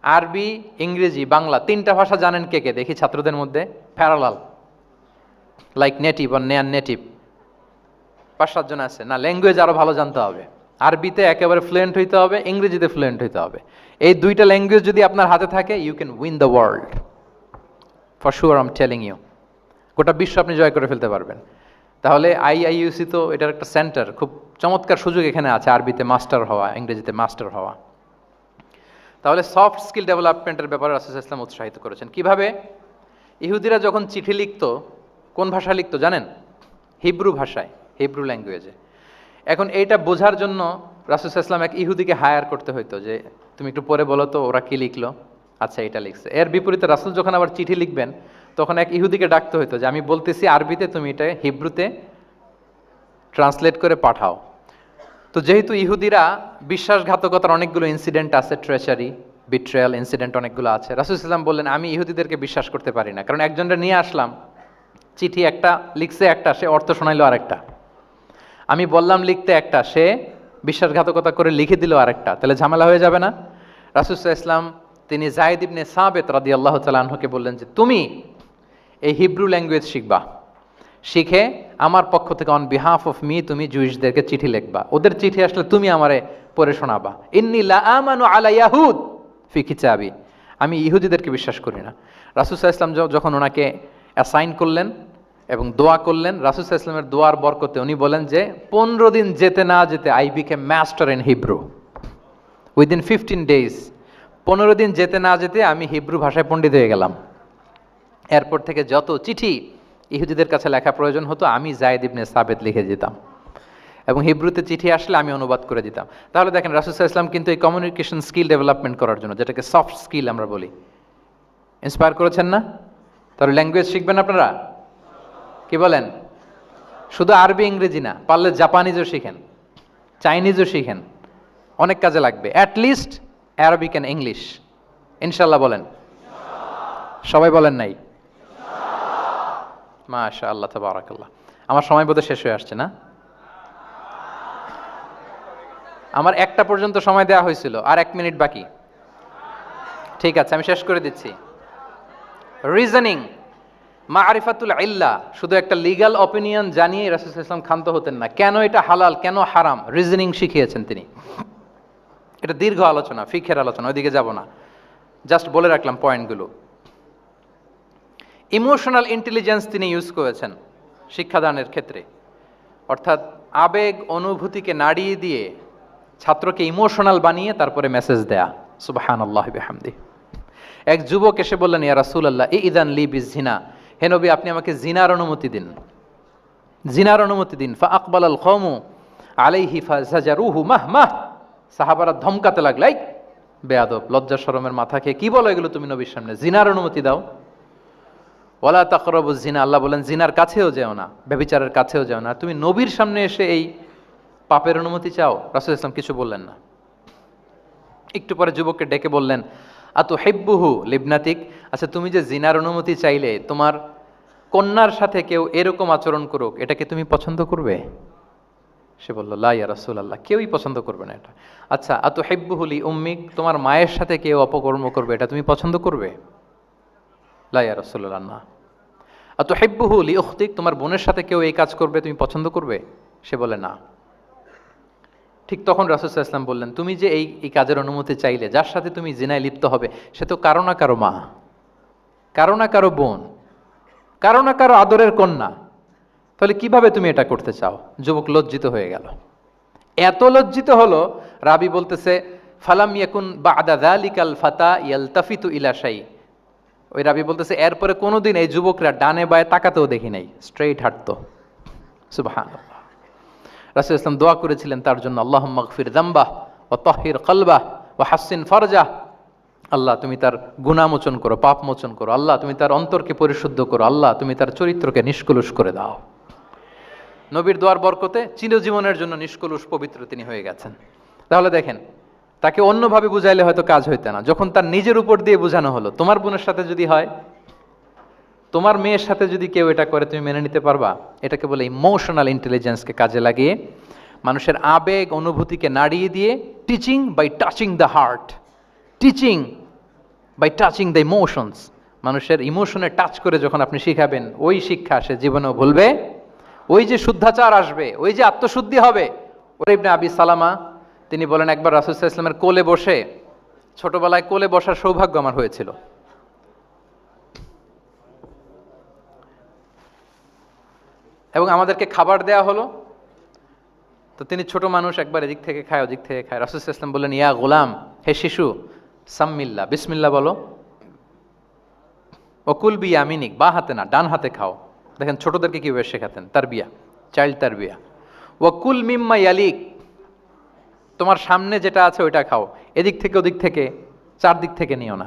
আরবি, ইংরেজি, বাংলা, 3টা ভাষা জানেন কে কে দেখি ছাত্রদের মধ্যে? প্যারালাল, লাইক নেটিভ আর নেয়ার নেটিভ, 5-7 জন আছে না? ল্যাঙ্গুয়েজ আরো ভালো জানতে হবে। আরবিতে একেবারে ফ্লুয়েন্ট হইতে হবে, ইংরেজিতে ফ্লুয়েন্ট হইতে হবে। এই 2টা ল্যাঙ্গুয়েজ যদি আপনার হাতে থাকে, you can win the world for sure, I am telling you. গোটা বিশ্ব আপনি জয় করে ফেলতে পারবেন। তাহলে আইআইইউসি তো এটার একটা সেন্টার, খুব চমৎকার সুযোগ এখানে আছে আরবিতে মাস্টার হওয়া, ইংরেজিতে মাস্টার হওয়া। তাহলে সফট স্কিল ডেভেলপমেন্টের ব্যাপারে রাসূল সাল্লাল্লাহু আলাইহি ওয়াসাল্লাম উৎসাহিত করেছেন। কিভাবে? ইহুদিরা যখন চিঠি লিখতো, কোন ভাষা লিখতো জানেন? হিব্রু ভাষায়, হিব্রু ল্যাঙ্গুয়েজে। এখন এইটা বোঝার জন্য রাসূল সাল্লাল্লাহু আলাইহি ওয়াসাল্লাম এক ইহুদিকে হায়ার করতে হইতো, যে তুমি একটু পরে বলো তো ওরা কি লিখলো। আচ্ছা, এটা লিখছে। এর বিপরীতে রাসূল যখন আবার চিঠি লিখবেন তখন এক ইহুদিকে ডাকতে হইতো, যে আমি বলতেছি আরবিতে, তুমি এটা হিব্রুতে ট্রান্সলেট করে পাঠাও। তো যেহেতু ইহুদিরা বিশ্বাসঘাতকতার অনেকগুলো ইনসিডেন্ট আছে, ট্রেচারি, বিট্রেয়াল ইনসিডেন্ট অনেকগুলো আছে, রাসূল সাল্লাল্লাহু আলাইহি ওয়াসাল্লাম বললেন আমি ইহুদিদেরকে বিশ্বাস করতে পারি না। কারণ একজনটা নিয়ে আসলাম, চিঠি একটা লিখছে একটা, সে অর্থ শোনাইলো আরেকটা। আমি বললাম লিখতে একটা, সে বিশ্বাসঘাতকতা করে লিখে দিল আরেকটা, তাহলে ঝামেলা হয়ে যাবে না? রাসূল সাল্লাল্লাহু আলাইহি ওয়াসাল্লাম তিনি যায়েদ ইবনে সাবিত রাদিয়াল্লাহু তাআলা আনহুকে বললেন যে তুমি এই হিব্রু ল্যাঙ্গুয়েজ শিখবা, শিখে আমার পক্ষ থেকে অন বিহাফ অফ মি তুমি জুইশদেরকে চিঠি লিখবা, ওদের চিঠি আসলে তুমি আমারে পড়ে শোনাবা। ইন্নী লা আমানু আলা ইয়াহুদ ফি কিতাবি, আমি ইহুদিদেরকে বিশ্বাস করি না। রাসূল সাল্লাল্লাহু আলাইহি ওয়াসাল্লাম যখন ওনাকে অ্যাসাইন করলেন এবং দোয়া করলেন, রাসূল সাল্লাল্লাহু আলাইহি ওয়াসাল্লামের দোয়ার বরকতে উনি বলেন যে 15 দিন যেতে না যেতে I became master in Hebrew within 15 days। 15 দিন যেতে না যেতে আমি হিব্রু ভাষায় পণ্ডিত হয়ে গেলাম। এরপর থেকে যত চিঠি ইহুদিদের কাছে লেখা প্রয়োজন হতো আমি যায়েদ ইবনে সাবিত লিখে যেতাম। এবং হিব্রুতে চিঠি আসলে আমি অনুবাদ করে দিতাম। তাহলে দেখেন রাসূল সাল্লাল্লাহু আলাইহি ওয়াসাল্লাম কিন্তু এই কমিউনিকেশন স্কিল ডেভেলপমেন্ট করার জন্য, যেটাকে সফট স্কিল আমরা বলি, ইন্সপায়ার করেছেন না? তাহলে ল্যাঙ্গুয়েজ শিখবেন আপনারা, কি বলেন? শুধু আরবি ইংরেজি না, পারলে জাপানিজও শিখেন, চাইনিজও শিখেন, অনেক কাজে লাগবে। অ্যাটলিস্ট অ্যারাবিক অ্যান্ড ইংলিশ, ইনশাল্লাহ বলেন। সবাই বলেন নাই? মাশাআল্লাহ, তাবারাকাল্লাহ। আমার সময় বোধহয় শেষ হয়ে আসছে না? আমার 1টা পর্যন্ত সময় দেওয়া হয়েছিল, আর 1 মিনিট বাকি। ঠিক আছে, আমি শেষ করে দিচ্ছি। রিজনিং, মারিফাতুল ইল্লা, শুধু একটা লিগ্যাল অপিনিয়ন জানিয়ে রাসূল সাল্লাল্লাহু আলাইহি ওয়াসাল্লাম ক্ষান্ত হতেন না। কেন এটা হালাল, কেন হারাম, রিজনিং শিখিয়েছেন তিনি। এটা দীর্ঘ আলোচনা, ফিকহের আলোচনা, ওইদিকে যাব না, জাস্ট বলে রাখলাম পয়েন্টগুলো। ইমোশনাল ইন্টেলিজেন্স তিনি ইউজ করেছেন শিক্ষাদানের ক্ষেত্রে, অর্থাৎ আবেগ অনুভূতিকে নাড়িয়ে দিয়ে ছাত্রকে ইমোশনাল বানিয়ে তারপরে মেসেজ দেয়া। সুবহানাল্লাহি বিহামদি। এক যুবক এসে বললেন, ইয়া রাসূলুল্লাহ ইযান লি বিজিনা, হে নবী আপনি আমাকে জিনার অনুমতি দিন, জিনার অনুমতি দিন। ফাআকবালাল কওমু আলাইহি ফাজাজারুহু মাহমাহ, সাহাবারা ধমকাতে লাগলো, এই বেয়াদব, লজ্জা শরমের মাথা খেয়ে কি বলো এগুলো তুমি নবীর সামনে, জিনার অনুমতি দাও। ওয়ালা তাকরাবুজ জিনা, আল্লাহ বলেন জিনার কাছেও যেও না, ব্যভিচারের কাছেও যেও না। তুমি নবীর সামনে এসে এই পাপের অনুমতি চাও? রাসূল ইসলাম কিছু বললেন না। একটু পরে যুবককে ডেকে বললেন, আতুহিব্বুহু লিবনাতিক, আচ্ছা তুমি যে জিনার অনুমতি চাইলে তোমার কন্যার সাথে কেউ এরকম আচরণ করুক, এটাকে তুমি পছন্দ করবে? সে বলল, লা ইয়া রাসূলুল্লাহ, কেউই পছন্দ করবে না এটা। আচ্ছা, আতুহিব্বুহু লি উম্মিক, তোমার মায়ের সাথে কেউ অপকর্ম করবে, এটা তুমি পছন্দ করবে? লা ইয়া রাসূলুল্লাহ, না। আতুহিব্বুহু লি উখতিক, তোমার বোনের সাথে কেউ এই কাজ করবে, তুমি পছন্দ করবে? সে বলে, না। ঠিক তখন রাসূল সাল্লাল্লাহু আলাইহি ওয়াসাল্লাম বললেন, তুমি যে এই কাজের অনুমতি চাইলে, যার সাথে তুমি জিনায় লিপ্ত হবে, সে তো কারো না কারো মা, কারো না কারো বোন, কারো না কারো আদরের কন্যা, তাহলে কিভাবে তুমি এটা করতে চাও? যুবক লজ্জিত হয়ে গেল, এত লজ্জিত হলো, রাবি বলতেছে ফালাম ইয়াকুন বা'দা যালিকাল ফাতা ইয়ালতাফিতু ইলা শাই, ওই রাবি বলতেছে এরপরে কোনোদিন এই যুবকরা ডানে বায়ে তাকাতেও দেখি নাই, স্ট্রেইট হাঁটতো। সুবহানাল্লাহ। রাসূল ইসলাম দোয়া করেছিলেন তার জন্য, আল্লাহুম্মা গফির যামবাহ ওয়া তাহহির কলবাহ ওয়া হাসসিন ফারজাহ, আল্লাহ তুমি তার গুনাহ মোচন করো, পাপ মোচন করো, আল্লাহ তুমি তার অন্তরকে পরিশুদ্ধ করো, আল্লাহ তুমি তার চরিত্রকে নিষ্কলুষ করে দাও। নবীর দোয়ার বরকতে চিরজীবনের জন্য নিষ্কলুষ পবিত্র তিনি হয়ে গেছেন। তাহলে দেখেন, তাকে অন্যভাবে বুঝাইলে হয়তো কাজ হইতো না, যখন তার নিজের উপর দিয়ে বোঝানো হলো, তোমার বোনের সাথে যদি হয়, তোমার মেয়ের সাথে যদি কেউ এটা করে, তুমি মেনে নিতে পারবা? এটাকে বলে ইমোশনাল ইন্টেলিজেন্সকে কাজে লাগিয়ে মানুষের আবেগ অনুভূতিকে নাড়িয়ে দিয়ে, teaching by touching the heart, teaching by touching the emotions, মানুষের ইমোশনে টাচ করে যখন আপনি শিখাবেন, ওই শিক্ষা সে জীবনেও ভুলবে, ওই যে শুদ্ধাচার আসবে, ওই যে আত্মশুদ্ধি হবে। ওর ইবনে আবি সালামা তিনি বলেন, একবার রাসূল সাল্লাল্লাহু আলাইহি ওয়াসাল্লামের কোলে বসে, ছোটবেলায় কোলে বসার সৌভাগ্য আমার হয়েছিল, এবং আমাদেরকে খাবার দেয়া হলো, তো তিনি ছোট মানুষ, একবার এদিক থেকে খায় ওদিক থেকে খায়। রাসূল সাল্লাল্লাহু আলাইহি ওয়াসাল্লাম বললেন, ইয়া গোলাম, হে শিশু, সাম্মিল্লাহ, বিসমিল্লাহ বলো, ওকুল বিয়ামিনিক, বা হাতে না ডান হাতে খাও। দেখেন ছোটদেরকে কিভাবে শেখাতেন, তারবিয়া, চাইল্ড তারবিয়া। ওয়াকুল মিম্মা ইয়ালিক, তোমার সামনে যেটা আছে ওইটা খাও, এদিক থেকে ওদিক থেকে, চারদিক থেকে নিও না।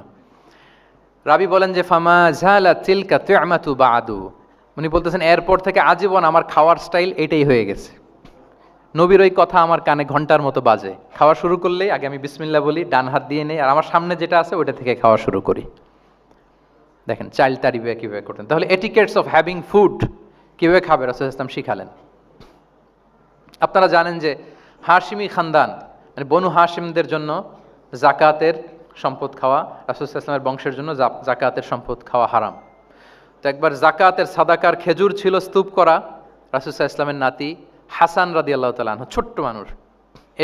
রাবি বলেন যে ফামা ঝালা তিলকা তু'মাতু বাদু, উনি বলতেছেন এরপর থেকে আজীবন আমার খাওয়ার স্টাইল এটাই হয়ে গেছে। নবীর ওই কথা আমার কানে ঘন্টার মতো বাজে, খাওয়া শুরু করলেই আগে আমি বিসমিল্লাহ বলি, ডান হাত দিয়ে নেই, আর আমার সামনে যেটা আছে ওইটা থেকে খাওয়া শুরু করি। দেখেন চাইল্ড তারবিয়া কিভাবে করতেন। তাহলে এটিকেটস অফ হ্যাভিং ফুড কিভাবে খাবে রাসূল ইসলাম শিখালেন। আপনারা জানেন যে হাশিমি খানদান, মানে বনু হাশিমদের জন্য জাকাতের সম্পদ খাওয়া, রাসূল ইসলামের বংশের জন্য জাকাতের সম্পদ খাওয়া হারাম। তো একবার জাকাতের সাদাকার খেজুর ছিল স্তূপ করা, রাসূল ইসলামের নাতি হাসান রাদিয়াল্লাহু তাআলা আনহু, ছোট্ট মানুষ,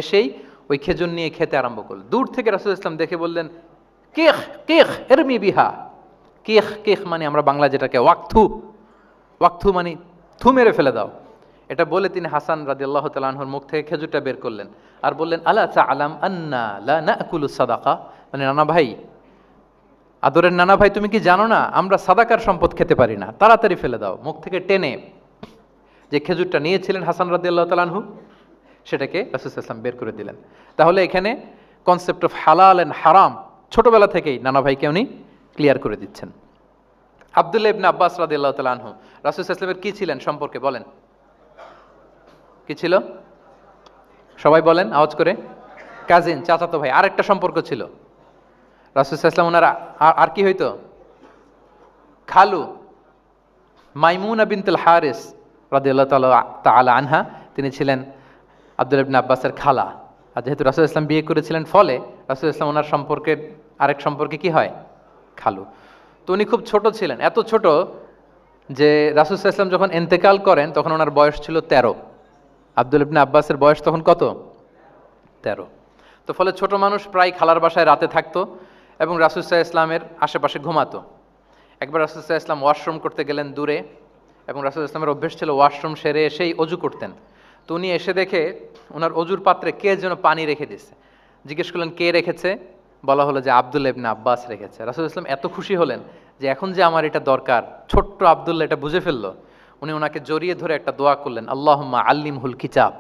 এসেই ওই খেজুর নিয়ে খেতে আরম্ভ করল। দূর থেকে রাসূল ইসলাম দেখে বললেন, কেখ কেখ এরমি বিহা, কেখ কেখ মানে আমরা বাংলা যেটাকে ওয়াক্থু, ওয়াক্থু মানে থু মেরে ফেলে দাও, এটা বলে তিনি হাসান রাদিয়াল্লাহু তাআলা আনহুর মুখ থেকে খেজুরটা বের করলেন আর বললেন, আলা তা'লাম আন্না লা নাকুলু সাদাকা, মানে নানা ভাই, আদরের নানা ভাই, তুমি কি জানো না আমরা সাদাকার সম্পদ খেতে পারি না, তাড়াতাড়ি ফেলে দাও। মুখ থেকে টেনে যে খেজুরটা নিয়েছিলেন হাসান রাদিয়াল্লাহু তাআলা আনহু, সেটাকে রাসূল সাল্লাল্লাহু আলাইহি ওয়াসাল্লাম বের করে দিলেন। তাহলে এখানে কনসেপ্ট অফ হালাল এন্ড হারাম ছোটবেলা থেকেই নানা ভাইকে উনি ক্লিয়ার করে দিচ্ছেন। আব্দুল্লাহ ইবনে আব্বাস রাদিয়াল্লাহু তাআলা আনহু রাসূল সাল্লাল্লাহু আলাইহি ওয়াসাল্লামের কি ছিলেন সম্পর্কে বলেন, কি ছিল? সবাই বলেন আওয়াজ করে। কাজিন, চাচাতো ভাই। আরেকটা সম্পর্ক ছিল রাসূল সাল্লাল্লাহু আলাইহি ওয়াসাল্লাম ওনার আর কি হইতো? খালু মাইমুনা বিনতুল হারিস রাদিয়াল্লাহু তাআলা আনহা, তিনি ছিলেন আব্দুল্লাহ ইবনে আব্বাসের খালা। আর যেহেতু রাসূল ইসলাম বিয়ে করেছিলেন, ফলে রাসূল ইসলাম ওনার সম্পর্কের আরেক সম্পর্কে কি হয়? খালু। তো উনি খুব ছোট ছিলেন, এত ছোট যে রাসূল ইসলাম যখন ইন্তেকাল করেন তখন ওনার বয়স ছিল 13। আব্দুল্লাহ ইবনে আব্বাসের বয়স তখন কত? 13। তো ফলে ছোট মানুষ প্রায় খালার বাসায় রাতে থাকতো এবং রাসূল ইসলামের আশেপাশে ঘুমাতো। একবার রাসূল ইসলাম ওয়াশরুম করতে গেলেন দূরে, এবং রাসূল ইসলামের অভ্যেস ছিল ওয়াশরুম সেরে এসেই অজু করতেন। তো উনি এসে দেখে ওনার অজুর পাত্রে কে যেন পানি রেখে দিচ্ছে। জিজ্ঞেস করলেন কে রেখেছে? বলা হলো যে আব্দুল্লাহ ইবনে আব্বাস রেখেছে। রাসূল ইসলাম এত খুশি হলেন যে এখন যে আমার এটা দরকার, ছোট্ট আব্দুল্লাহ এটা বুঝে ফেললো। উনি ওনাকে জড়িয়ে ধরে একটা দোয়া করলেন, আল্লাহুম্মা আল্লিমহুল কিতাব,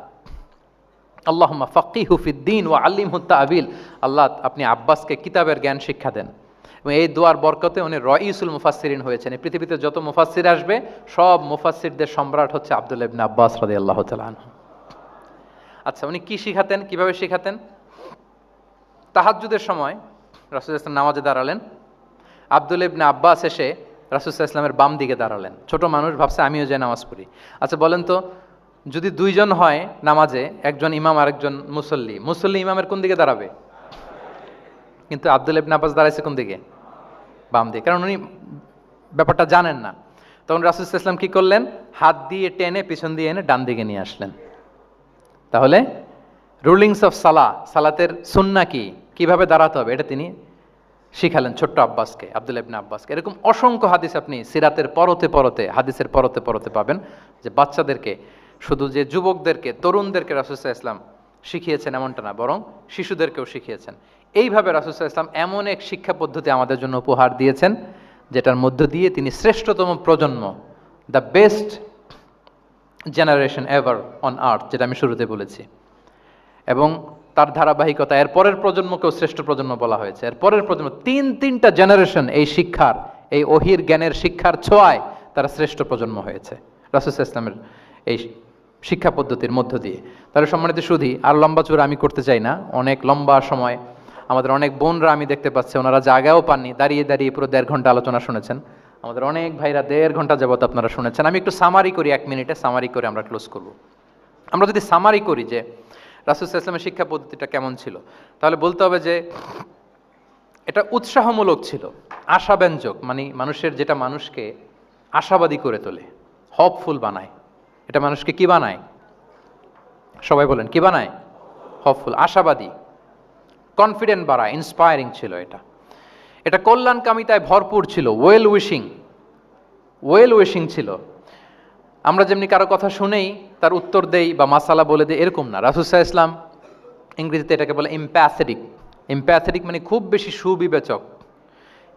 আল্লাহুম্মা ফাক্কিহু ফিদ্দীন ওয়া আল্লিমহুত তা'বীল। আল্লাহ, আপনি আব্বাসকে কিতাবের জ্ঞান শিক্ষা দেন। এবং এই দোয়ার বরকতে উনি রাইসুল মুফাসসিরিন হয়েছেন। এই পৃথিবীতে যত মুফাসসির আসবে সব মুফাসসিরদের সম্রাট হচ্ছে আব্দুল্লাহ ইবনে আব্বাস রাদিয়াল্লাহু তাআলা আনহু। আচ্ছা, উনি কি শিখাতেন, কিভাবে শিখাতেন? তাহাজ্জুদের সময় রাসূল ইসলাম নামাজে দাঁড়ালেন, আব্দুল্লাহ ইবনে আব্বাস এসে রাসূল ইসলামের বাম দিকে দাঁড়ালেন। ছোট মানুষ, ভাবছে আমিও যে নামাজ পড়ি। আচ্ছা বলেন তো, যদি দুইজন হয় নামাজে, একজন ইমাম আরেকজন মুসল্লি, মুসল্লি ইমামের কোন দিকে দাঁড়াবে? কিন্তু আব্দুল্লাহ ইবনে আব্বাস দাঁড়াইছে কোন দিকে? বাম দিকে, কারণ উনি ব্যাপারটা জানেন না। তখন রাসূল ইসলাম কি করলেন? হাত দিয়ে টেনে পিছন দিয়ে এনে ডান দিকে নিয়ে আসলেন। তাহলে রুলিংস অফ সালাতের সুন্নাহ কি, কিভাবে দাঁড়াতে হবে, এটা তিনি শিখালেন ছোট্ট আব্বাসকে, আব্দুল্লাহ ইবনে আব্বাসকে। এরকম অসংখ্য হাদিস আপনি সিরাতের পরতে পরতে, হাদিসের পরতে পরতে পাবেন, যে বাচ্চাদেরকে, শুধু যে যুবকদেরকে, তরুণদেরকে রাসূল সাল্লাল্লাহু আলাইহি ওয়াসাল্লাম শিখিয়েছেন এমনটা না, বরং শিশুদেরকেও শিখিয়েছেন। এইভাবে রাসূল সাল্লাল্লাহু আলাইহি ওয়াসাল্লাম এমন এক শিক্ষা পদ্ধতি আমাদের জন্য উপহার দিয়েছেন, যেটার মধ্য দিয়ে তিনি শ্রেষ্ঠতম প্রজন্ম, the best generation ever on earth, যেটা আমি শুরুতে বলেছি, এবং তার ধারাবাহিকতা এর পরের প্রজন্মকেও শ্রেষ্ঠ প্রজন্ম বলা হয়েছে। এর পরের প্রজন্ম, তিনটা জেনারেশন এই শিক্ষার, এই ওহির জ্ঞানের শিক্ষার ছোঁয়ায় তারা শ্রেষ্ঠ প্রজন্ম হয়েছে রাসূল সাল্লাল্লাহু আলাইহি ওয়াসাল্লামের এই শিক্ষা পদ্ধতির মধ্য দিয়ে। তাহলে সম্মানিত সুধী, আর লম্বা চূড়া আমি করতে চাই না, অনেক লম্বা সময় আমাদের অনেক বোনরা আমি দেখতে পাচ্ছি ওনারা জায়গাও পাননি, দাঁড়িয়ে দাঁড়িয়ে পুরো 1.5 ঘন্টা আলোচনা শুনেছেন। আমাদের অনেক ভাইরা 1.5 ঘন্টা যাবত আপনারা শুনেছেন। আমি একটু সামারি করি, 1 মিনিটে সামারি করে আমরা ক্লোজ করব। আমরা যদি সামারি করি যে রাসূল সাল্লাল্লাহু আলাইহি ওয়াসাল্লামের শিক্ষা পদ্ধতিটা কেমন ছিল, তাহলে বলতে হবে যে এটা উৎসাহমূলক ছিল, আশাব্যঞ্জক, মানে মানুষের, যেটা মানুষকে আশাবাদী করে তোলে, হপফুল বানায়। এটা মানুষকে কি বানায়? সবাই বলেন, কি বানায়? হপফুল, আশাবাদী, কনফিডেন্ট বাড়ায়, ইন্সপায়ারিং ছিল এটা। এটা কল্যাণকামিতায় ভরপুর ছিল, ওয়েল উইশিং ছিল। আমরা যেমনি কারো কথা শুনেই তার উত্তর দেই বা মাসালা বলে দেই, এরকম না। রাসূল সাল্লাল্লাহু আলাইহি ওয়াসাল্লাম, ইংরেজিতে এটাকে বলে এমপ্যাথেটিক, মানে খুব বেশি সুবিবেচক।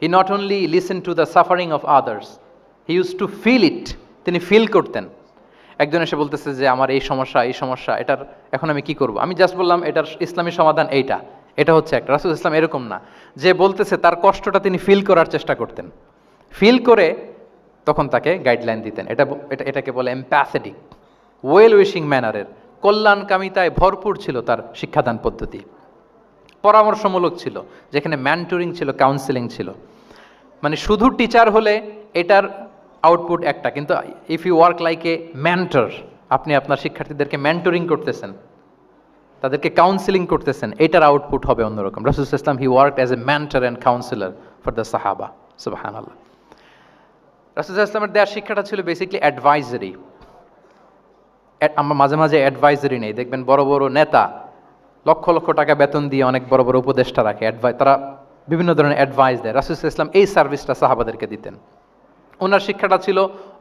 He not only listen to the suffering of others, he use to feel it. তিনি ফিল করতেন। একজন এসে বলতেছে যে আমার এই সমস্যা, এটার এখন আমি কি করব? আমি জাস্ট বললাম এটার ইসলামী সমাধান এটা হচ্ছে একটা। রাসূল ইসলাম এরকম না, যে বলতেছে তার কষ্টটা তিনি ফিল করার চেষ্টা করতেন, ফিল করে তখন তাকে গাইডলাইন দিতেন। এটাকে বলে এমপ্যাথেটিক, ওয়েল উইশিং ম্যানারের, কল্যাণকামিতায় ভরপুর ছিল তার শিক্ষাদান পদ্ধতি। পরামর্শমূলক ছিল, যেখানে ম্যান্টরিং ছিল, কাউন্সেলিং ছিল। মানে শুধু টিচার হলে এটার আউটপুট একটা, কিন্তু if you work like a mentor, আপনি আপনার শিক্ষার্থীদেরকে মেন্টরিং করতেছেন, তাদেরকে কাউন্সেলিং করতেছেন, এটার আউটপুট হবে অন্যরকম। রাসূল সাল্লাল্লাহু আলাইহি ওয়াসাল্লাম হি worked as a mentor and councillor for the সাহাবা। সুবহানাল্লাহ। রাসূল সাল্লাল্লাহু আলাইহি ওয়াসাল্লামের দেওয়ার শিক্ষাটা ছিল বেসিক্যালি অ্যাডভাইজারি। আমরা মাঝে মাঝে অ্যাডভাইজারি নেই, দেখবেন বড় বড় নেতা লক্ষ লক্ষ টাকা বেতন দিয়ে অনেক বড় বড় উপদেষ্টা রাখে, তারা বিভিন্ন ধরনের অ্যাডভাইস দেয়। রাসূল সাল্লাল্লাহু আলাইহি ওয়াসাল্লাম এই সার্ভিসটা সাহাবাদেরকে দিতেন। ওনার শিক্ষাটা ছিল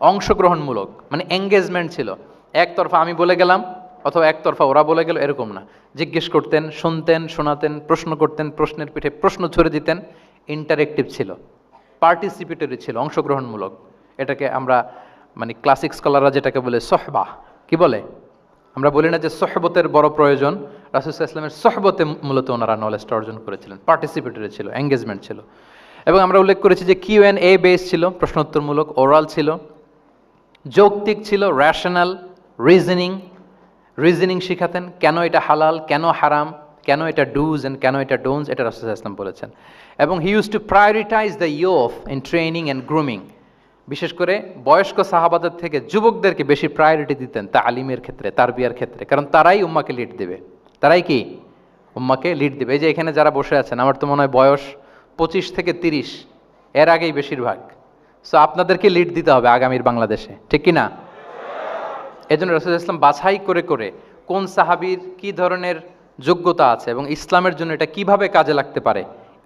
অংশগ্রহণমূলক, মানে এঙ্গেজমেন্ট ছিল। একতরফা আমি বলে গেলাম অথবা একতরফা ওরা বলে গেল, এরকম না। জিজ্ঞেস করতেন, শুনতেন, শোনাতেন, প্রশ্ন করতেন, প্রশ্নের পিঠে প্রশ্ন ছড়ে দিতেন। ইন্টারেক্টিভ ছিল, পার্টিসিপেটরি ছিল, অংশগ্রহণমূলক। এটাকে আমরা, মানে ক্লাসিক স্কলাররা যেটাকে বলে সোহবা, কি বলে? আমরা বলি না যে সোহবতের বড় প্রয়োজন, রাসূল সাল্লাল্লাহু আলাইহি ওয়াসাল্লামের সোহবতে মূলত ওনারা নলেজটা অর্জন করেছিলেন, পার্টিসিপেটরি ছিল, এঙ্গেজমেন্ট ছিল। এবং আমরা উল্লেখ করেছি যে Q&A বেস ছিল, প্রশ্নোত্তরমূলক, ওরাল ছিল, যৌক্তিক ছিল, রেশনাল, রিজনিং শিখাতেন, কেন এটা হালাল, কেন হারাম, কেন এটা ডুজ অ্যান্ড কেন এটা ডোন্টস, এটা রাসূল সাল্লাল্লাহু আলাইহি ওয়াসাল্লাম বলেছেন। এবং হি use two prioritise the youth in training and grooming. বিশেষ করে বয়স্ক সাহাবাদের থেকে যুবকদেরকে বেশি প্রায়োরিটি দিতেন তালিমের ক্ষেত্রে, তারবিয়ার ক্ষেত্রে, কারণ তারাই উম্মাকে লিড দেবে। তারাই কি উম্মাকে লিড দেবে। এই যে এখানে যারা বসে আছেন, আমার তো মনে হয় বয়স 25 থেকে 30, এর আগেই বেশিরভাগ। সো আপনাদেরকে লিড দিতে হবে আগামীর বাংলাদেশে, ঠিক কি না? এজন্য রাসূল সাল্লাল্লাহু আলাইহি ওয়াসাল্লাম বাছাই করে করে কোন সাহাবীর কি ধরনের যোগ্যতা আছে এবং ইসলামের জন্য এটা কিভাবে কাজে লাগতে পারে,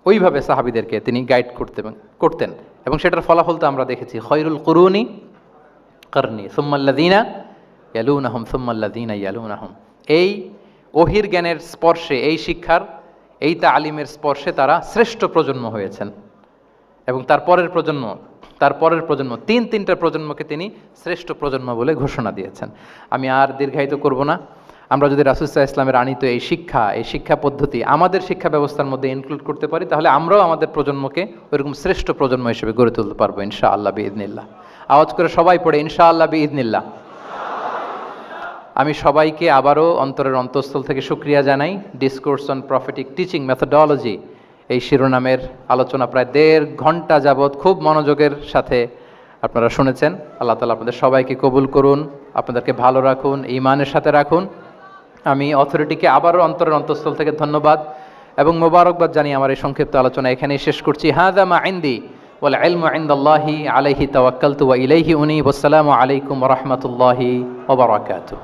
ওইভাবে সাহাবীদেরকে তিনি গাইড করতেন। এবং সেটার ফলাফল তো আমরা দেখেছি, খয়রুল কুরুনি করনি সুম্মাল্লাযীনা ইয়ালুনাহুম সুম্মাল্লাযীনা ইয়ালুনাহুম। এই ওহির জ্ঞানের স্পর্শে, এই শিক্ষার, এই তালিমের স্পর্শে তারা শ্রেষ্ঠ প্রজন্ম হয়েছেন। এবং তারপরের প্রজন্ম তিনটা প্রজন্মকে তিনি শ্রেষ্ঠ প্রজন্ম বলে ঘোষণা দিয়েছেন। আমি আর দীর্ঘায়িত করব না। আমরা যদি রাসূল সাল্লাল্লাহু আলাইহি ওয়াসাল্লামের আনিত এই শিক্ষা পদ্ধতি আমাদের শিক্ষা ব্যবস্থার মধ্যে ইনক্লুড করতে পারি, তাহলে আমরাও আমাদের প্রজন্মকে ওইরকম শ্রেষ্ঠ প্রজন্ম হিসেবে গড়ে তুলতে পারবো ইনশাআল্লাহ বিইذনিল্লাহ। আওয়াজ করে সবাই পড়ে ইনশাআল্লাহ বিইذনিল্লাহ। আমি সবাইকে আবারও অন্তরের অন্তঃস্থল থেকে শুকরিয়া জানাই। Discourse on prophetic teaching methodology, এই শিরোনামের আলোচনা প্রায় 1.5 ঘন্টা যাবৎ খুব মনোযোগের সাথে আপনারা শুনেছেন। আল্লাহ তাআলা আপনাদের সবাইকে কবুল করুন, আপনাদেরকে ভালো রাখুন, ঈমানের সাথে রাখুন। আমি অথরিটিকে আবারও অন্তরের অন্তঃস্থল থেকে ধন্যবাদ এবং মোবারকবাদ জানিয়ে আমার এই সংক্ষিপ্ত আলোচনা এখানেই শেষ করছি। হাযা মা ইনদি ওয়াল ইলমু ইনদাল্লাহি আলাইহি তাওয়াক্কালতু ওয়া ইলাইহি উনীব। আসসালামু আলাইকুম ওয়া রাহমাতুল্লাহি ওয়া বারাকাতুহু।